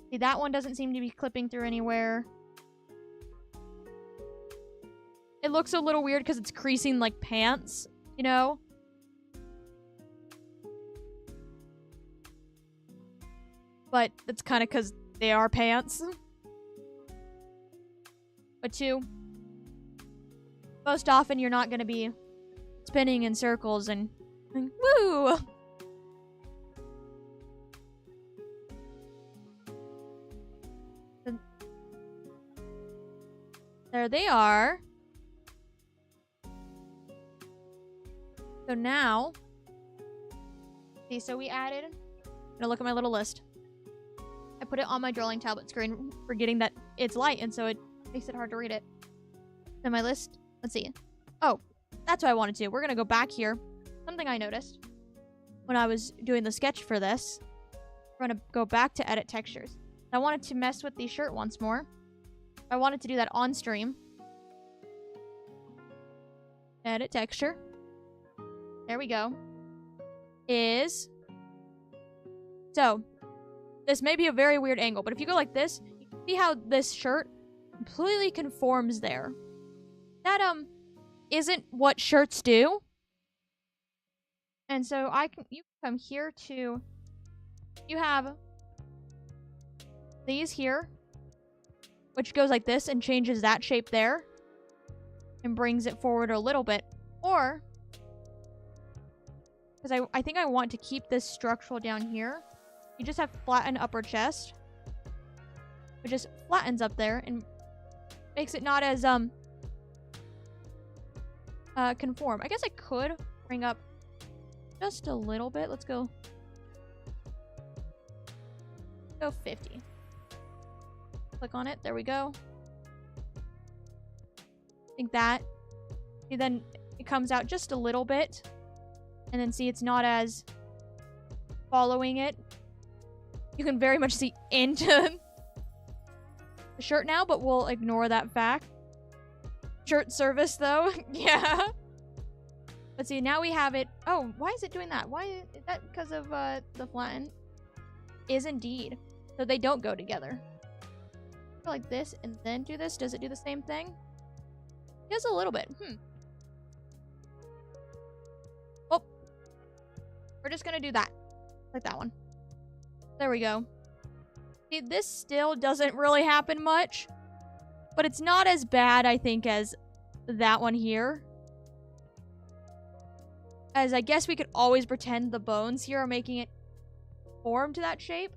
see, that one doesn't seem to be clipping through anywhere. It looks a little weird because it's creasing like pants, you know? But that's kind of because they are pants. But 2, most often you're not going to be spinning in circles and woo! There they are. So now, see, so we added, I'm gonna look at my little list. I put it on my drawing tablet screen, forgetting that it's light, and so it makes it hard to read it. Then my list, let's see. Oh, that's what I wanted to. We're gonna go back here. Something I noticed when I was doing the sketch for this. We're gonna go back to edit textures. I wanted to mess with the shirt once more. I wanted to do that on stream. Edit texture. There we go. So, this may be a very weird angle, but if you go like this, you can see how this shirt completely conforms there. That, isn't what shirts do. And so you come here to, you have these here, which goes like this and changes that shape there and brings it forward a little bit. Or, because I think I want to keep this structural down here, you just have flatten upper chest. It just flattens up there and makes it not as conform. I guess I could bring up just a little bit. Let's go 50. Click on it. There we go. I think that. And then it comes out just a little bit. And then see, it's not as following it. You can very much see into the shirt now, but we'll ignore that fact. Shirt service, though. Yeah. But see, now we have it. Oh, why is it doing that? Why is that? Because of the flatten? Is indeed. So they don't go together. Go like this and then do this. Does it do the same thing? Just a little bit. Oh. We're just gonna do that. Like that one. There we go. See, this still doesn't really happen much. But it's not as bad, I think, as that one here. As I guess we could always pretend the bones here are making it form to that shape.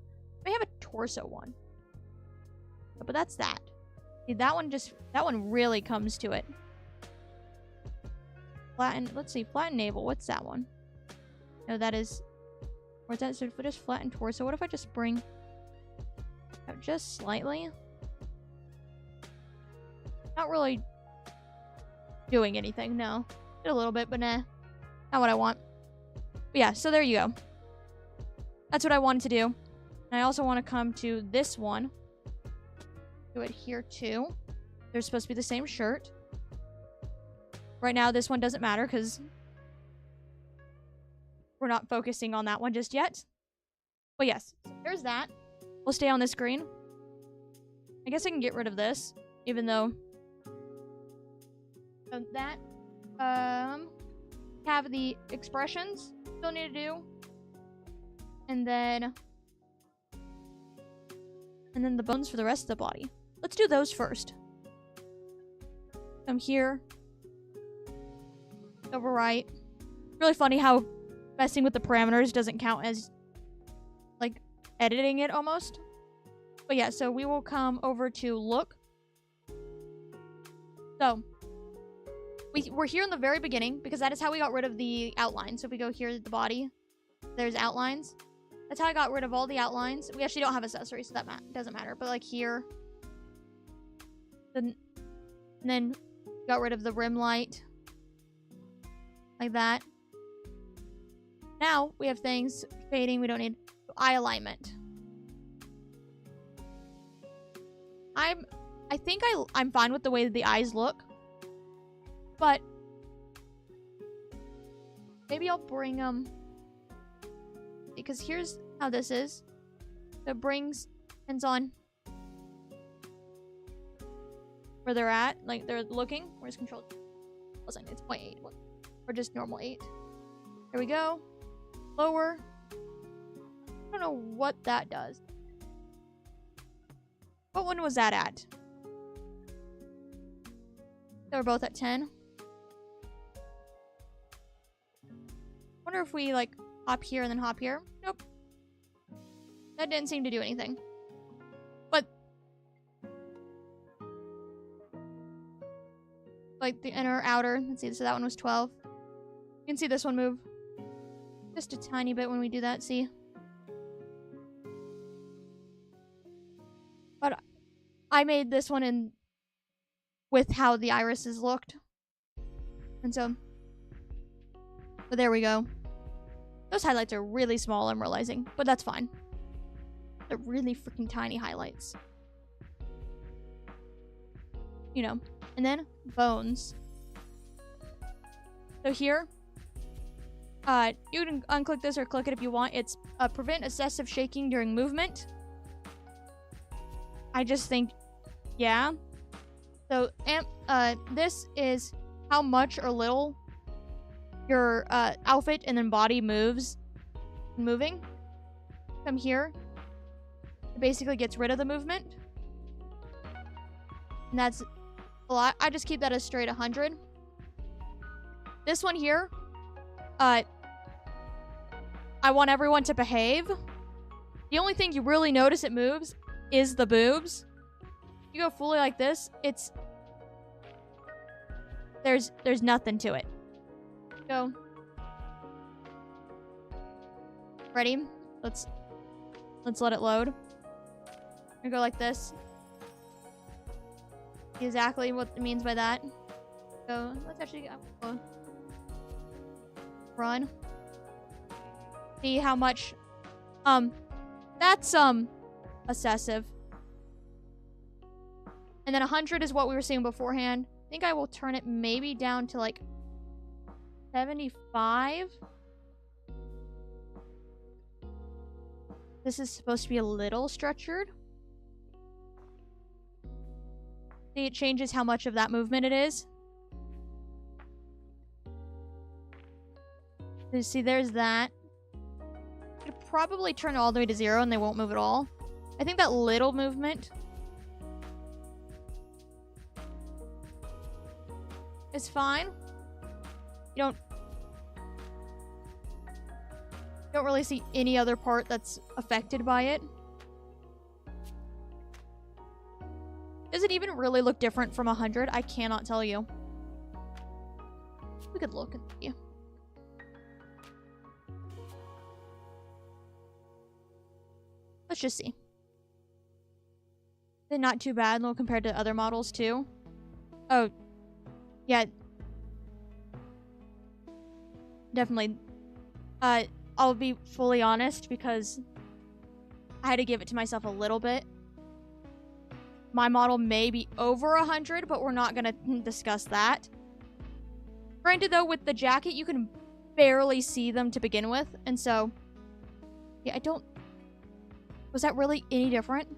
We have a torso one. But that's that. See, that one really comes to it. Flatten, let's see, flatten navel. What's that one? No, that is, or is that, so if I just flatten torso, what if I just bring out just slightly? Not really doing anything, no. Did a little bit, but nah. Not what I want. But yeah, so there you go. That's what I wanted to do. And I also want to come to this one. Do it here too. They're supposed to be the same shirt. Right now, this one doesn't matter because we're not focusing on that one just yet. But yes, so there's that. We'll stay on this screen. I guess I can get rid of this, even though... So that, have the expressions still need to do. And then the bones for the rest of the body. Let's do those first. Come here. Over right. Really funny how messing with the parameters doesn't count as, like, editing it almost. But yeah, so we will come over to look. So, we're here in the very beginning because that is how we got rid of the outline. So if we go here at the body, there's outlines. That's how I got rid of all the outlines. We actually don't have accessories, so that doesn't matter. But like here, then got rid of the rim light. Like that. Now we have things fading. We don't need eye alignment. I think I'm fine with the way that the eyes look. But maybe I'll bring them because here's how this is. So it brings, depends on where they're at. Like, they're looking. Where's control? Wasn't it's 0.8. Or just normal 8. There we go. Lower. I don't know what that does. What one was that at? They were both at 10. Wonder if we, like, hop here and then hop here. Nope. That didn't seem to do anything. But, like, the inner, outer. Let's see. So that one was 12. You can see this one move. Just a tiny bit when we do that, see? But I made this one in with how the irises looked. And so, but there we go. Those highlights are really small, I'm realizing, but that's fine. They're really freaking tiny highlights. You know, and then bones. So here, you can unclick this or click it if you want. It's prevent excessive shaking during movement. I just think, yeah. So, this is how much or little your outfit and then body moving. Come here. It basically gets rid of the movement. And that's a lot. I just keep that as straight 100. This one here, I want everyone to behave. The only thing you really notice it moves is the boobs. You go fully like this, it's there's nothing to it. Go. Ready? Let's let it load. I'm gonna go like this. See exactly what it means by that. So let's actually go. Run. See how much that's excessive. And then 100 is what we were seeing beforehand. I think I will turn it maybe down to like 75. This is supposed to be a little stretchered. See, it changes how much of that movement it is. So see, there's that. Could probably turn it all the way to 0 and they won't move at all. I think that little movement is fine. You don't really see any other part that's affected by it. Does it even really look different from 100? I cannot tell you. We could look and see. Let's just see. They're not too bad, though, compared to other models, too. Oh. Yeah. Definitely. I'll be fully honest, because I had to give it to myself a little bit. My model may be over 100, but we're not going to discuss that. Granted, though, with the jacket, you can barely see them to begin with. And so, yeah, I don't... Was that really any different?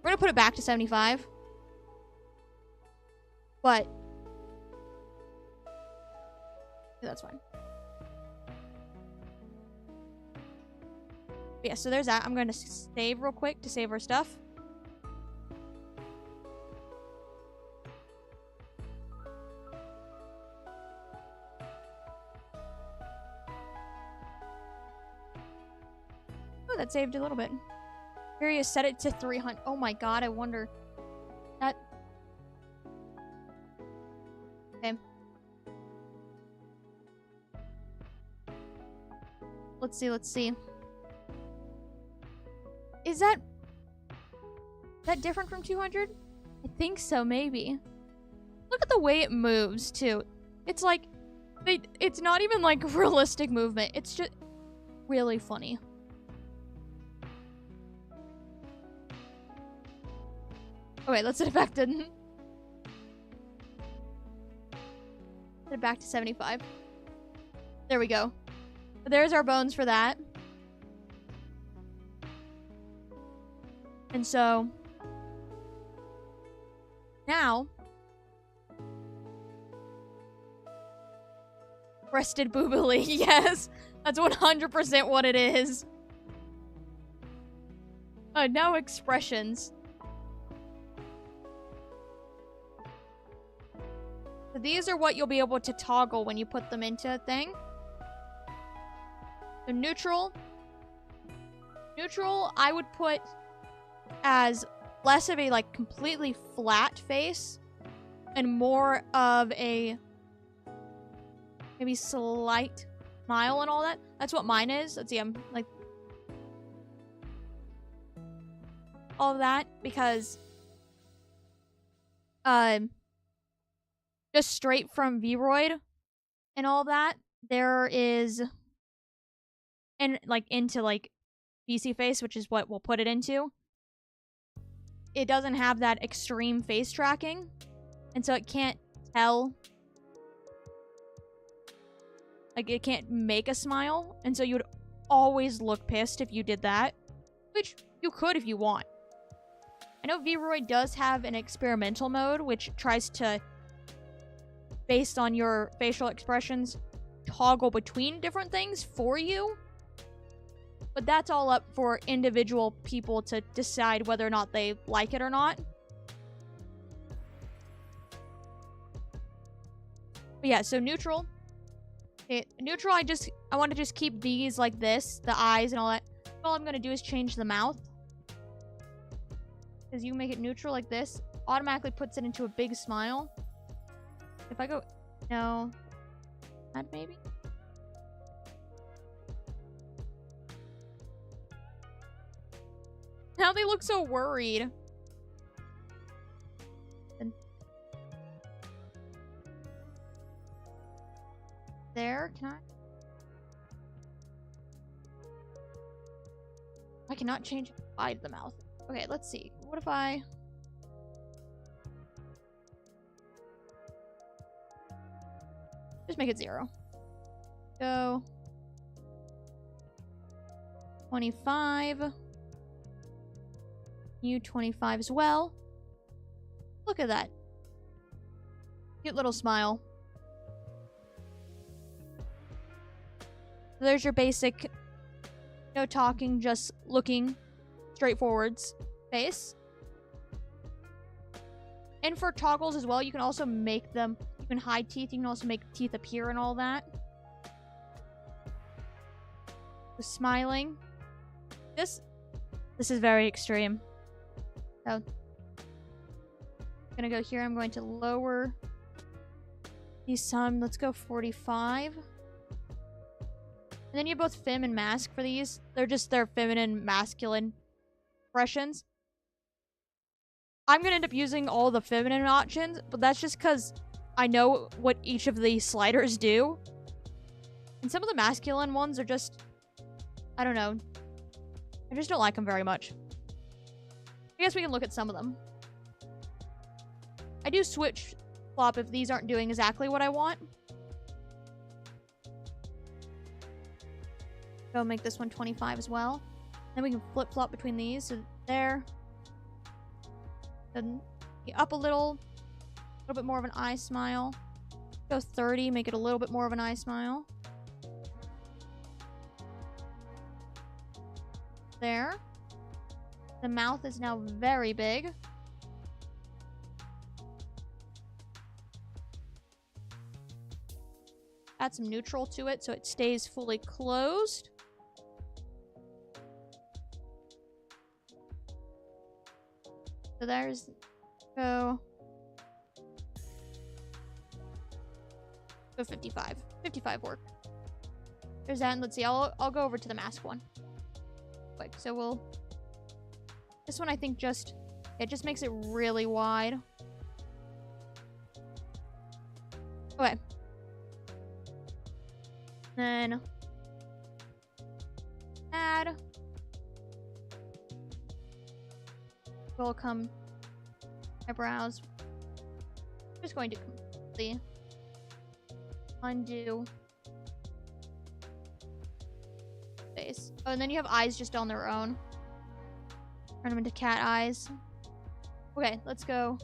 We're going to put it back to 75. But... yeah, that's fine. But yeah, so there's that. I'm going to save real quick to save our stuff. Oh, that saved a little bit. Here you set it to 300. Oh my god, I wonder. That... okay. Let's see. Is that different from 200? I think so, maybe. Look at the way it moves, too. It's like, it's not even like realistic movement. It's just really funny. Okay, let's set it back to... set it back to 75. There we go. There's our bones for that. And so now breasted boobily. Yes, that's 100% what it is. Now expressions. So these are what you'll be able to toggle when you put them into a thing. So neutral. Neutral, I would put as less of a, like, completely flat face and more of a maybe slight smile and all that. That's what mine is. Let's see, I'm like all of that because just straight from Vroid and all that, there is, and like into like PC face, which is what we'll put it into. It doesn't have that extreme face tracking, and so it can't tell. Like, it can't make a smile, and so you would always look pissed if you did that, which you could if you want. I know Vroid does have an experimental mode, which tries to, based on your facial expressions, toggle between different things for you. But that's all up for individual people to decide whether or not they like it or not. But yeah, so neutral. Okay, neutral, I want to just keep these like this, the eyes and all that. All I'm going to do is change the mouth. Because you make it neutral like this, automatically puts it into a big smile. If I go, no, that maybe? Now they look so worried. There, can I cannot change wide the mouth. Okay, let's see. What if I... just make it 0. Go 25. You 25 as well. Look at that. Cute little smile. So there's your basic, no talking, just looking straight forwards face. And for toggles as well, you can also make them, you can hide teeth, you can also make teeth appear and all that. So smiling. This is very extreme. So, I'm gonna go here. I'm going to lower these some. Let's go 45. And then you have both fem and mask for these. They're just their feminine, masculine expressions. I'm gonna end up using all the feminine options, but that's just because I know what each of the sliders do. And some of the masculine ones are just, I don't know. I just don't like them very much. I guess we can look at some of them. I do switch flop if these aren't doing exactly what I want. Go make this one 25 as well. Then we can flip-flop between these. So there. Then up a little bit more of an eye smile. Go 30, make it a little bit more of an eye smile. There. The mouth is now very big. Add some neutral to it so it stays fully closed. So there's, go 55. 55 worked. There's that, and let's see, I'll go over to the mask one. Quick, so we'll, this one I think just, it just makes it really wide. Okay. Then add. Will come eyebrows. Just going to completely undo face. Oh, and then you have eyes just on their own. Turn them into cat eyes. Okay, let's go.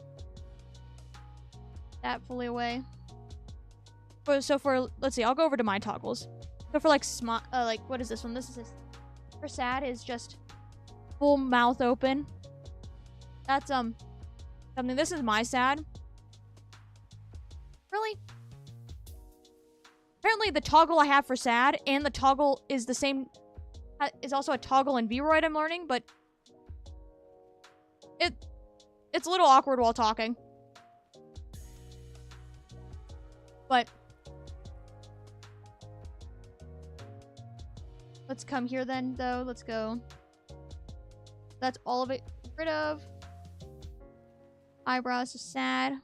That fully away. So for, let's see, I'll go over to my toggles. So for like what is this one? This is for sad is just full mouth open. That's something. This is my sad. Really? Apparently the toggle I have for sad and the toggle is the same, is also a toggle in Vroid I'm learning, but it's a little awkward while talking. But let's come here then, though. Let's go. That's all of it. Get rid of. Eyebrows is sad.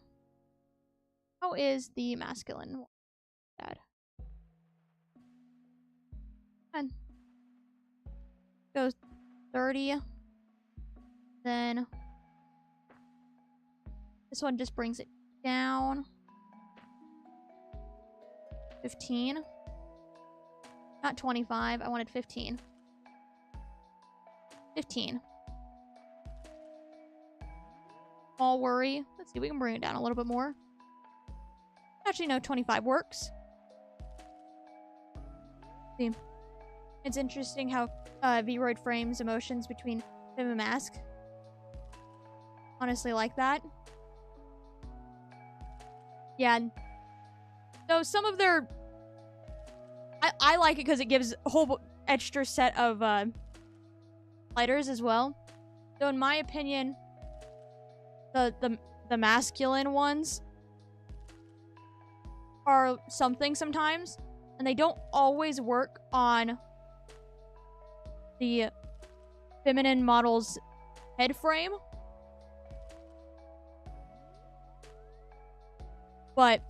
How is the masculine one? Sad. And go 30. Then this one just brings it down. 15. Not 25. I wanted 15. 15. All worry. Let's see. We can bring it down a little bit more. Actually, no. 25 works. See. It's interesting how Vroid frames emotions between him and mask. Honestly, like that. Yeah. So some of their... I like it because it gives a whole extra set of lighters as well. So in my opinion, the masculine ones are something sometimes, and they don't always work on the feminine model's head frame. But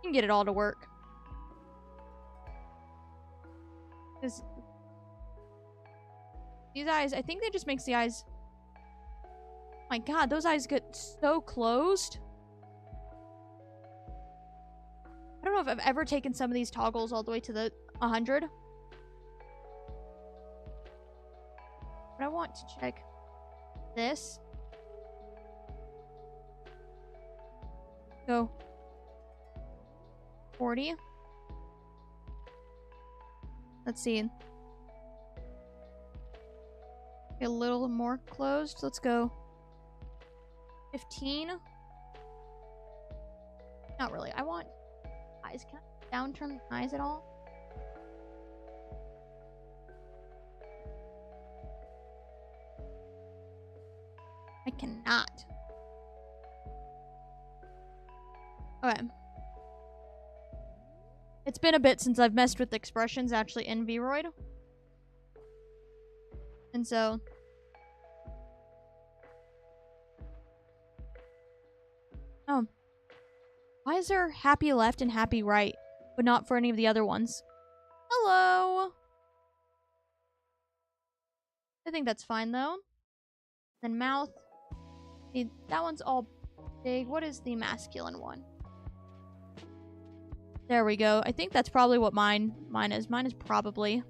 you can get it all to work. Because these eyes, I think that just makes the eyes... Oh my god, those eyes get so closed. I don't know if I've ever taken some of these toggles all the way to the 100. But I want to check this. Go 40. Let's see. Get a little more closed. Let's go 15. Not really. I want eyes. Can I downturn the eyes at all? I cannot. Okay. It's been a bit since I've messed with expressions actually in Vroid. And so... Oh. Why is there happy left and happy right, but not for any of the other ones? Hello! I think that's fine, though. Then mouth. See, that one's all big. What is the masculine one? There we go. I think that's probably what mine is. Mine is probably...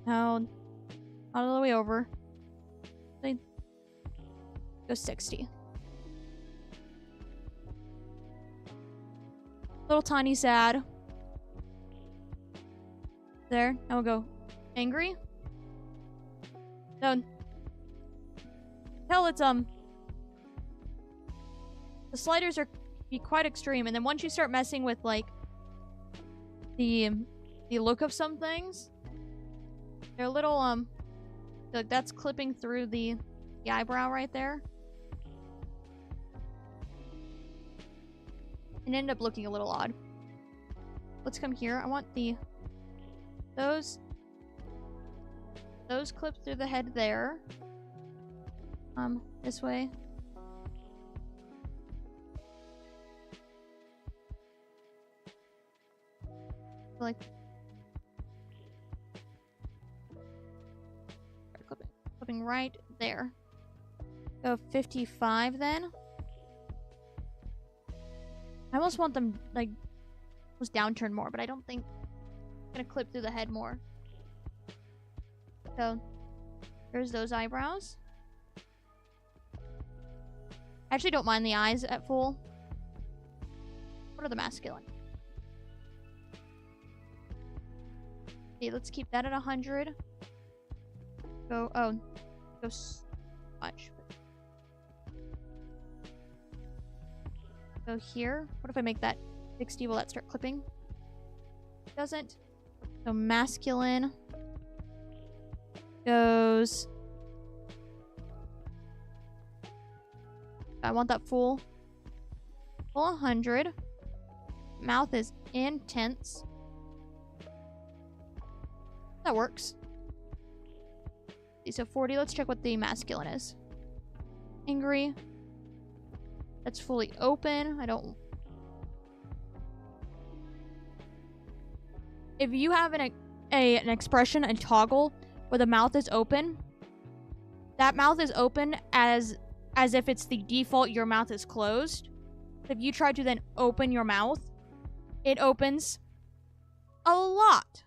No. All the way over. Go 60. Little tiny sad. There. Now we'll go angry. No. Hell, it's the sliders are be quite extreme, and then once you start messing with like the look of some things, they're a little like that's clipping through the eyebrow right there. And end up looking a little odd. Let's come here. I want those clip through the head there. This way. Like clipping right there. Go 55 then. I almost want them like almost downturn more, but I don't think I'm gonna clip through the head more. So There's those eyebrows. I actually don't mind the eyes at full. What are the masculine? Okay, let's keep that at 100. Go so much. Go here. What if I make that 60? Will that start clipping? Doesn't. So masculine goes. I want that full 100. Mouth is intense. That works. So 40. Let's check what the masculine is. Angry. That's fully open. I don't. If you have an expression, a toggle where the mouth is open, that mouth is open as if it's the default. Your mouth is closed. If you try to then open your mouth, it opens a lot.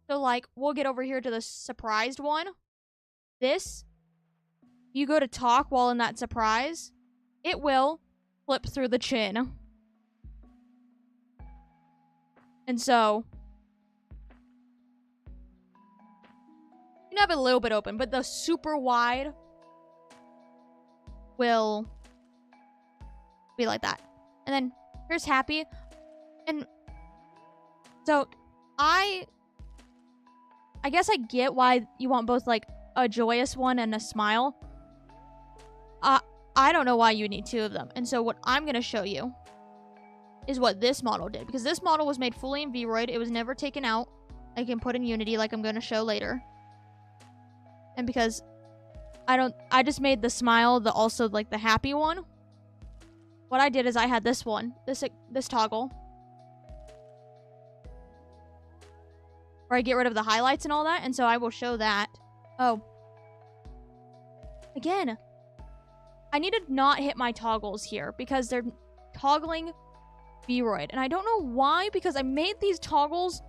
So, like, we'll get over here to the surprised one. This, you go to talk while in that surprise, it will flip through the chin. And so, you can have it a little bit open, but the super wide will be like that. And then, here's happy. And so, I guess I get why you want both, like, a joyous one and a smile. I don't know why you need two of them. And so what I'm going to show you is what this model did. Because this model was made fully in Vroid. It was never taken out. I can put in Unity like I'm going to show later. And because I just made the smile also, like, the happy one. What I did is I had this one. This toggle. Where I get rid of the highlights and all that. And so I will show that. Oh. Again. I need to not hit my toggles here. Because they're toggling Vroid. And I don't know why. Because I made these toggles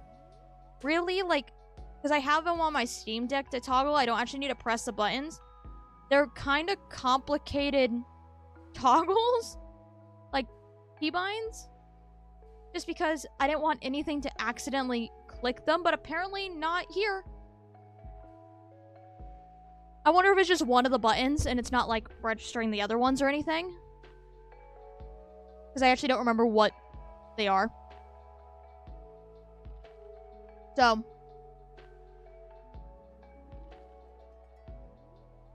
really, like... Because I have them on my Steam Deck to toggle. I don't actually need to press the buttons. They're kind of complicated toggles. Like, keybinds. Just because I didn't want anything to accidentally click them, but apparently not here. I wonder if it's just one of the buttons and it's not, like, registering the other ones or anything. Because I actually don't remember what they are. So.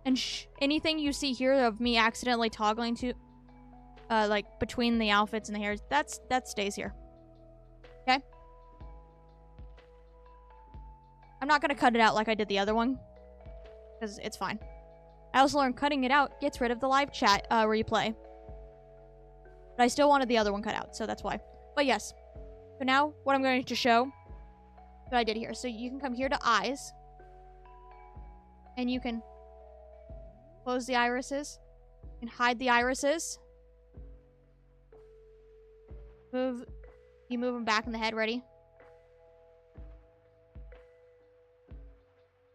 And anything you see here of me accidentally toggling to, like, between the outfits and the hairs, that stays here. Okay? I'm not gonna cut it out like I did the other one. Because it's fine. I also learned cutting it out gets rid of the live chat replay. But I still wanted the other one cut out, so that's why. But yes. So now, what I'm going to show, what I did here. So you can come here to eyes. And you can close the irises. You can hide the irises. You move them back in the head. Ready?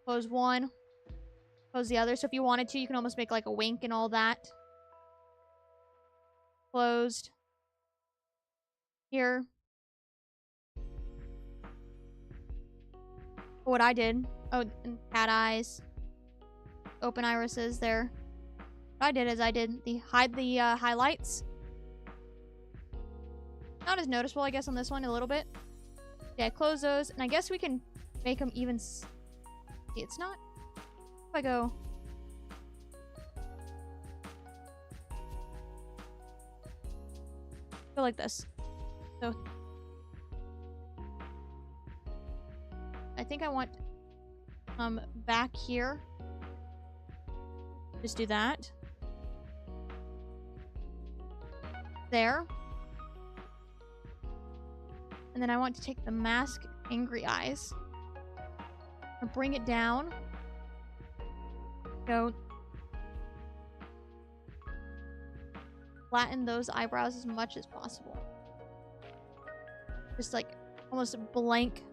Close one. Close the other. So if you wanted to, you can almost make like a wink and all that. Closed. Here. What I did. Oh, and cat eyes. Open irises there. What I did is I did hide the highlights. Not as noticeable, I guess, on this one a little bit. Yeah, close those. And I guess we can make them even... It's not... If I go... Go like this. So... I think I want... back here. Just do that. There. And then I want to take the mask angry eyes. And bring it down. Go. Flatten those eyebrows as much as possible. Just like almost a blank.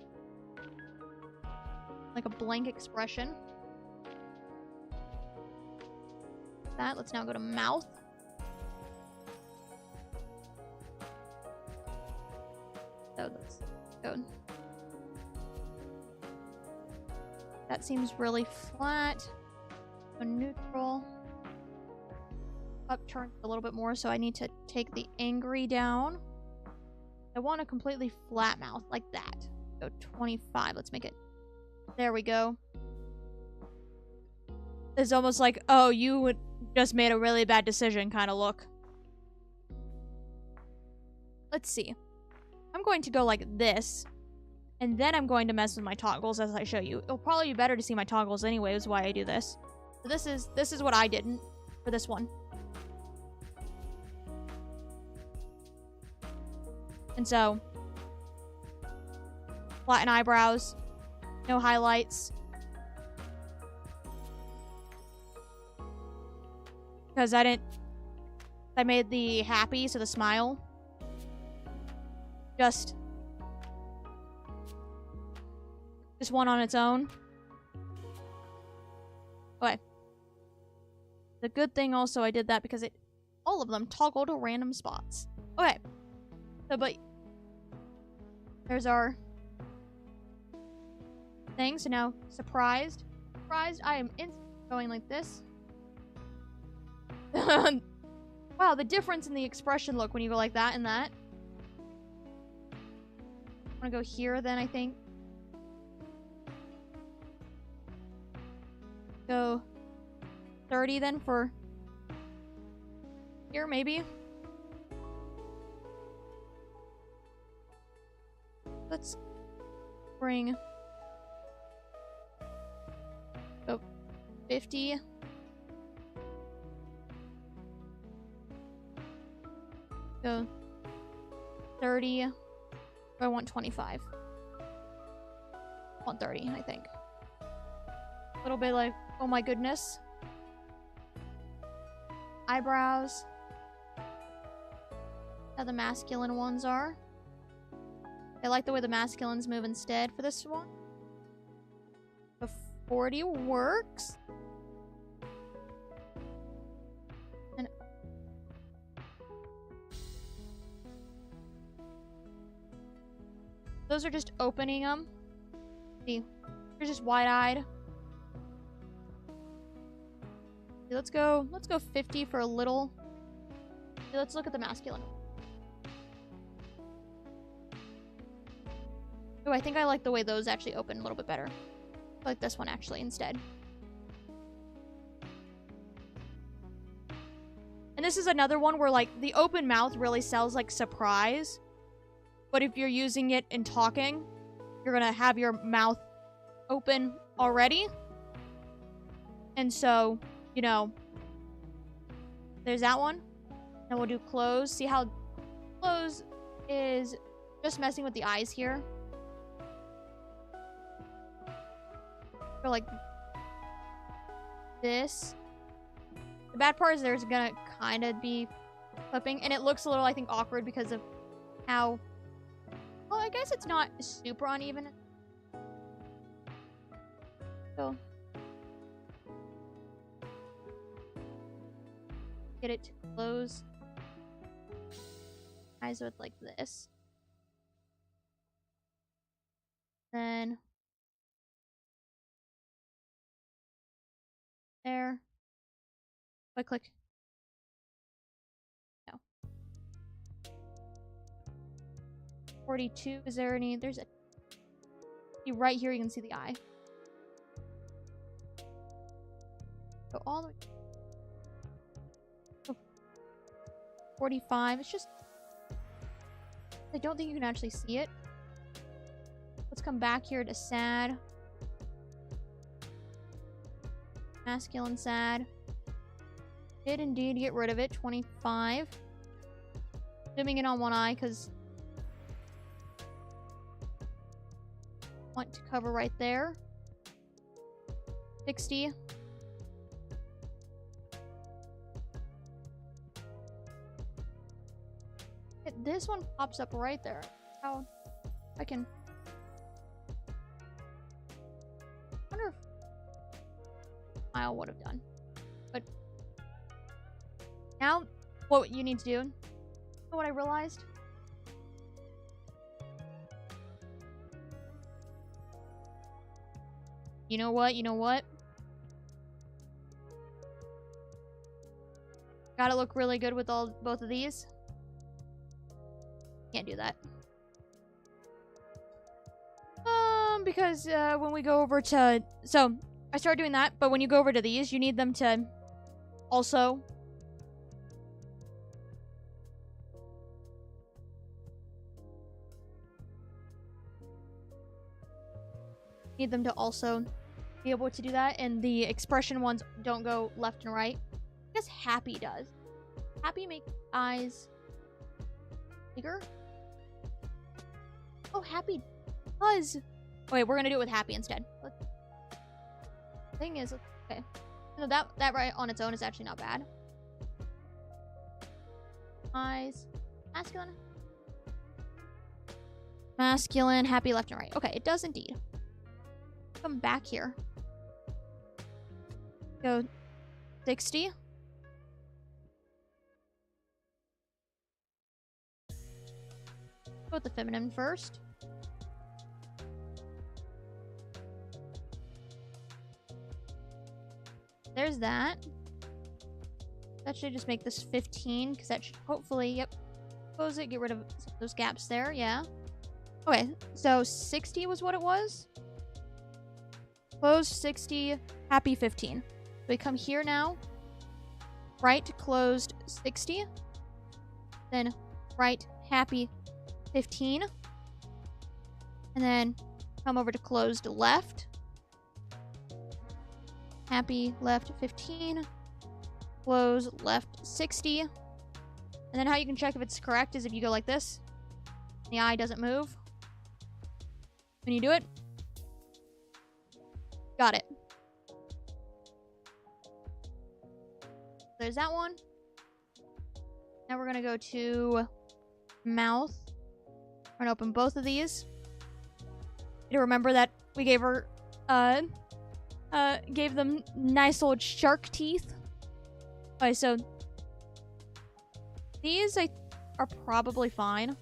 Like a blank expression. that. Let's now go to mouth. So let's go. That seems really flat. So neutral. Upturn a little bit more, so I need to take the angry down. I want a completely flat mouth like that. Go 25. Let's make it. There we go. It's almost like, oh, you just made a really bad decision kind of look. Let's see. I'm going to go like this. And then I'm going to mess with my toggles as I show you. It'll probably be better to see my toggles anyway, is why I do this. So this is what I didn't for this one. And so, flatten eyebrows, no highlights. Because I made the happy, so the smile. Just one on its own. Okay. The good thing also I did that because all of them toggle to random spots. Okay. So, but there's our thing. So now, surprised. Surprised, I am going like this. Wow, the difference in the expression look when you go like that and that. I'm gonna go here then, I think. Go 30 then for here, maybe. Let's bring 50. Go 30. I want 25. I want 30, I think. A little bit like, oh my goodness. Eyebrows. How the masculine ones are. I like the way the masculines move instead for this one. The 40 works. And those are just opening them. See, they're just wide-eyed. Let's go 50 for a little. Let's look at the masculine. Oh, I think I like the way those actually open a little bit better. I like this one actually instead. And this is another one where like the open mouth really sells like surprise. But if you're using it in talking, you're gonna have your mouth open already. And so, you know, there's that one. Then we'll do close. See how close is just messing with the eyes here. Or like this. The bad part is there's gonna kind of be clipping. And it looks a little, I think, awkward because of how... Well, I guess it's not super uneven. So... get it to close. Eyes with like this. Then there. If I click. No. 42. Is there any? There's a. Right here, you can see the eye. Go all the way. 45. It's just... I don't think you can actually see it. Let's come back here to sad. Masculine sad. Did indeed get rid of it. 25. Zooming in on one eye because... want to cover right there. 60. This one pops up right there. How I can... I wonder if smile would have done. But Now, what you need to do, you know what I realized? You know what? You know what? Gotta look really good with both of these. Can't do that. Because when we go over to... So, I started doing that, but when you go over to these, you need them to also... Need them to also be able to do that, and the expression ones don't go left and right. I guess Happy does. Happy makes eyes bigger. Oh, Happy does. Oh, wait, we're gonna do it with Happy instead. The thing is, okay. No, that right on its own is actually not bad. Eyes, masculine, masculine, Happy left and right. Okay, it does indeed. Come back here. Go 60. Go with the feminine first. There's that. That should just make this 15, because that should hopefully, yep, close it, get rid of those gaps there, yeah. Okay, so 60 was what it was. Closed 60, Happy 15. So we come here now. Right, closed 60. Then right, Happy 15. And then come over to closed left. Happy left 15. Close left 60. And then how you can check if it's correct is if you go like this. The eye doesn't move. When you do it, got it. There's that one. Now we're gonna go to mouth. We're gonna open both of these. You remember that we gave her, gave them nice old shark teeth. Okay, so these are probably fine.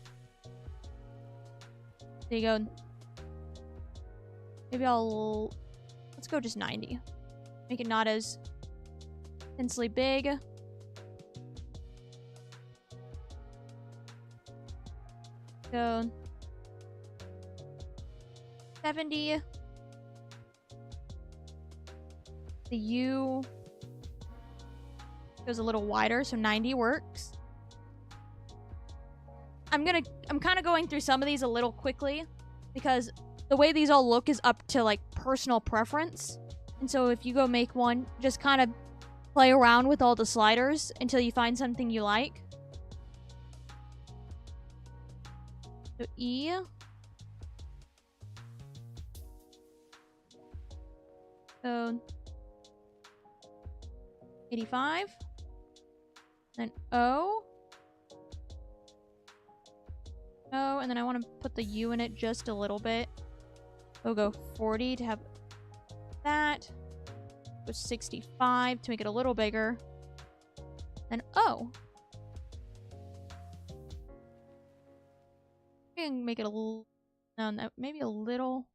There you go. Maybe let's go just 90. Make it not as intensely big. So 70. The U goes a little wider, so 90 works. I'm kind of going through some of these a little quickly because the way these all look is up to like personal preference. And so if you go make one, just kind of play around with all the sliders until you find something you like. So E. So 85. Then O. O, and then I want to put the U in it just a little bit. We'll go 40 to have that. Go 65 to make it a little bigger. Then O. We can make it a little, no, maybe a little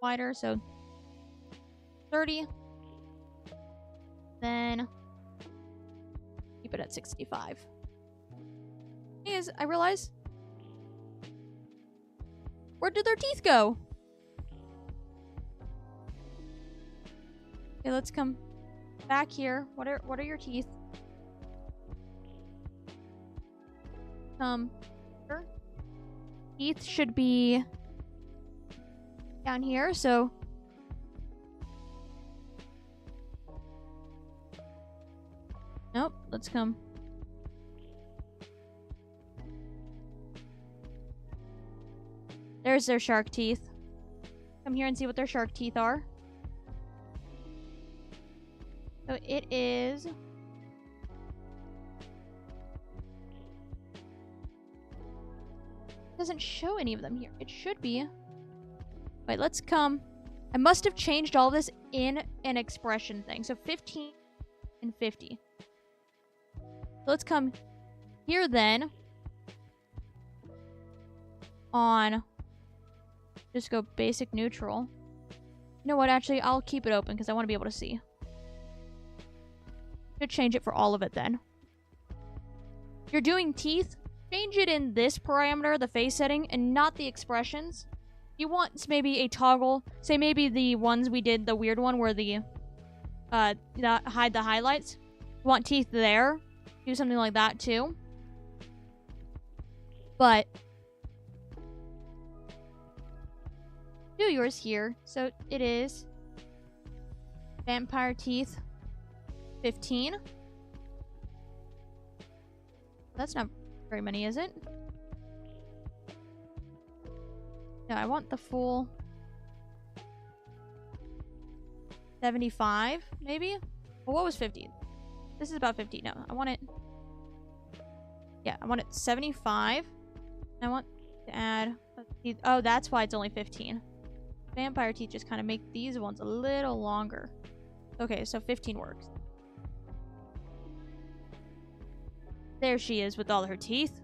wider, so 30. Then keep it at 65. Is I realize, where did their teeth go? Okay, let's come back here. What are your teeth? Here. Teeth should be down here, so nope, let's come. There's their shark teeth. Come here and see what their shark teeth are. So it is... doesn't show any of them here. It should be. Wait, let's come. I must have changed all this in an expression thing. So 15 and 50. So let's come here then. On. Just go basic neutral. You know what? Actually, I'll keep it open because I want to be able to see. Should change it for all of it then. If you're doing teeth, change it in this parameter, the face setting, and not the expressions. You want maybe a toggle. Say maybe the ones we did, the weird one where the hide the highlights. You want teeth there. Do something like that too. But do yours here. So it is vampire teeth 15. That's not very many, is it? No, I want the full 75, maybe? Well, what was 50? This is about 50. No, I want it... Yeah, I want it 75. I want to add... Oh, that's why it's only 15. Vampire teeth just kind of make these ones a little longer. Okay, so 15 works. There she is with all her teeth.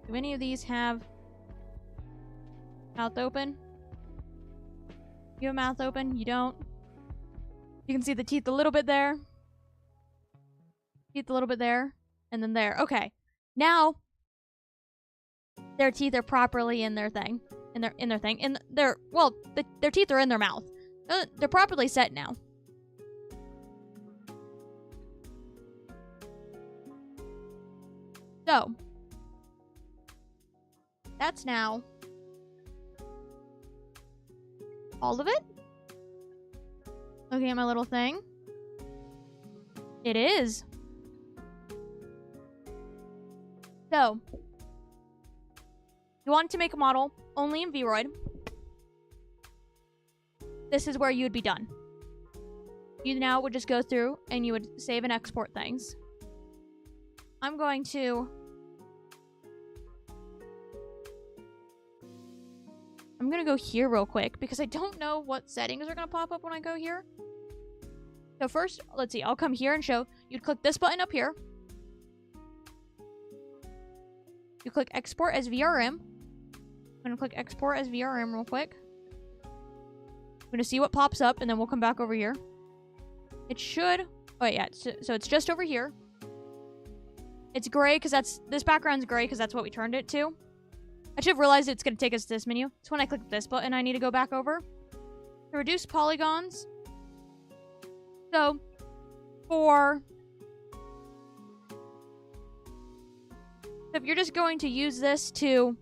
Do any of these have mouth open? You have mouth open? You don't? You can see the teeth a little bit there. Teeth a little bit there. And then there. Okay. Now their teeth are properly in their thing. In their thing. In their well, their teeth are in their mouth. They're properly set now. So that's now all of it. Looking at my little thing. It is. So, you want to make a model only in Vroid. This is where you would be done. You now would just go through and you would save and export things. I'm going to... go here real quick because I don't know what settings are going to pop up when I go here. So first, let's see. I'll come here and show. You'd click this button up here. You click export as VRM. I'm going to click export as VRM real quick. I'm going to see what pops up and then we'll come back over here. It should... Oh, yeah. So it's just over here. It's gray because this background's gray because that's what we turned it to. I should have realized it's going to take us to this menu. So when I click this button, I need to go back over. To reduce polygons. So, if you're just going to use this to,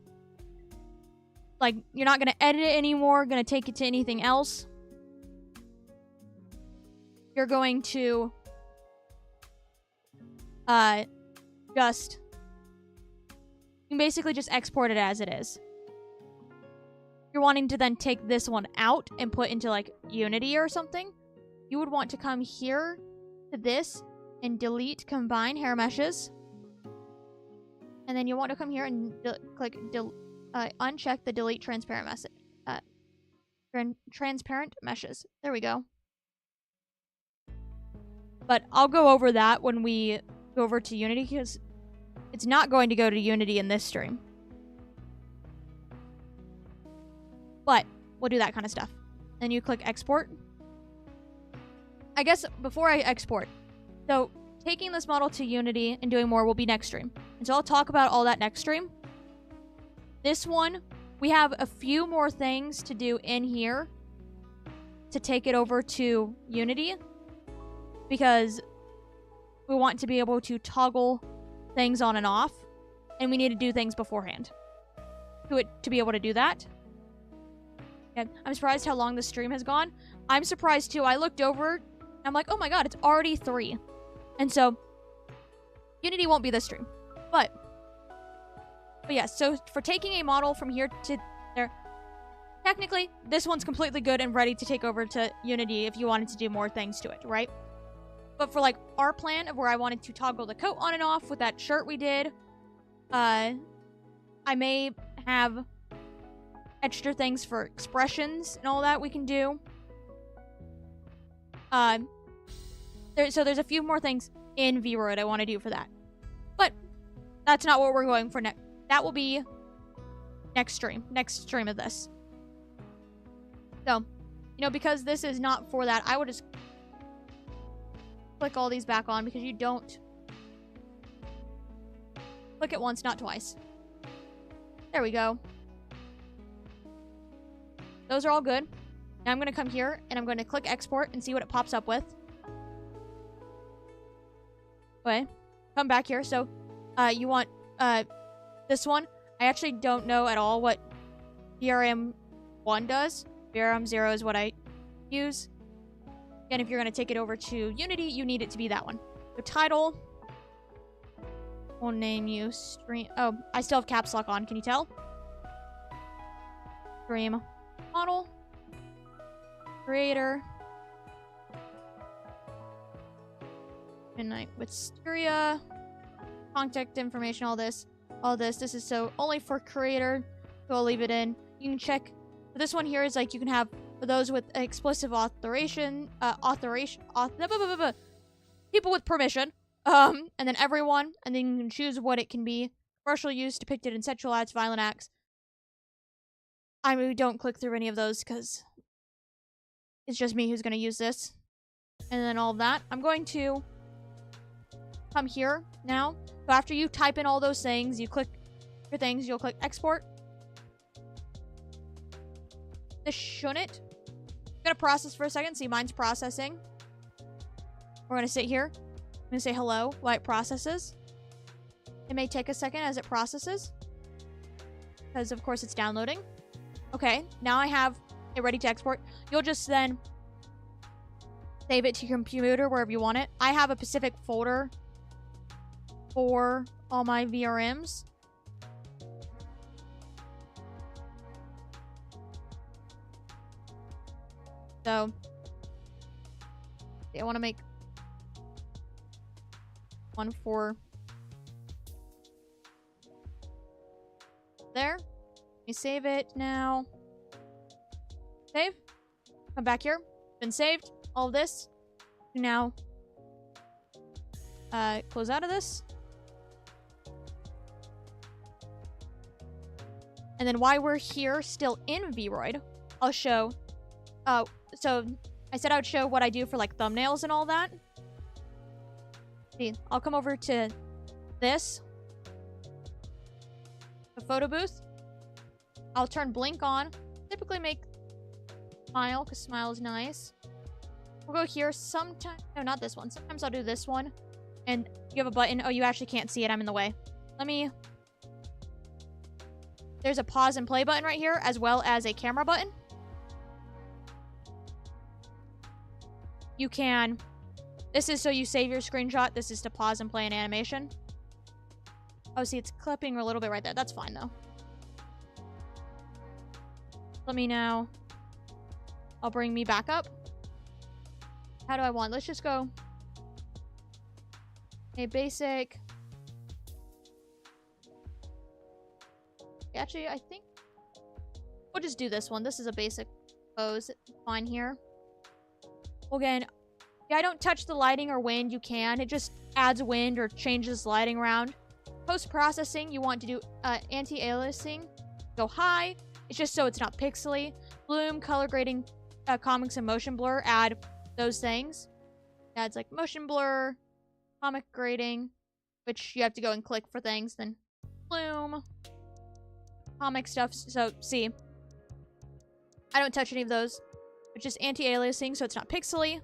like, you're not going to edit it anymore, going to take it to anything else. You're going to, you can basically just export it as it is. You're wanting to then take this one out and put into, like, Unity or something. You would want to come here to this and delete combine hair meshes. And then you want to come here and uncheck the delete transparent message. Transparent meshes. There we go. But I'll go over that when we go over to Unity because it's not going to go to Unity in this stream. But we'll do that kind of stuff. Then you click export. I guess before I export, so taking this model to Unity and doing more will be next stream. And so I'll talk about all that next stream. This one, we have a few more things to do in here to take it over to Unity because we want to be able to toggle things on and off, and we need to do things beforehand to be able to do that. And I'm surprised how long the stream has gone. I'm surprised too. I looked over, I'm like, oh my god, it's already 3. And so Unity won't be this stream. But yeah, so for taking a model from here to there, technically this one's completely good and ready to take over to Unity if you wanted to do more things to it, right? But for, like, our plan of where I wanted to toggle the coat on and off with that shirt we did, I may have extra things for expressions and all that we can do. So there's a few more things in Vroid I want to do for that. But that's not what we're going for next. That will be next stream of this. So, you know, because this is not for that, I would just click all these back on because you don't click it once, not twice. There we go. Those are all good. Now I'm going to come here and I'm going to click export and see what it pops up with. Okay, come back here. So, you want this one. I actually don't know at all what VRM1 does. VRM0 is what I use. And if you're going to take it over to Unity, you need it to be that one. So title. We'll name you stream. Oh, I still have caps lock on. Can you tell? Stream model. Creator. Midnight Wisteria. Contact information, all this. This is so only for creator. So I'll leave it in. You can check. This one here is like you can have for those with explicit authorization, people with permission, and then everyone, and then you can choose what it can be. Commercial use, depicted in sexual acts, violent acts. I mean, don't click through any of those because it's just me who's going to use this. And then all of that. I'm going to come here now. So after you type in all those things, you click your things, you'll click export. This shouldn't. I'm going to process for a second. See, mine's processing. We're going to sit here. I'm going to say hello while it processes. It may take a second as it processes. Because, of course, it's downloading. Okay, now I have it ready to export. You'll just then save it to your computer wherever you want it. I have a specific folder for all my VRMs. So, I want to make one for there. Let me save it now. Save. Come back here. Been saved. All of this. Now, close out of this. And then while we're here, still in Vroid, I'll show. So I said I would show what I do for like thumbnails and all that. See, I'll come over to this. The photo booth. I'll turn blink on. Typically make smile because smile is nice. We'll go here sometimes. No, not this one. Sometimes I'll do this one. And you have a button. Oh, you actually can't see it. I'm in the way. Let me. There's a pause and play button right here, as well as a camera button. You can. This is so you save your screenshot. This is to pause and play an animation. Oh, see, it's clipping a little bit right there. That's fine, though. Let me now. I'll bring me back up. How do I want? Let's just go. A basic. Actually, I think we'll just do this one. This is a basic pose. Fine here. Well, again, yeah, I don't touch the lighting or wind. You can. It just adds wind or changes lighting around. Post-processing, you want to do anti-aliasing. Go high. It's just so it's not pixely. Bloom, color grading, comics, and motion blur. Add those things. Adds like motion blur, comic grading, which you have to go and click for things. Then bloom, comic stuff. So see, I don't touch any of those. It's just anti-aliasing, so it's not pixely.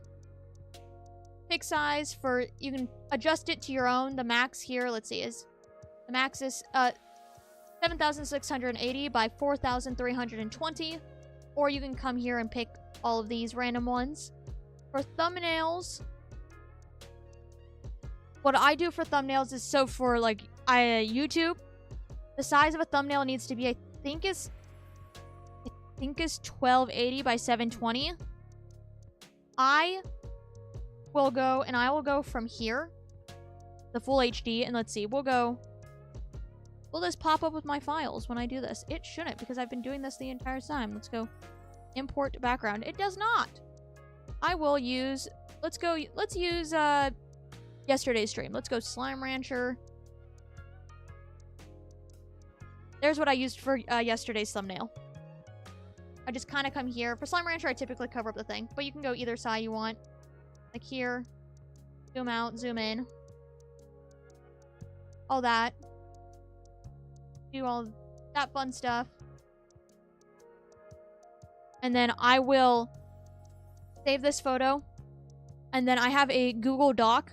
Pick size for you can adjust it to your own. The max here, let's see, is the max is 7,680 by 4,320. Or you can come here and pick all of these random ones. For thumbnails, what I do for thumbnails is so for like YouTube, the size of a thumbnail needs to be, I think is 1280 by 720. I will go from here, the full HD, and let's see, will this pop up with my files when I do this? It shouldn't, because I've been doing this the entire time. Let's go import background. It does not. I will use, let's use yesterday's stream. Let's go Slime Rancher. There's what I used for yesterday's thumbnail. I just kind of come here. For Slime Rancher, I typically cover up the thing. But you can go either side you want. Like here. Zoom out, zoom in. All that. Do all that fun stuff. And then I will save this photo. And then I have a Google Doc.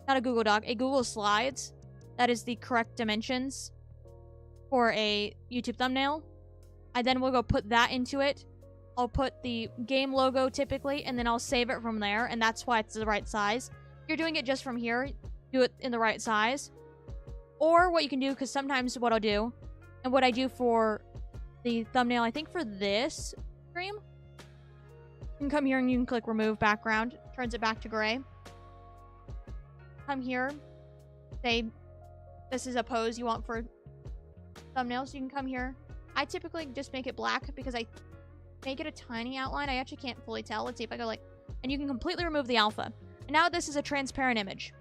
Not a Google Doc. A Google Slides. That is the correct dimensions for a YouTube thumbnail. I then will go put that into it. I'll put the game logo typically, and then I'll save it from there, and that's why it's the right size. If you're doing it just from here, do it in the right size. Or what you can do, because sometimes what I'll do, and what I do for the thumbnail, I think for this stream, you can come here and you can click remove background. Turns it back to gray. Come here. Say this is a pose you want for thumbnails. You can come here. I typically just make it black because I make it a tiny outline. I actually can't fully tell. Let's see if I go like... And you can completely remove the alpha. And now this is a transparent image.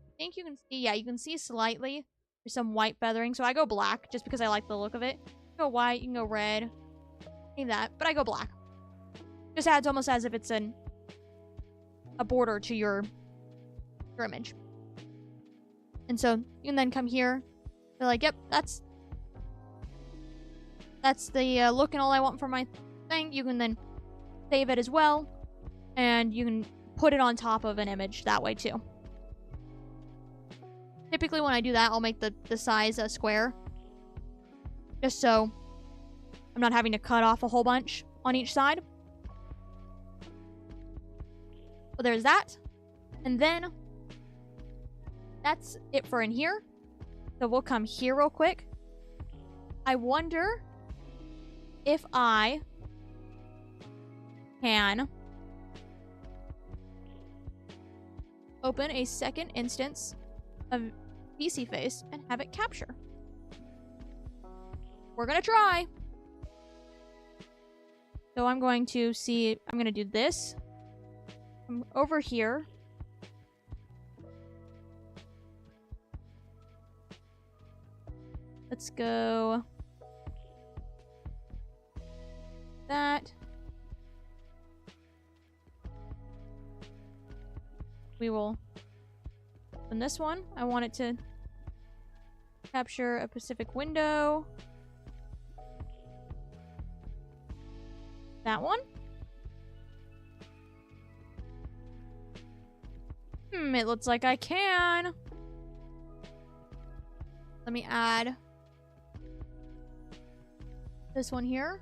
I think you can see... Yeah, you can see slightly. There's some white feathering. So I go black just because I like the look of it. You can go white. You can go red. Need that. But I go black. Just adds almost as if it's a border to your image. And so you can then come here. They're like, yep, that's the look and all I want for my thing. You can then save it as well. And you can put it on top of an image that way too. Typically when I do that, I'll make the size a square. Just so I'm not having to cut off a whole bunch on each side. But there's that. And then that's it for in here. So we'll come here real quick. I wonder if I can open a second instance of PC Face and have it capture. We're gonna try. So I'm going to see, I'm gonna do this. I'm over here. Let's go that. We will open this one. I want it to capture a Pacific window. That one. It looks like I can. Let me add this one here.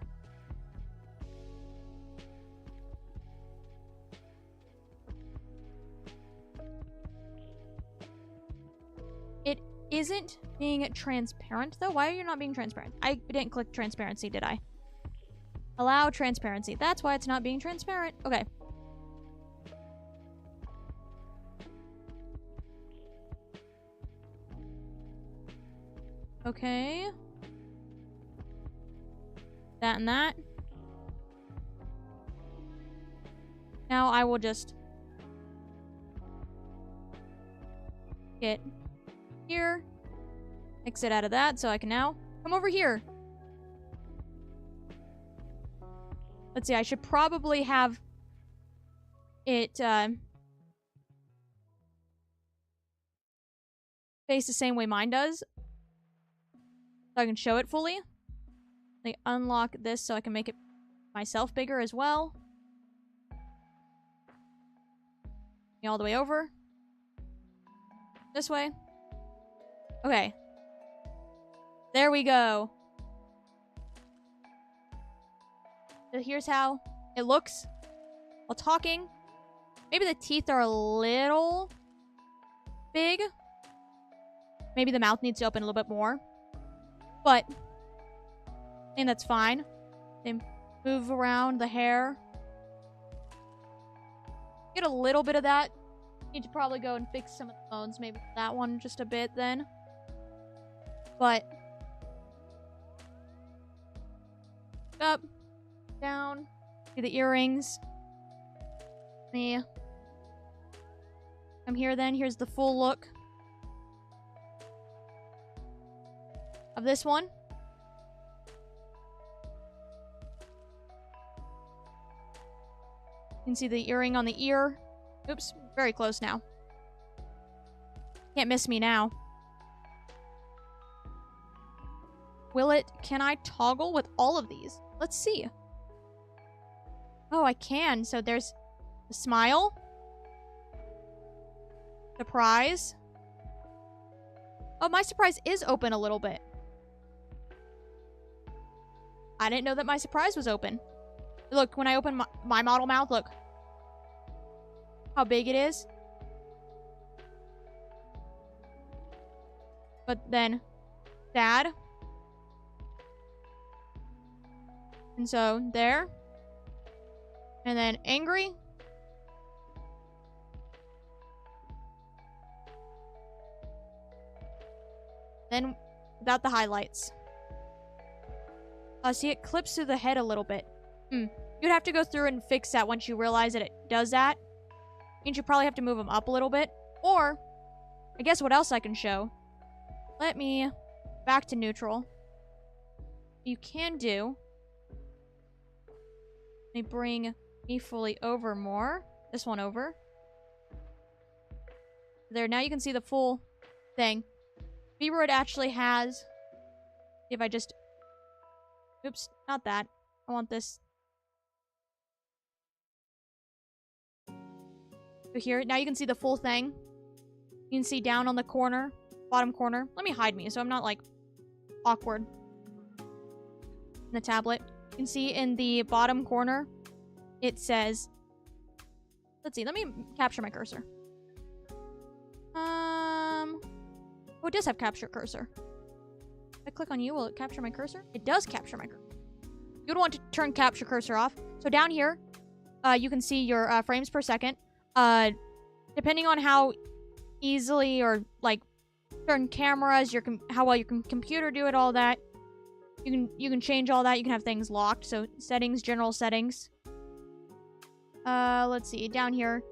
It isn't being transparent, though. Why are you not being transparent? I didn't click transparency, did I? Allow transparency. That's why it's not being transparent. Okay. Okay. That and that. Now I will just get here. Exit out of that so I can now come over here. Let's see, I should probably have it face the same way mine does. So I can show it fully. Like unlock this so I can make it myself bigger as well. All the way over. This way. Okay. There we go. So here's how it looks while talking. Maybe the teeth are a little big. Maybe the mouth needs to open a little bit more. But I think that's fine. They move around the hair. Get a little bit of that. Need to probably go and fix some of the bones. Maybe that one just a bit then. But up, down, see the earrings. Me. Come here then. Here's the full look of this one. You can see the earring on the ear. Oops, very close now. Can't miss me now. Can I toggle with all of these? Let's see. Oh, I can. So there's the smile. Surprise. Oh, my surprise is open a little bit. I didn't know that my surprise was open. Look, when I open my model mouth, look. How big it is. But then, sad. And so, there. And then, angry. Then, without the highlights. See, it clips through the head a little bit. You'd have to go through and fix that once you realize that it does that. Means you probably have to move them up a little bit. Or, I guess what else I can show. Let me back to neutral. You can do. Let me bring me fully over more. This one over. There, now you can see the full thing. Vroid actually has. If I just. Oops, not that. I want this. So here, now you can see the full thing. You can see down on the corner, bottom corner. Let me hide me so I'm not like awkward. In the tablet. You can see in the bottom corner, it says, let's see, let me capture my cursor. Oh, it does have capture cursor. If I click on you, will it capture my cursor? It does capture my cursor. You would want to turn capture cursor off. So down here, you can see your frames per second. Depending on how easily or like certain cameras, how well your computer do it, all that. You can change all that. You can have things locked. So settings, general settings. Let's see down here.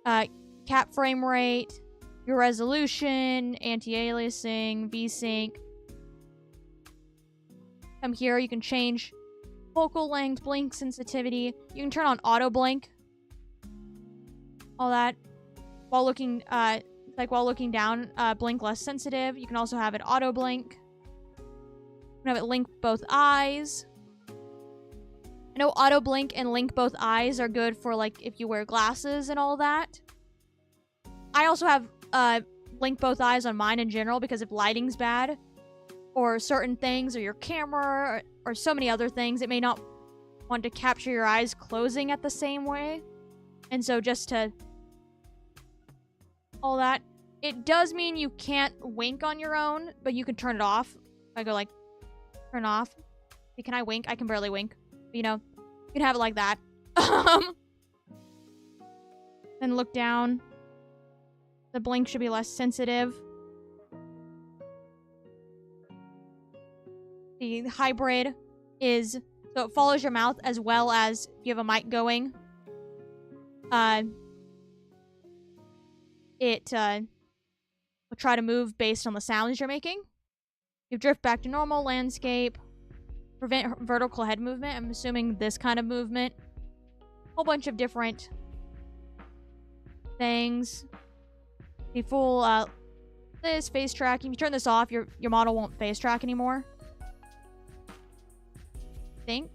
Cap frame rate, your resolution, anti-aliasing, VSync. Come here, you can change focal length, blink sensitivity. You can turn on auto blink. All that while looking down, blink less sensitive. You can also have it auto blink. You can have it link both eyes. I know auto blink and link both eyes are good for like if you wear glasses and all that. I also have link both eyes on mine in general because if lighting's bad or certain things or your camera or so many other things, it may not want to capture your eyes closing at the same way. And so just to all that, it does mean you can't wink on your own, but you can turn it off. If I go like turn off. Can I wink? I can barely wink. But, you know, you can have it like that. Then look down. The blink should be less sensitive. The hybrid is so it follows your mouth as well as if you have a mic going. It will try to move based on the sounds you're making. You drift back to normal landscape. Prevent vertical head movement. I'm assuming this kind of movement. Whole bunch of different things. The full this face tracking. If you turn this off, your model won't face track anymore. I think.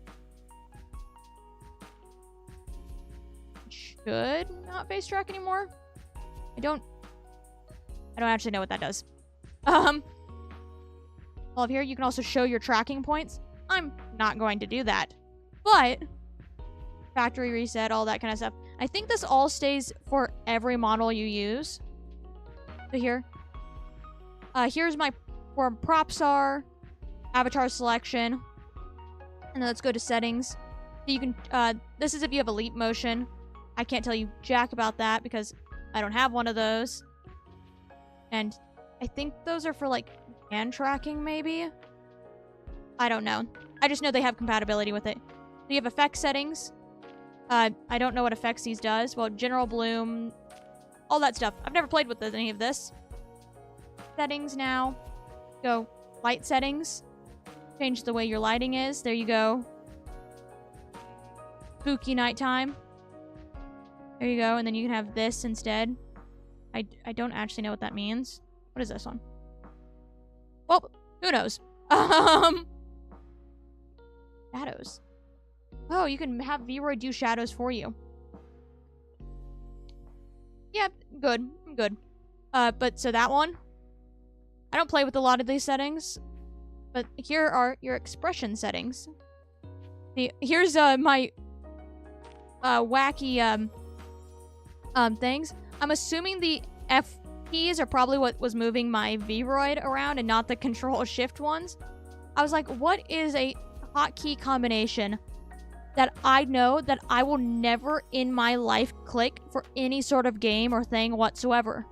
It should not face track anymore. I don't actually know what that does. All of here, you can also show your tracking points. I'm not going to do that. But factory reset, all that kind of stuff. I think this all stays for every model you use. So here. Here's where props are. Avatar selection. And then let's go to settings. So you can, this is if you have a leap motion. I can't tell you jack about that because I don't have one of those. And I think those are for like hand tracking maybe? I don't know. I just know they have compatibility with it. So you have effect settings. I don't know what effects these does. Well, general bloom, all that stuff. I've never played with any of this. Settings now. Go light settings. Change the way your lighting is. There you go. Spooky nighttime. There you go. And then you can have this instead. I don't actually know what that means. What is this one? Well, who knows? Shadows. Oh, you can have Vroid do shadows for you. Yeah, good. I'm good. But so that one. I don't play with a lot of these settings. But here are your expression settings. Here's my wacky things. I'm assuming the F keys are probably what was moving my Vroid around and not the Control-Shift ones. I was like, what is a hotkey combination that I know that I will never in my life click for any sort of game or thing whatsoever?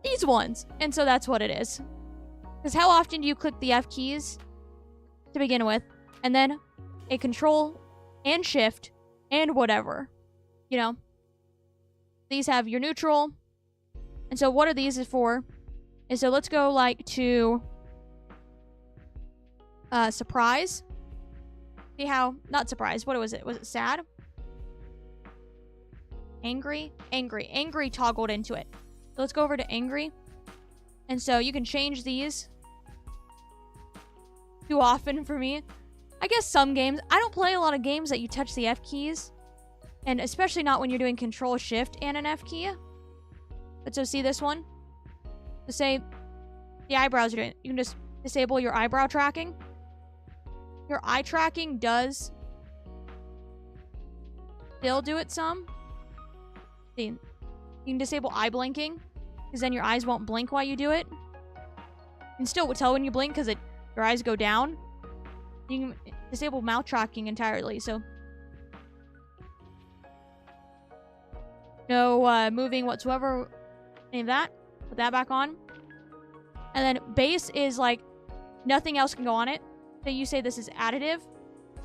These ones. And so that's what it is. Because how often do you click the F keys to begin with, and then a Control and Shift and whatever? You know? These have your neutral. And so what are these for? And so let's go like to surprise. See how, not surprise, what was it? Was it sad? Angry? Angry. Angry toggled into it. So let's go over to angry. And so you can change these. Too often for me. I guess some games. I don't play a lot of games that you touch the F keys. And especially not when you're doing Control Shift and an F key. But so see this one? To say the eyebrows are doing it. You can just disable your eyebrow tracking. Your eye tracking does still do it some. See, you can disable eye blinking. Because then your eyes won't blink while you do it. You can still tell when you blink because your eyes go down. You can disable mouth tracking entirely, so no moving whatsoever, any of that. Put that back on. And then base is like nothing else can go on it. So you say this is additive.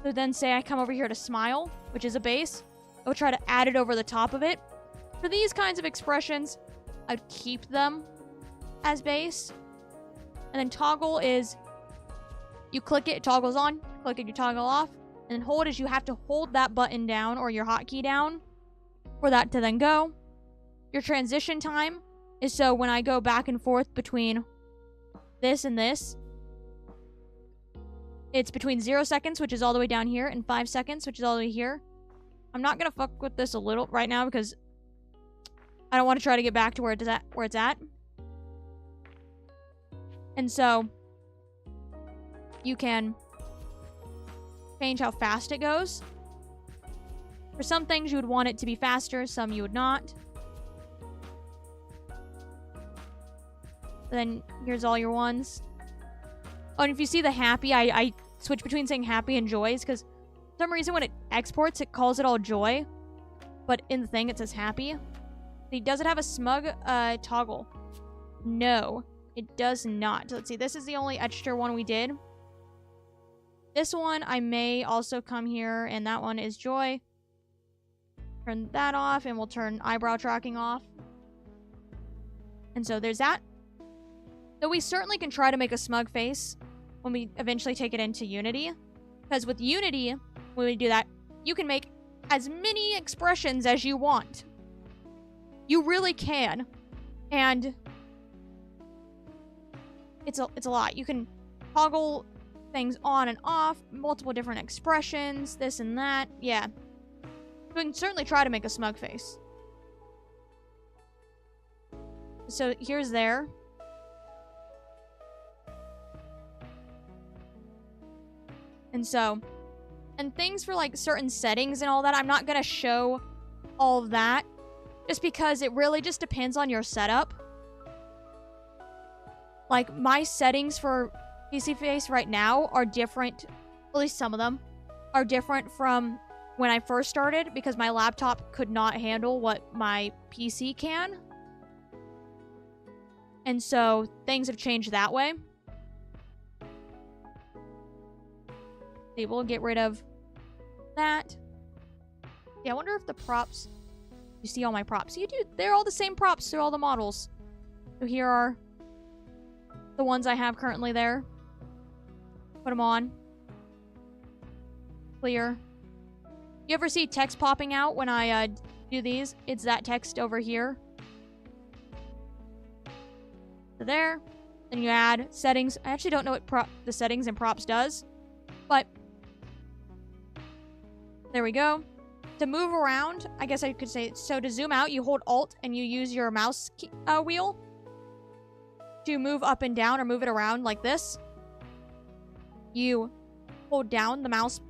So then say I come over here to smile, which is a base. I'll try to add it over the top of it. For these kinds of expressions, I'd keep them as base. And then toggle is you click it, it toggles on. Click it, you toggle off. And then hold is you have to hold that button down or your hotkey down for that to then go. Your transition time is so when I go back and forth between this and this, it's between 0 seconds, which is all the way down here, and 5 seconds, which is all the way here. I'm not going to fuck with this a little right now because I don't want to try to get back to where it's at. And so you can change how fast it goes. For some things, you would want it to be faster. Some you would not. Then here's all your ones. Oh, and if you see the happy, I switch between saying happy and joys because for some reason when it exports, it calls it all joy. But in the thing, it says happy. Does it have a smug toggle? No, it does not. Let's see. This is the only extra one we did. This one, I may also come here, and that one is joy. Turn that off, and we'll turn eyebrow tracking off. And so there's that. So we certainly can try to make a smug face when we eventually take it into Unity. Because with Unity, when we do that, you can make as many expressions as you want. You really can. And it's a lot. You can toggle things on and off, multiple different expressions, this and that. Yeah. We can certainly try to make a smug face. So here's there. And so, and things for like certain settings and all that, I'm not going to show all of that just because it really just depends on your setup. Like my settings for PC face right now are different, at least some of them are different from when I first started because my laptop could not handle what my PC can. And so things have changed that way. We'll get rid of that. Yeah, I wonder if the props... You see all my props. You do. They're all the same props through all the models. So here are the ones I have currently there. Put them on. Clear. You ever see text popping out when I do these? It's that text over here. So there. Then you add settings. I actually don't know what the settings and props does. But there we go. To move around, I guess I could say, so to zoom out, you hold Alt and you use your mouse wheel to move up and down or move it around like this. You hold down the mouse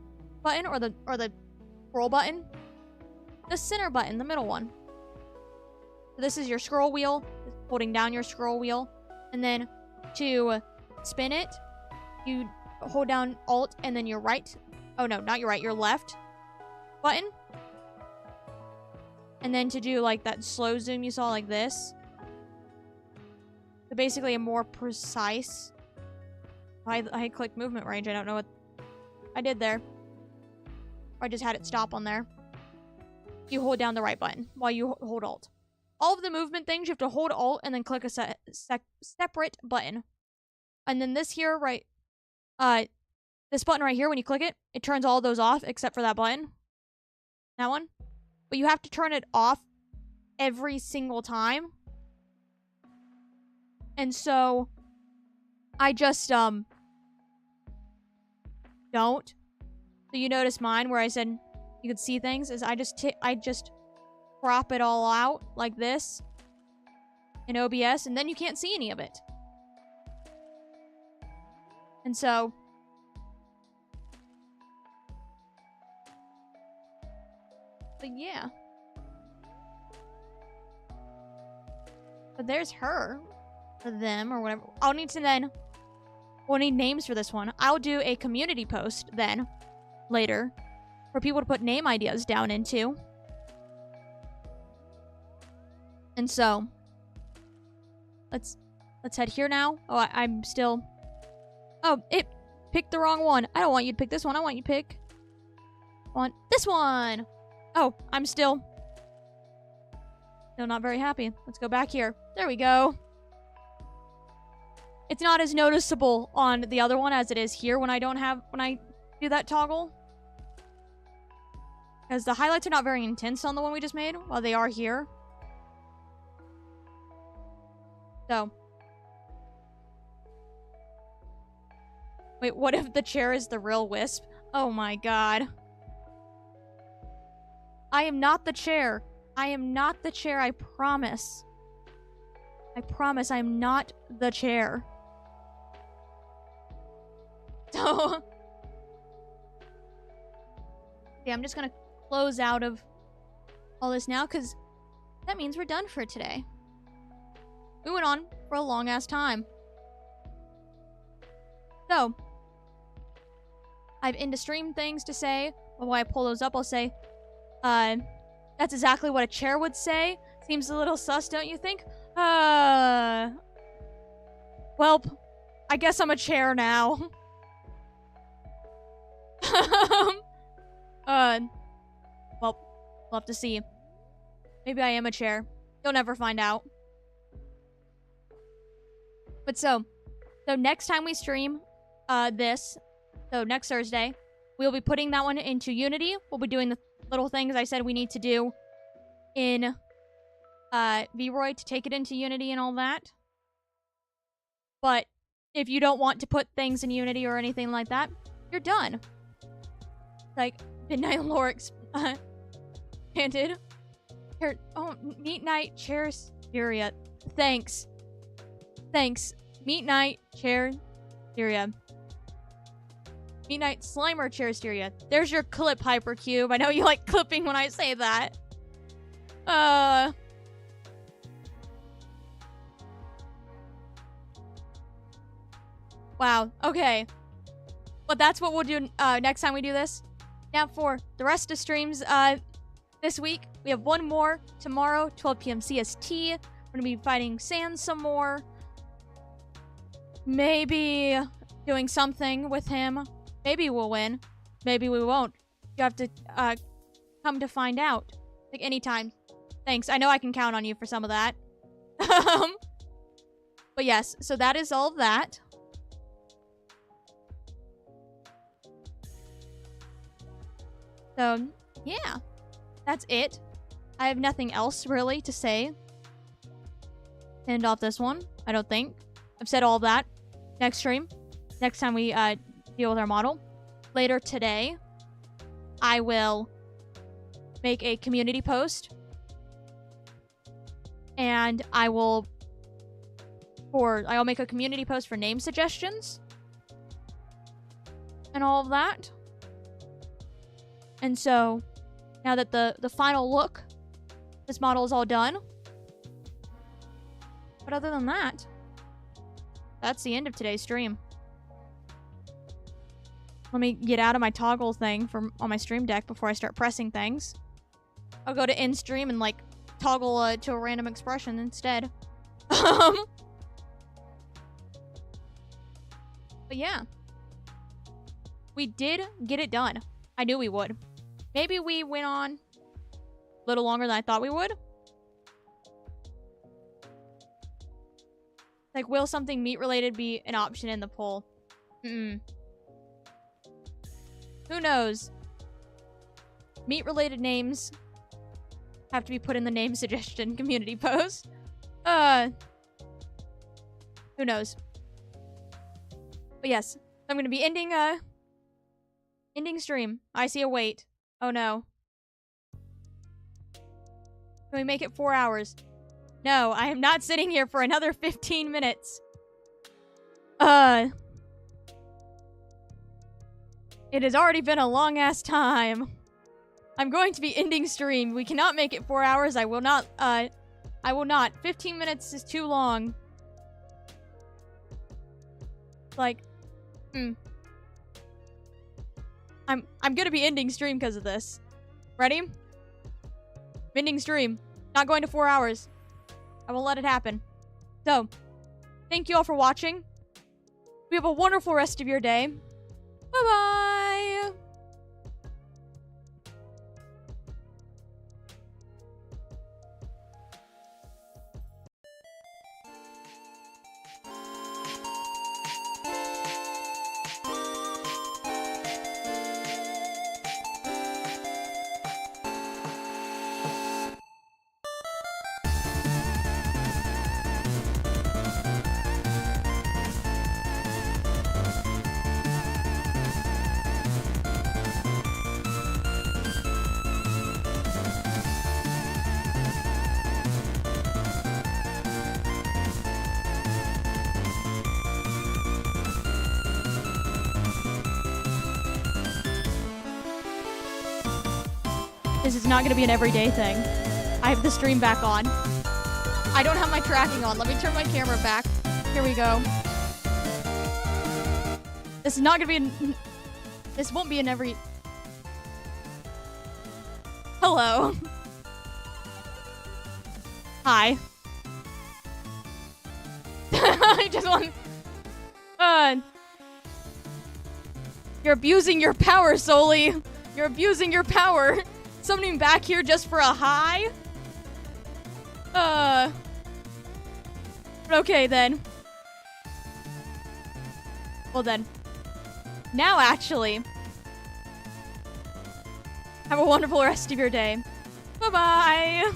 button or the scroll button. The center button, the middle one. So this is your scroll wheel, holding down your scroll wheel. And then to spin it, you hold down Alt and then your right. Oh no, not your right, your left button. And then to do like that slow zoom you saw like this. So basically a more precise. I clicked movement range. I don't know what I did there. Or I just had it stop on there. You hold down the right button while you hold Alt. All of the movement things, you have to hold Alt and then click a separate button. And then this here, right, this button right here, when you click it, it turns all those off except for that button. That one. But you have to turn it off every single time. And so I just don't. So you notice mine where I said you could see things is I just crop it all out like this in OBS, and then you can't see any of it. And so but yeah. But there's her. Or them, or whatever. I'll need to then... We'll need names for this one. I'll do a community post then, later, for people to put name ideas down into. And so, let's head here now. Oh, I'm still... Oh, it picked the wrong one. I don't want you to pick this one. I want you to pick... this one! Oh, I'm still not very happy. Let's go back here. There we go. It's not as noticeable on the other one as it is here when I do that toggle. Because the highlights are not very intense on the one we just made, while they are here. So. Wait, what if the chair is the real Wisp? Oh my god. I am not the chair. I am not the chair, I promise. I promise I'm not the chair. So... yeah, I'm just gonna close out of all this now, because that means we're done for today. We went on for a long-ass time. So, I have end-of-stream things to say. While I pull those up, I'll say, that's exactly what a chair would say. Seems a little sus, don't you think? Welp, I guess I'm a chair now. Well, we'll have to see. Maybe I am a chair. You'll never find out. But so next time we stream so next Thursday, we'll be putting that one into Unity. We'll be doing the little things I said we need to do in Vroid to take it into Unity and all that. But if you don't want to put things in Unity or anything like that, you're done. Like Midnight Lorix hinted. Oh, Meat Night Chair Wisteria. Thanks. Meat Night Chair Wisteria. Meat Night Slimer Chair Wisteria. There's your clip, Hypercube. I know you like clipping when I say that. Wow. Okay. But that's what we'll do next time we do this. Now for the rest of streams this week, we have one more tomorrow, 12 p.m. CST. We're going to be fighting Sans some more. Maybe doing something with him. Maybe we'll win. Maybe we won't. You have to Come to find out. Like, anytime. Thanks. I know I can count on you for some of that. But yes, so that is all of that. So, yeah. That's it. I have nothing else, really, to say. End off this one. I don't think. I've said all of that. Next stream. Next time we deal with our model. Later today, I will make a community post. And I'll make a community post for name suggestions. And all of that. And so, now that the final look, this model is all done. But other than that, that's the end of today's stream. Let me get out of my toggle thing on my stream deck before I start pressing things. I'll go to end stream and like toggle to a random expression instead. But yeah. We did get it done. I knew we would. Maybe we went on a little longer than I thought we would. Like, will something meat-related be an option in the poll? Who knows? Meat-related names have to be put in the name suggestion community post. Who knows? But yes, I'm gonna be ending stream. I see a wait. Oh no. Can we make it 4 hours? No, I am not sitting here for another 15 minutes. It has already been a long-ass time. I'm going to be ending stream. We cannot make it 4 hours. I will not. 15 minutes is too long. Like, I'm gonna be ending stream because of this. Ready? Ending stream. Not going to 4 hours. I won't let it happen. So, thank you all for watching. We have a wonderful rest of your day. Bye-bye! This is not going to be an everyday thing. I have the stream back on. I don't have my tracking on. Let me turn my camera back. Here we go. This is not going to be this won't be an every... Hello. Hi. I just want... You're abusing your power, Soli. You're abusing your power. Somebody back here just for a hi? Okay then. Well then. Now actually. Have a wonderful rest of your day. Bye-bye!